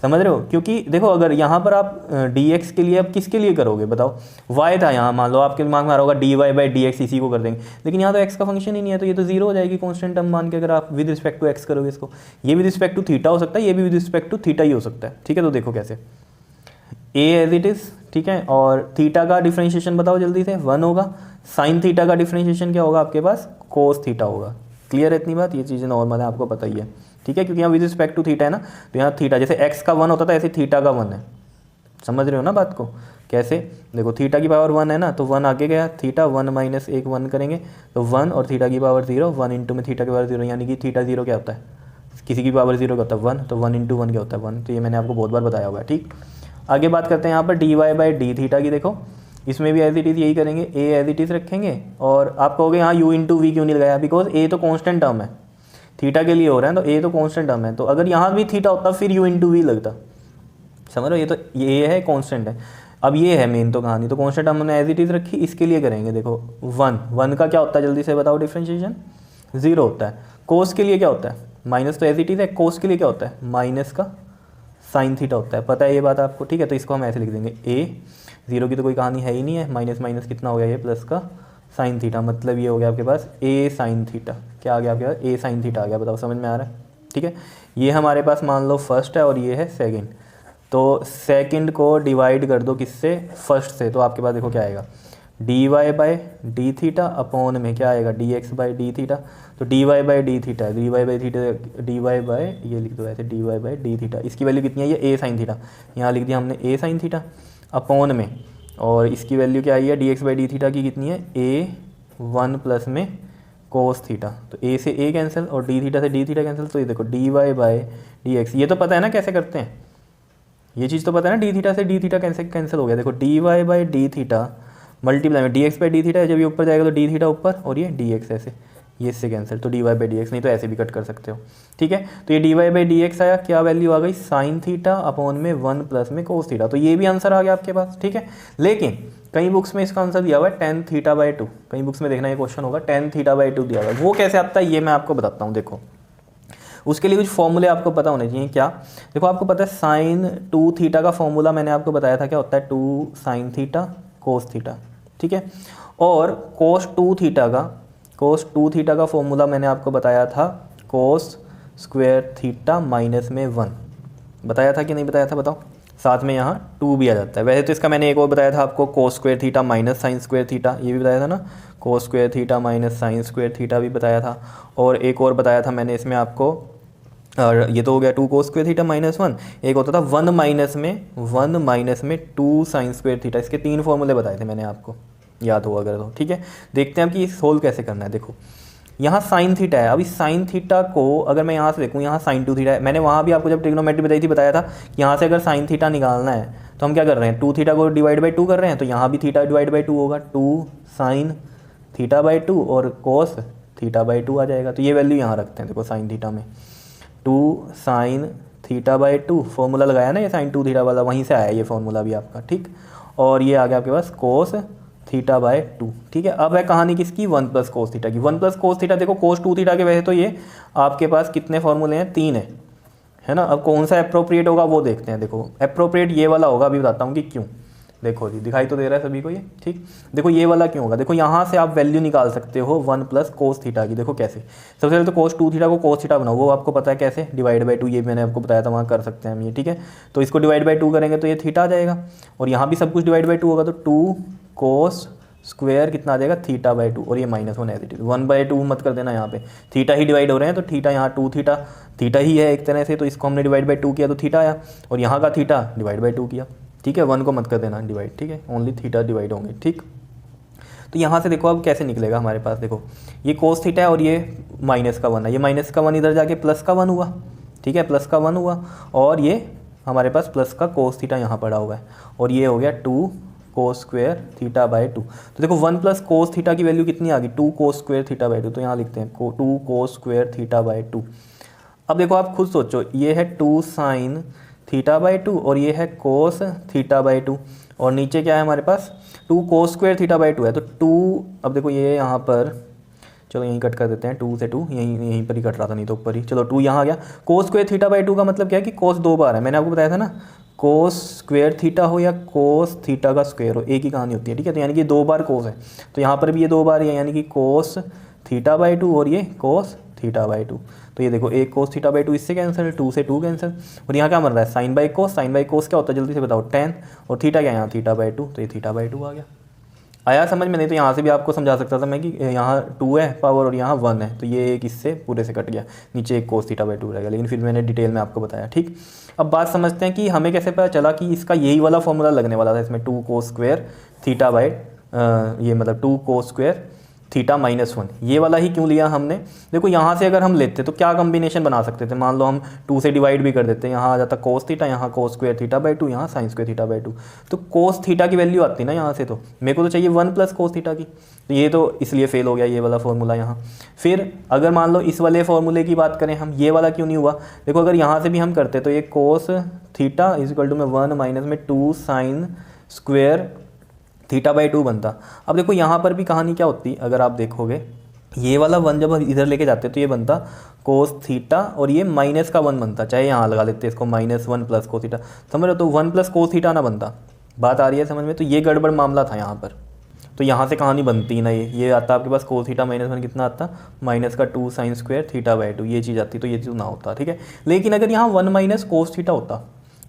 समझ रहे हो? क्योंकि देखो अगर यहाँ पर आप dx के लिए अब किसके लिए करोगे बताओ, y था यहाँ, मान लो आपके दिमाग में आ रहा होगा dy/dx इसी को कर देंगे, लेकिन यहाँ तो x का फंक्शन ही नहीं है, तो ये तो जीरो हो जाएगी कॉन्स्टेंट टर्म मान के, अगर आप विद रिस्पेक्ट टू x करोगे इसको। ये विद रिस्पेक्ट टू थीटा हो सकता है, ये भी विद रिस्पेक्ट टू थीटा ही हो सकता है, ठीक है। तो देखो कैसे a एज इट इज़, ठीक है, और थीटा का डिफरेंशिएशन बताओ जल्दी से, 1 होगा। साइन थीटा का डिफरेंशिएशन क्या होगा आपके पास, कोस थीटा होगा। क्लियर है इतनी बात? ये चीज़ें नॉर्मल है, आपको पता ही है, ठीक है, क्योंकि यहाँ विद रिस्पेक्ट टू थीटा है ना, तो यहाँ थीटा जैसे x का 1 होता था ऐसे थीटा का 1 है। समझ रहे हो ना बात को? कैसे? देखो थीटा की पावर 1 है ना, तो 1 आगे गया, थीटा 1 माइनस 1 1 करेंगे तो 1, और थीटा की पावर 0, 1 इंटू में थीटा की पावर 0, यानी कि थीटा 0 क्या होता है, किसी की पावर 0 क्या होता है 1, तो 1 इंटू 1 क्या होता है 1, तो ये मैंने आपको बहुत बार बताया होगा, ठीक। आगे बात करते हैं यहाँ पर dy/d थीटा की। देखो इसमें भी एज इट इज़ यही करेंगे, a एज इट इज़ रखेंगे, और आप कहोगे यहाँ u इंटू वी क्यों नहीं लगाया, बिकॉज a तो कॉन्स्टेंट टर्म है, थीटा के लिए हो रहा है, तो a तो कॉन्स्टेंट टर्म है, तो अगर यहाँ भी थीटा होता फिर u इंटू वी लगता। समझ रहे हो? ये तो ये है कॉन्स्टेंट है। अब ये है मेन तो कहानी, तो कॉन्स्टेंट हमने एज इट इज़ रखी, इसके लिए करेंगे। देखो 1 का क्या होता है जल्दी से बताओ डिफरेंशिएशन, 0 होता है। कोस के लिए क्या होता है, माइनस, तो एज इट इज़ है। कोस के लिए क्या होता है, माइनस का साइन थीटा होता है, पता है ये बात आपको, ठीक है। तो इसको हम ऐसे लिख देंगे, a 0 की तो कोई कहानी है ही नहीं है, माइनस माइनस कितना हो गया ये, प्लस का साइन थीटा, मतलब ये हो गया आपके पास a साइन थीटा। क्या आ गया आपके पास, a साइन थीटा आ गया, बताओ समझ में आ रहा है? ठीक है, ये हमारे पास मान लो फर्स्ट है और ये है सेकंड, तो सेकंड को डिवाइड कर दो किससे, फर्स्ट से, तो आपके पास देखो क्या आएगा, dy/d थीटा अपॉन में क्या आएगा, dx/d थीटा। तो dy/d थीटा, dy/d थीटा, ये लिख दो ऐसे, dy/d थीटा, इसकी वैल्यू कितनी है, ये a साइन थीटा, यहाँ लिख दिया हमने a साइन थीटा अपॉन में, और इसकी वैल्यू क्या आई है, dx/d थीटा की कितनी है, a1 प्लस में कोस थीटा, तो a से a कैंसिल और d थीटा से d थीटा कैंसिल, तो ये देखो dy/dx, ये तो पता है ना कैसे करते हैं, ये चीज़ तो पता है ना, d थीटा से d थीटा कैंसिल हो गया। देखो dy/d थीटा मल्टीप्लाई में dx/d थीटा है, जब ये ऊपर जाएगा तो d थीटा ऊपर, और ये dx ऐसे, ये इससे कैंसिल, तो dy/dx, नहीं तो ऐसे भी कट कर सकते हो, ठीक है। तो ये dy/dx आया, क्या वैल्यू आ गई, साइन थीटा अपॉन में 1 प्लस में कोस थीटा, तो ये भी आंसर आ गया आपके पास, ठीक है। लेकिन कई बुक्स में इसका आंसर दिया हुआ है tan θ/2, कई बुक्स में देखना ये क्वेश्चन होगा, tan θ/2 दिया हुआ है, वो कैसे आता है ये मैं आपको बताता हूँ। देखो उसके लिए कुछ फॉर्मूले आपको पता होने चाहिए। क्या? देखो आपको पता है साइन 2 थीटा का फॉर्मूला मैंने आपको बताया था, क्या होता है, 2 साइन थीटा कोस थीटा, ठीक है। और कोस 2 थीटा का फॉर्मूला मैंने आपको बताया था, कोस स्क्वायर थीटा माइनस में 1, बताया था कि नहीं बताया था बताओ? साथ में यहाँ 2 भी आ जाता है। वैसे तो इसका मैंने एक और बताया था आपको, cos square theta minus sine square theta, ये भी बताया था ना, cos square theta minus sine square theta भी बताया था। और एक और बताया था मैंने इसमें आपको, और ये तो हो गया 2 कोस स्क्वायर थीटा माइनस 1, एक होता था 1 माइनस में 2 साइन स्क्वायर थीटा। इसके 3 फॉर्मूले बताए थे मैंने आपको, याद हो अगर तो, ठीक है। देखते हैं अब कि सोल्व कैसे करना है। देखो यहाँ साइन थीटा है, अभी साइन थीटा को अगर मैं यहाँ से देखूँ, यहाँ साइन 2 थीटा है, मैंने वहाँ भी आपको जब ट्रिग्नोमेट्री बताई थी बताया था कि यहाँ से अगर साइन थीटा निकालना है तो हम क्या कर रहे हैं, 2 थीटा को डिवाइड/2 कर रहे हैं, तो यहाँ भी थीटा डिवाइड/2 होगा, 2 साइन θ/2 और कोस θ/2 आ जाएगा। तो ये वैल्यू यहाँ रखते हैं, देखो साइन थीटा में 2 साइन θ/2 फॉर्मूला लगाया ना, ये साइन 2 थीटा वाला, वहीं से आया ये फॉर्मूला भी आपका, ठीक। और ये आ गया आपके पास कोस θ/2, ठीक है। अब है कहानी किसकी, 1 प्लस कोस थीटा की। 1 प्लस कोस थीटा, देखो कोस 2 थीटा के वैसे तो ये आपके पास कितने फॉर्मूले हैं, 3 है ना। अब कौन सा अप्रोप्रिएट होगा वो देखते हैं। देखो अप्रोप्रिएट ये वाला होगा, अभी बताता हूँ कि क्यों। देखो जी दिखाई तो दे रहा है सभी को ये, ठीक। देखो ये वाला क्यों होगा, देखो यहाँ से आप वैल्यू निकाल सकते हो 1 प्लस कोस थीटा की। देखो कैसे, सबसे पहले तो कोस 2 थीटा को कोस थीटा बनाओ, वो आपको पता है कैसे, डिवाइड/2, ये मैंने आपको बताया था, वहाँ कर सकते हैं हम ये, ठीक है। तो इसको डिवाइड/2 करेंगे तो ये थीटा आ जाएगा, और यहाँ भी सब कुछ डिवाइड/2 होगा, तो 2 कोस स्क्वायर कितना आ जाएगा, θ/2, और ये -1 एज इट इज, 1/2 मत कर देना, यहाँ पे थीटा ही डिवाइड हो रहे हैं, तो थीटा यहाँ 2 थीटा ही है एक तरह से, तो इसको हमने डिवाइड/2 किया तो थीटा आया, और यहाँ का थीटा डिवाइड/2 किया, ठीक है। 1 को मत कर देना डिवाइड, ठीक है, ओनली थीटा डिवाइड होंगे, ठीक। तो यहाँ से देखो अब कैसे निकलेगा हमारे पास, देखो ये कोस थीटा है और ये माइनस का 1 है, ये माइनस का 1 इधर जाके प्लस का 1 हुआ, ठीक है, प्लस का 1 हुआ, और ये हमारे पास प्लस का कोस थीटा यहाँ पड़ा हुआ है, और ये हो गया 2 कोस स्क्वायर θ/2। तो देखो 1 प्लस कोस थीटा की वैल्यू कितनी आ गई, 2 कोस स्क्वायर θ/2, तो यहाँ लिखते हैं 2 कोस स्क्वायर θ/2। अब देखो आप खुद सोचो, ये है 2 साइन θ/2 और ये है कोस θ/2, और नीचे क्या है हमारे पास, 2 कोस स्क्वायर θ/2 है, तो 2, अब देखो ये यहाँ पर चलो यहीं कट कर देते हैं, 2 से 2 यहीं पर ही कट रहा था, नहीं तो ऊपर ही। चलो 2 यहाँ आ गया। कोस स्क्वायर थीटा बाई 2 का मतलब क्या है कि कोस 2 बार है, मैंने आपको बताया था ना, कोस स्क्वायर थीटा हो या कोस थीटा का स्क्वायर हो, एक ही कहानी होती है, ठीक है। तो यानी कि 2 बार कोस है, तो यहाँ पर भी ये 2 बार ही है, यानी कि कोस थीटा बाई 2 और ये कोस थीटा बाई 2। तो ये देखो एक कोस थीटा बाई 2 इससे कैंसिल, 2 से 2 कैंसिल, और यहाँ क्या बन रहा है sine by cos. Sine by cos क्या होता है जल्दी से बताओ, 10, और थीटा क्या है यहाँ थीटा बाई 2, तो ये थीटा बाई 2 आ गया। आया समझ में? नहीं तो यहाँ से भी आपको समझा सकता था मैं कि यहाँ 2 है पावर और यहाँ 1 है, तो ये एक इससे पूरे से कट गया, नीचे एक कोस थीटा बाई 2 रहेगा, लेकिन फिर मैंने डिटेल में आपको बताया, ठीक। अब बात समझते हैं कि हमें कैसे पता चला कि इसका यही वाला फॉर्मूला लगने वाला था इसमें, 2 कोस स्क्वायर थीटा बाई ये मतलब 2 कोस स्क्वायर थीटा -1, ये वाला ही क्यों लिया हमने? देखो यहाँ से अगर हम लेते तो क्या कॉम्बिनेशन बना सकते थे, मान लो हम 2 से डिवाइड भी कर देते, यहाँ आ जाता कोस थीटा, यहाँ कोस स्क्वायर थीटा बाई 2, यहाँ साइन स्क्वायर थीटा बाई 2, तो कोस थीटा की वैल्यू आती ना यहाँ से, तो मेरे को तो चाहिए 1 प्लस कोस थीटा की, तो ये तो इसलिए फेल हो गया ये वाला फॉर्मूला यहाँ। फिर अगर मान लो इस वाले फॉर्मूले की बात करें हम, ये वाला क्यों नहीं हुआ? देखो अगर यहाँ से भी हम करते तो ये cos theta is equal to में 1 माइनस में 2 साइन स्क्वायर थीटा बाई 2 बनता। अब देखो यहाँ पर भी कहानी क्या होती, अगर आप देखोगे ये वाला 1 जब इधर लेके जाते तो ये बनता कोस थीटा और ये माइनस का 1 बनता, चाहे यहाँ लगा लेते इसको -1 प्लस कोस थीटा, समझ रहे हो, तो 1 प्लस कोस थीटा ना बनता। बात आ रही है समझ में? तो ये गड़बड़ मामला था यहाँ पर, तो यहाँ से कहानी बनती ना, ये आता आपके पास कोस थीटा -1 कितना आता, माइनस का 2 साइन स्क्वायर थीटा बाई 2, ये चीज़ आती, तो ये चीज़ ना होता, ठीक है। लेकिन अगर यहाँ 1 माइनस कोस थीटा होता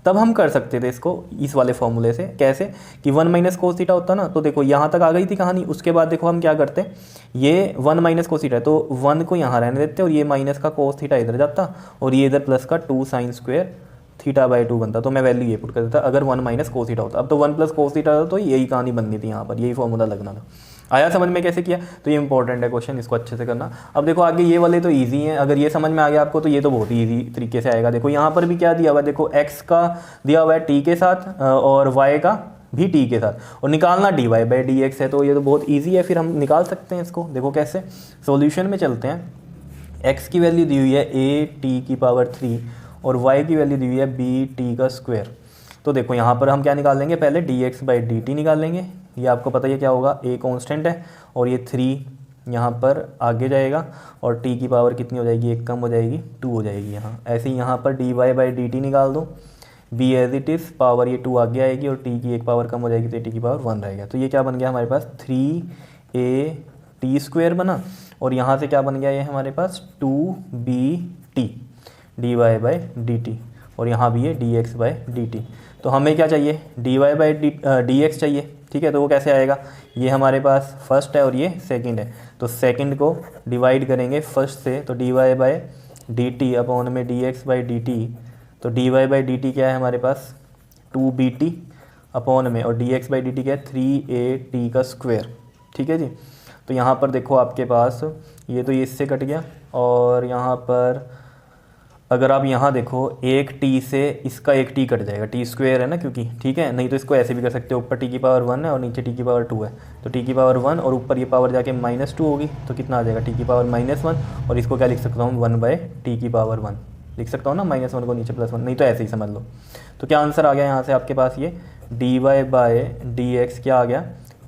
तब हम कर सकते थे इसको इस वाले फॉर्मूले से, कैसे कि 1 माइनस कोस थीटा होता ना, तो देखो यहाँ तक आ गई थी कहानी। उसके बाद देखो हम क्या करते, ये 1 माइनस कोस थीटा है तो 1 को यहाँ रहने देते और ये माइनस का कोस थीटा इधर जाता और ये इधर प्लस का 2 साइन स्क्वायर थीटा बाई 2 बनता, तो मैं वैल्यू ये पुट कर देता अगर 1 माइनस कोस थीटा होता। अब तो 1 प्लस कोस थीटा था, तो यही कहानी बननी थी यहाँ पर, यही फॉर्मूला लगना था। आया समझ में कैसे किया? तो ये इंपॉर्टेंट है क्वेश्चन, इसको अच्छे से करना। अब देखो आगे ये वाले तो इजी हैं, अगर ये समझ में आ गया आपको तो ये तो बहुत ही ईजी तरीके से आएगा। देखो यहाँ पर भी क्या दिया हुआ है, देखो x का दिया हुआ है t के साथ और y का भी t के साथ, और निकालना dy बाई dx है, तो ये तो बहुत ईजी है, फिर हम निकाल सकते हैं इसको। देखो कैसे, सॉल्यूशन में चलते हैं। x की वैल्यू दी हुई है a t की पावर 3 और y की वैल्यू दी हुई है b t का स्क्वायर। तो देखो यहाँ पर हम क्या निकालेंगे, पहले dx बाई dt निकालेंगे, ये आपको पता ही क्या होगा, a कांस्टेंट है और ये 3 यहाँ पर आगे जाएगा और t की पावर कितनी हो जाएगी, 1 कम हो जाएगी, 2 हो जाएगी यहाँ। ऐसे ही यहाँ पर dy बाई dt निकाल दो, b as it is, power ये 2 आगे आएगी और t की 1 पावर कम हो जाएगी तो t की पावर 1 रहेगा। तो ये क्या बन गया हमारे पास, 3a t स्क्वायर बना, और यहाँ से क्या बन गया ये हमारे पास 2bt dy बाई dt, और यहाँ भी है dx बाई dt। तो हमें क्या चाहिए, dy बाई dx चाहिए, ठीक है। तो वो कैसे आएगा, ये हमारे पास फर्स्ट है और ये सेकंड है, तो सेकंड को डिवाइड करेंगे फर्स्ट से, तो dy बाई dt अपॉन में dx बाई dt, तो dy बाई dt क्या है हमारे पास 2bt अपॉन में, और dx बाई dt क्या है 3at का स्क्वायर, ठीक है जी। तो यहाँ पर देखो आपके पास ये तो ये इससे कट गया, और यहाँ पर अगर आप यहाँ देखो एक t से इसका एक t कट जाएगा, t स्क्वायर है ना क्योंकि, ठीक है। नहीं तो इसको ऐसे भी कर सकते हो, ऊपर t की पावर 1 है और नीचे t की पावर 2 है, तो t की पावर 1 और ऊपर ये पावर जाके -2 होगी, तो कितना आ जाएगा t की पावर -1, और इसको क्या लिख सकता हूँ 1 बाई t की पावर 1 लिख सकता हूँ ना, -1 को नीचे +1, नहीं तो ऐसे ही समझ लो। तो क्या आंसर आ गया यहाँ से आपके पास, ये dy बाई dx क्या आ गया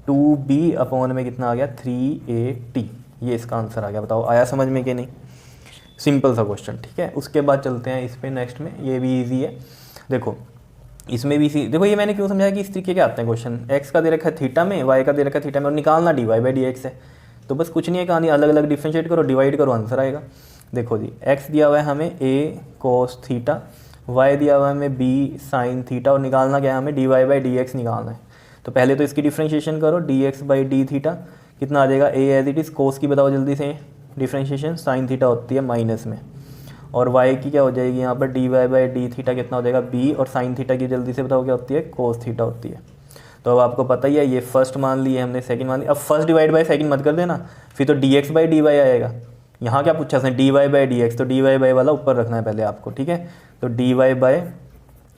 2b अपॉन में कितना आ गया 3at, ये इसका आंसर आ गया। बताओ आया समझ में कि नहीं? सिंपल सा क्वेश्चन, ठीक है। उसके बाद चलते हैं इस पे नेक्स्ट में, ये भी इजी है। देखो इसमें भी इसी, देखो ये मैंने क्यों समझाया कि इस तरीके के आते हैं क्वेश्चन, x का दे रखा है थीटा में, y का दे रखा है थीटा में, और निकालना dy बाई dx है। तो बस कुछ नहीं है कहानी, अलग अलग डिफ्रेंशिएट करो, डिवाइड करो, आंसर आएगा। देखो जी x दिया हुआ है हमें a कोस थीटा, y दिया हुआ है हमें b साइन थीटा, और निकालना क्या है हमें dy बाई dx निकालना है। तो पहले तो इसकी डिफ्रेंशिएशन करो, dx बाई डी थीटा कितना आ जाएगा, a एज इट इज़, कोस की बताओ जल्दी से, डिफ्रेंशिएशन साइन थीटा होती है माइनस में, और y की क्या हो जाएगी यहाँ पर dy बाई डी थीटा कितना हो जाएगा b, और साइन थीटा की जल्दी से बताओ क्या होती है, कोस थीटा होती है। तो अब आपको पता ही है, ये फर्स्ट मान ली है हमने, सेकंड मान ली, अब फर्स्ट डिवाइड बाई सेकंड मत कर देना, फिर तो dx बाई dy आएगा। यहाँ क्या पूछा उसने, dy बाई dx, तो dy बाई वाला ऊपर रखना है पहले आपको, ठीक है। तो dy बाई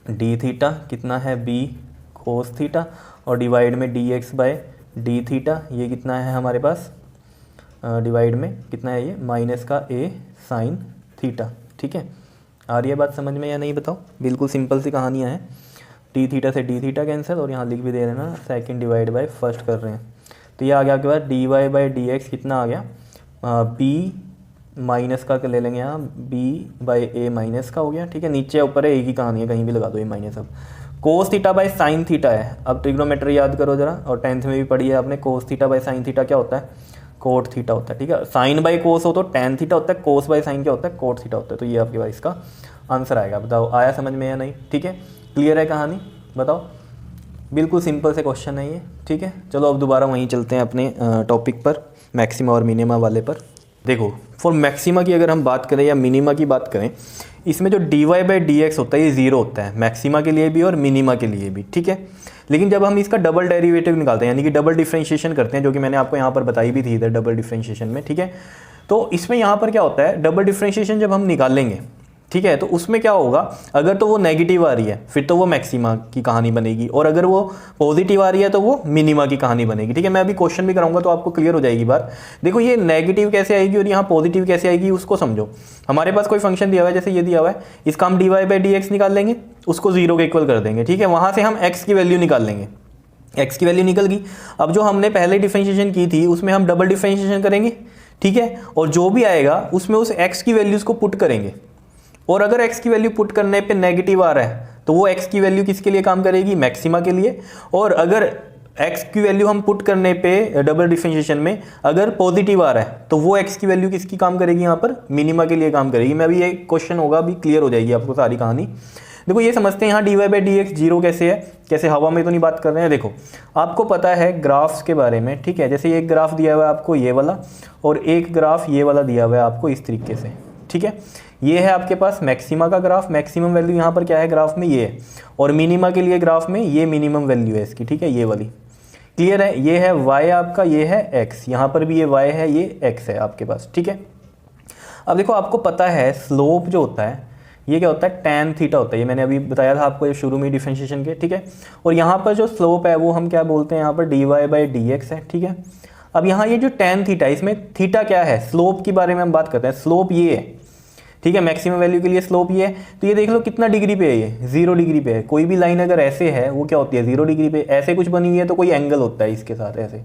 डी थीटा कितना है b कोस थीटा, और डिवाइड में dx बाई डी थीटा, ये कितना है हमारे पास, डिवाइड में कितना है ये माइनस का a साइन थीटा, ठीक है। आ रही है बात समझ में या नहीं बताओ? बिल्कुल सिंपल सी कहानियाँ हैं। टी थीटा से डी थीटा कैंसिल, और यहाँ लिख भी दे रहे हैं ना, सेकंड डिवाइड बाय फर्स्ट कर रहे हैं। तो ये आ गया आपके पास dy बाई डी एक्स कितना आ गया बी माइनस का ले लेंगे यहाँ, बी बाई ए माइनस का हो गया, ठीक है। नीचे ऊपर है, एक ही कहानी है, कहीं भी लगा दो ये माइनस। अब cos theta by sine theta है। अब ट्रिग्नोमेट्री याद करो जरा, और 10th में भी पढ़ी है आपने। Cos theta by sine theta क्या होता है? कोट थीटा होता है, ठीक है। साइन बाई कोस हो तो टेन थीटा होता है, कोस बाई साइन क्या होता है? कोट थीटा होता है। तो ये आपके पास इसका आंसर आएगा। बताओ आया समझ में या नहीं? ठीक है, क्लियर है कहानी? बताओ, बिल्कुल सिंपल से क्वेश्चन है ये, ठीक है। चलो अब दोबारा वहीं चलते हैं अपने टॉपिक पर, मैक्सिमा और मिनिमा वाले पर। देखो फॉर मैक्सिमा की अगर हम बात करें या मिनिमा की बात करें, इसमें जो dy बाई डी एक्स होता है ये ज़ीरो होता है, मैक्सिमा के लिए भी और मिनिमा के लिए भी, ठीक है। लेकिन जब हम इसका डबल डेरिवेटिव निकालते हैं, यानी कि डबल डिफ्रेंशिएशन करते हैं, जो कि मैंने आपको यहाँ पर बताई भी थी इधर डबल डिफ्रेंशिएशन में, ठीक है। तो इसमें यहाँ पर क्या होता है, डबल डिफ्रेंशिएशन जब हम निकालेंगे, ठीक है, तो उसमें क्या होगा, अगर तो वो नेगेटिव आ रही है फिर तो वो मैक्सिमा की कहानी बनेगी, और अगर वो पॉजिटिव आ रही है तो वो मिनिमा की कहानी बनेगी, ठीक है। मैं अभी क्वेश्चन भी कराऊंगा तो आपको क्लियर हो जाएगी बात। देखो ये नेगेटिव कैसे आएगी और यहाँ पॉजिटिव कैसे आएगी उसको समझो। हमारे पास कोई फंक्शन दिया हुआ है, जैसे ये दिया हुआ है, इसका हम dy बाई डी एक्स निकाल लेंगे, उसको 0 के इक्वल कर देंगे, ठीक है। वहाँ से हम x की वैल्यू निकाल लेंगे, x की वैल्यू निकल गई। अब जो हमने पहले डिफ्रेंशिएशन की थी उसमें हम डबल डिफ्रेंशिएशन करेंगे, ठीक है, और जो भी आएगा उसमें उस x की वैल्यूज़ को पुट करेंगे, और अगर x की वैल्यू पुट करने पे नेगेटिव आ रहा है तो वो x की वैल्यू किसके लिए काम करेगी? मैक्सिमा के लिए। और अगर x की वैल्यू हम पुट करने पे डबल डिफरेंशिएशन में अगर पॉजिटिव आ रहा है तो वो x की वैल्यू किसकी काम करेगी? यहाँ पर मिनिमा के लिए काम करेगी। मैं अभी ये क्वेश्चन होगा, अभी क्लियर हो जाएगी आपको सारी कहानी। देखो ये समझते हैं यहाँ dy by D x zero कैसे है, कैसे हवा में तो नहीं बात कर रहे हैं। देखो आपको पता है ग्राफ्स के बारे में, ठीक है। जैसे एक ग्राफ दिया हुआ है आपको ये वाला, और एक ग्राफ ये वाला दिया हुआ है आपको इस तरीके से, ठीक है। ये है आपके पास मैक्सिमा का ग्राफ, मैक्सिमम वैल्यू यहाँ पर क्या है ग्राफ में? ये है। और मिनिमा के लिए ग्राफ में ये मिनिमम वैल्यू है इसकी, ठीक है, ये वाली। क्लियर है? ये है y आपका, ये है x, यहाँ पर भी ये y है, ये x है आपके पास, ठीक है। अब देखो आपको पता है स्लोप जो होता है ये क्या होता है? tan थीटा होता है। ये मैंने अभी बताया था आपको शुरू में डिफरेंशिएशन के, ठीक है। और यहाँ पर जो स्लोप है वो हम क्या बोलते हैं? यहाँ पर dy बाई डी एक्स है, ठीक है। अब यहाँ ये जो tan थीटा, इसमें थीटा क्या है? स्लोप के बारे में हम बात करते हैं। स्लोप ये है, ठीक है, मैक्सिमम वैल्यू के लिए स्लोप ये है। तो ये देख लो कितना डिग्री पे है, ये 0 डिग्री पे है। कोई भी लाइन अगर ऐसे है वो क्या होती है? 0 डिग्री पे। ऐसे कुछ बनी हुई है तो कोई एंगल होता है इसके साथ ऐसे।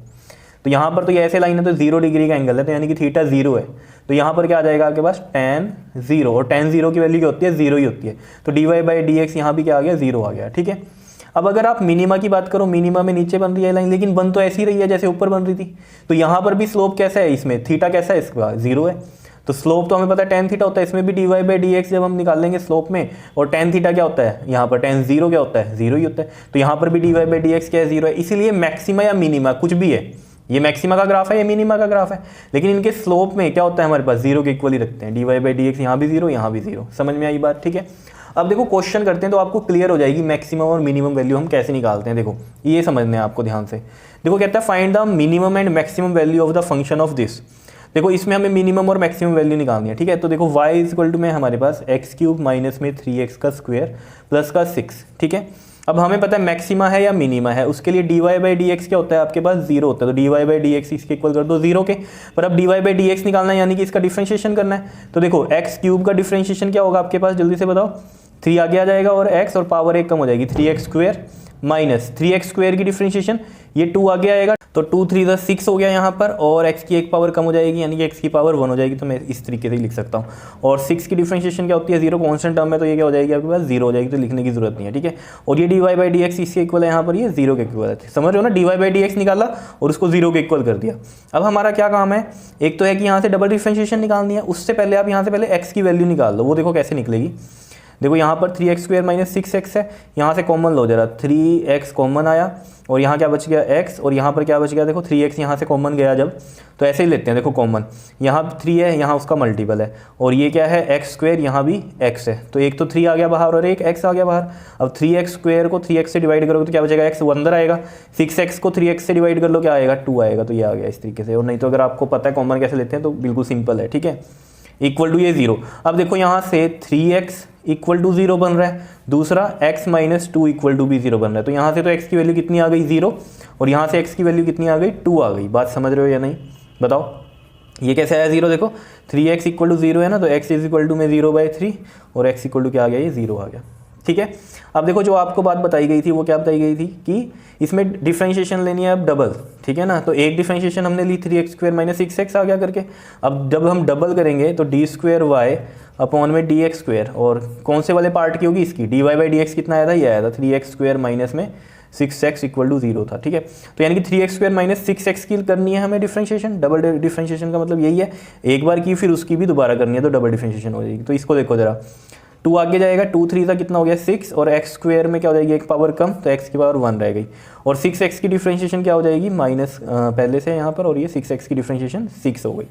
तो यहाँ पर तो ये ऐसे लाइन है तो 0 डिग्री का एंगल है, तो यानी कि थीटा 0 है। तो यहाँ पर क्या आ जाएगा आपके पास? tan 0, और tan 0 की वैल्यू क्या होती है? 0 ही होती है। तो dy बाई डी एक्स यहाँ भी क्या आ गया? 0 आ गया, ठीक है। अब अगर आप मिनिमा की बात करो, मिनिमा में नीचे बन रही है लाइन, लेकिन बन तो ऐसी रही है जैसे ऊपर बन रही थी। तो यहाँ पर भी स्लोप कैसा है? इसमें थीटा कैसा है? इसका 0 है। तो स्लोप तो हमें पता है tan थीटा होता है, इसमें भी dy बाई डी एक्स जब हम निकालेंगे स्लोप में, और tan थीटा क्या होता है? यहाँ पर tan 0 क्या होता है? 0 ही होता है। तो यहाँ पर भी dy बाई डी एक्स क्या है? 0 है। इसीलिए मैक्सिमा या मिनिमा कुछ भी है, ये मैक्सिमा का ग्राफ है, ये मिनिमा का ग्राफ है, लेकिन इनके स्लोप में क्या होता है हमारे पास? 0 के इक्वल ही रखते हैं। dy बाई डी एक्स यहाँ भी 0, यहाँ भी 0। समझ में आई बात? ठीक है। अब देखो क्वेश्चन करते हैं तो आपको क्लियर हो जाएगी मैक्सिमम और मिनिमम वैल्यू हम कैसे निकालते हैं। देखो ये समझना है आपको ध्यान से। देखो कहता है find the minimum and maximum value of the function of this. देखो इसमें हमें मिनिमम और मैक्सिमम वैल्यू निकालनी है, ठीक है। तो देखो y इज इक्वल टू में हमारे पास x³ माइनस में 3x का स्क्वायर प्लस का 6, ठीक है। अब हमें पता है मैक्सिमा है या मिनिमा है, उसके लिए dy बाई डी एक्स क्या होता है आपके पास? 0 होता है। तो dy बाई डी एक्स इसके इक्वल कर दो 0 के। पर अब dy बाई डी एक्स निकालना है, यानी कि इसका डिफरेंशिएशन करना है। तो देखो x³ का डिफरेंशिएशन क्या होगा आपके पास? जल्दी से बताओ। 3 आगे आ जाएगा और x और पावर 1 कम हो जाएगी, 3x² माइनस 3x² की डिफरेंशिएशन, ये 2 आगे आएगा, तो 2 3 6 हो गया यहाँ पर, और x की 1 पावर कम हो जाएगी, यानी कि x की पावर 1 हो जाएगी। तो मैं इस तरीके से लिख सकता हूँ। और 6 की डिफरेंशिएशन क्या होती है? 0 कॉन्स्टेंट टर्म है, तो ये क्या हो जाएगी आपके पास? 0 हो जाएगी, तो लिखने की जरूरत नहीं है, ठीक है। और ये dy बाई डी एक्स इसके इक्वल है, यहाँ पर ये 0 के इक्वल है। समझ रहे हो ना? dy बाई डी एक्स निकाला और उसको 0 के इक्वल कर दिया। अब हमारा क्या काम है? एक तो है कि यहाँ से डबल डिफरेंशिएशन निकालनी है, उससे पहले आप यहाँ से पहले x की वैल्यू निकाल लो। वो देखो कैसे निकलेगी। देखो यहाँ पर 3x² माइनस 6x है, यहाँ से कॉमन लो जरा, 3x कॉमन आया, और यहाँ क्या बच गया? x, और यहाँ पर क्या बच गया? देखो 3x यहाँ से कॉमन गया जब, तो ऐसे ही लेते हैं। देखो कॉमन यहाँ 3 है, यहाँ उसका मल्टीपल है, और ये क्या है? x², यहाँ भी x है, तो एक तो 3 आ गया बाहर और एक x आ गया बाहर। अब 3x² को 3x से डिवाइड करोगे तो क्या बचेगा? x, वो अंदर आएगा। 6x को 3x से डिवाइड कर लो, क्या आएगा? 2 आएगा। तो ये आ गया इस तरीके से। और नहीं तो अगर आपको पता है कॉमन कैसे लेते हैं तो बिल्कुल सिंपल है, ठीक है। इक्वल टू ये 0। अब देखो यहाँ से 3x इक्वल टू 0 बन रहा है, दूसरा x माइनस 2 इक्वल टू भी 0 बन रहा है। तो यहाँ से तो x की वैल्यू कितनी आ गई? 0, और यहाँ से x की वैल्यू कितनी आ गई? 2 आ गई। बात समझ रहे हो या नहीं? बताओ ये कैसे आया 0? देखो 3x इक्वल टू 0 है ना, तो x इज इक्वल टू में 0/3, और x इक्वल टू क्या आ गया? ये 0 आ गया, ठीक है। अब देखो जो आपको बात बताई गई थी वो क्या बताई गई थी कि इसमें डिफरेंशिएशन लेनी है अब डबल, ठीक है ना। तो एक डिफरेंशिएशन हमने ली 3x² - 6x आ गया करके। अब जब हम डबल करेंगे तो d² अपॉन में dx², और कौन से वाले पार्ट की होगी इसकी, dy/dx कितना आया था, ये आया था 3x² माइनस में 6x = 0 था, ठीक है। तो यानी कि 3x² - 6x की करनी है हमें डिफरेंशिएशन। डबल डिफरेंशिएशन का मतलब यही है, एक बार की फिर उसकी भी दोबारा करनी है तो डबल डिफरेंशिएशन हो जाएगी। तो इसको देखो जरा, 2 आगे जाएगा, 2 3 का कितना हो गया 6, और x² में क्या हो जाएगी, एक पावर कम तो x की पावर 1 रह गई, और 6x की डिफरेंशिएशन क्या हो जाएगी माइनस पहले से यहाँ पर, और ये 6x की डिफरेंशिएशन 6 हो गई।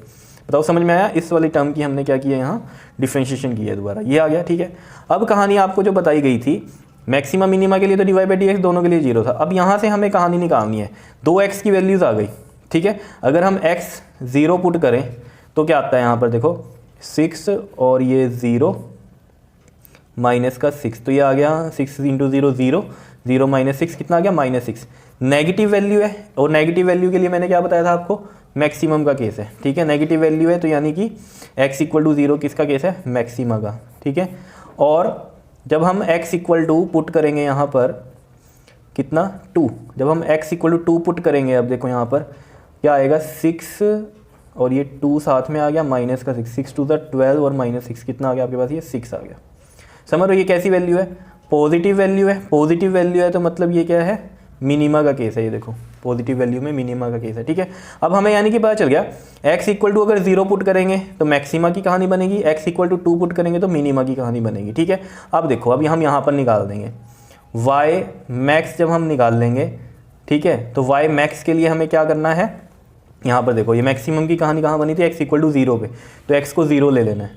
बताओ समझ में आया, इस वाली टर्म की हमने क्या किया यहाँ डिफरेंशिएशन की है दोबारा, ये आ गया, ठीक है। अब कहानी आपको जो बताई गई थी मैक्सिमम मिनिमा के लिए तो dy/dx दोनों के लिए 0 था। अब यहाँ से हमें कहानी निकालनी है, 2x की वैल्यूज़ आ गई, ठीक है। अगर हम x 0 पुट करें तो क्या आता है यहाँ पर देखो 6 और ये 0 माइनस का 6, तो ये आ गया 6 × 0 0, 0 - 6 कितना आ गया -6। नेगेटिव वैल्यू है, और नेगेटिव वैल्यू के लिए मैंने क्या बताया था आपको, मैक्सिमम का केस है, ठीक है। नेगेटिव वैल्यू है तो यानी कि x = 0 किसका केस है, मैक्सिमा का, ठीक है। और जब हम x = पुट करेंगे यहाँ पर कितना 2, जब हम x = 2 पुट करेंगे, अब देखो यहाँ पर क्या आएगा 6 और ये 2 साथ में आ गया माइनस का 6, 6 × 2 = 12 और -6 कितना आ गया आपके पास, ये 6 आ गया। समझ रहे हो ये कैसी वैल्यू है, पॉजिटिव वैल्यू है। पॉजिटिव वैल्यू है तो मतलब ये क्या है, मिनिमा का केस है, ये देखो पॉजिटिव वैल्यू में मिनिमा का केस है, ठीक है। अब हमें यानी कि पता चल गया x = अगर 0 पुट करेंगे तो मैक्सिमा की कहानी बनेगी, x = 2 पुट करेंगे तो मिनिमा की कहानी बनेगी, ठीक है। अब देखो अभी हम यहाँ पर निकाल देंगे y मैक्स, जब हम निकाल लेंगे, ठीक है, तो y मैक्स के लिए हमें क्या करना है, यहाँ पर देखो ये मैक्सिमम की कहानी कहाँ बनी थी, x = 0 पे, तो x को 0 ले लेना है,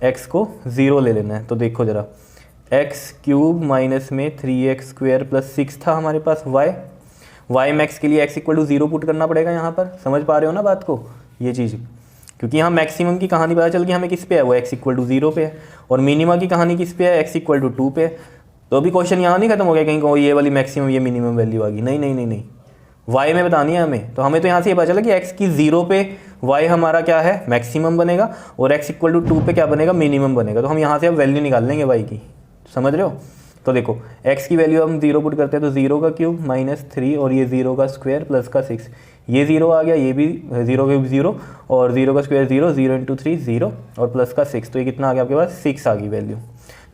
x को 0 ले लेना है। तो देखो जरा x³ माइनस में 3x² + 6 था हमारे पास y मैक्स के लिए x = 0 पुट करना पड़ेगा यहाँ पर। समझ पा रहे हो ना बात को, ये चीज़, क्योंकि यहाँ मैक्सिमम की कहानी पता चल गई हमें किस पे है, वो x = 0 पे है, और मिनिमा की कहानी किस पे है, x = 2 पे है। तो अभी क्वेश्चन यहाँ नहीं खत्म हो गया कहीं को ये वाली मैक्सिमम ये मिनिमम वैल्यू आ गई, नहीं नहीं नहीं नहीं, y में बतानी है हमें। तो हमें तो यहाँ से ये पता चला कि x की 0 पे y हमारा क्या है, मैक्सिमम बनेगा, और x = 2 पे क्या बनेगा, मिनिमम बनेगा। तो हम यहाँ से अब वैल्यू निकाल लेंगे y की, समझ रहे हो। तो देखो x की वैल्यू हम 0 पुट करते हैं तो 0³ - 3 और ये 0 का स्क्वायर प्लस का 6, ये 0 आ गया, ये भी 0³ 0 और 0 का स्क्वायर 0, 0 × 3 0 और प्लस का 6, तो ये कितना आ गया आपके पास, 6 आ गई वैल्यू।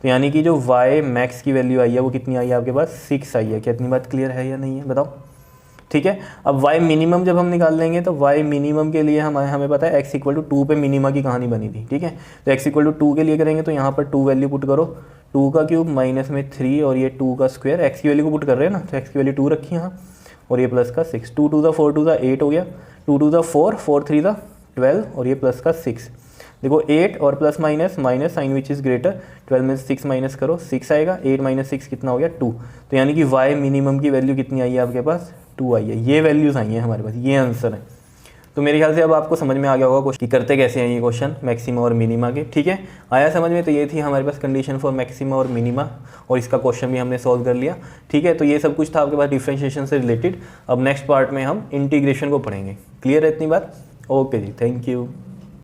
तो यानी कि जो y मैक्स की वैल्यू आई है वो कितनी आई है आपके पास, 6 आई है। क्या इतनी बात क्लियर है या नहीं है, बताओ, ठीक है। अब y मिनिमम जब हम निकाल लेंगे तो y मिनिमम के लिए हमें पता है x = 2 पे मिनिमा की कहानी बनी थी, ठीक है। तो x = 2 के लिए करेंगे तो यहाँ पर 2 वैल्यू पुट करो, 2³ माइनस में 3 और ये 2 का स्क्वायर, x की वैल्यू को पुट कर रहे हैं ना, तो x की वैल्यू 2 रखी यहाँ, और ये प्लस का 6, 2 × 2 = 4, 2 × 8 हो गया, 2 × 2 = 4, 4 × 3 = 12 और ये प्लस का 6। देखो 8 और plus minus minus sine which is greater, 12 में 6 माइनस करो 6 आएगा, 8 - 6 कितना हो गया 2। तो यानी कि y मिनिमम की वैल्यू कितनी आई है आपके पास, 2 आई है। ये वैल्यूज़ आई हैं हमारे पास, ये आंसर है। तो मेरे ख्याल से अब आपको समझ में आ गया होगा क्वेश्चन कि करते कैसे हैं ये क्वेश्चन मैक्सिमा और मिनिमा के, ठीक है। आया समझ में। तो ये थी हमारे पास कंडीशन फॉर मैक्सिमा और मिनिमा, और इसका क्वेश्चन भी हमने सॉल्व कर लिया, ठीक है। तो ये सब कुछ था आपके पास डिफरेंशिएशन से रिलेटेड। अब नेक्स्ट पार्ट में हम इंटीग्रेशन को पढ़ेंगे। क्लियर है इतनी बात, ओके जी, थैंक यू।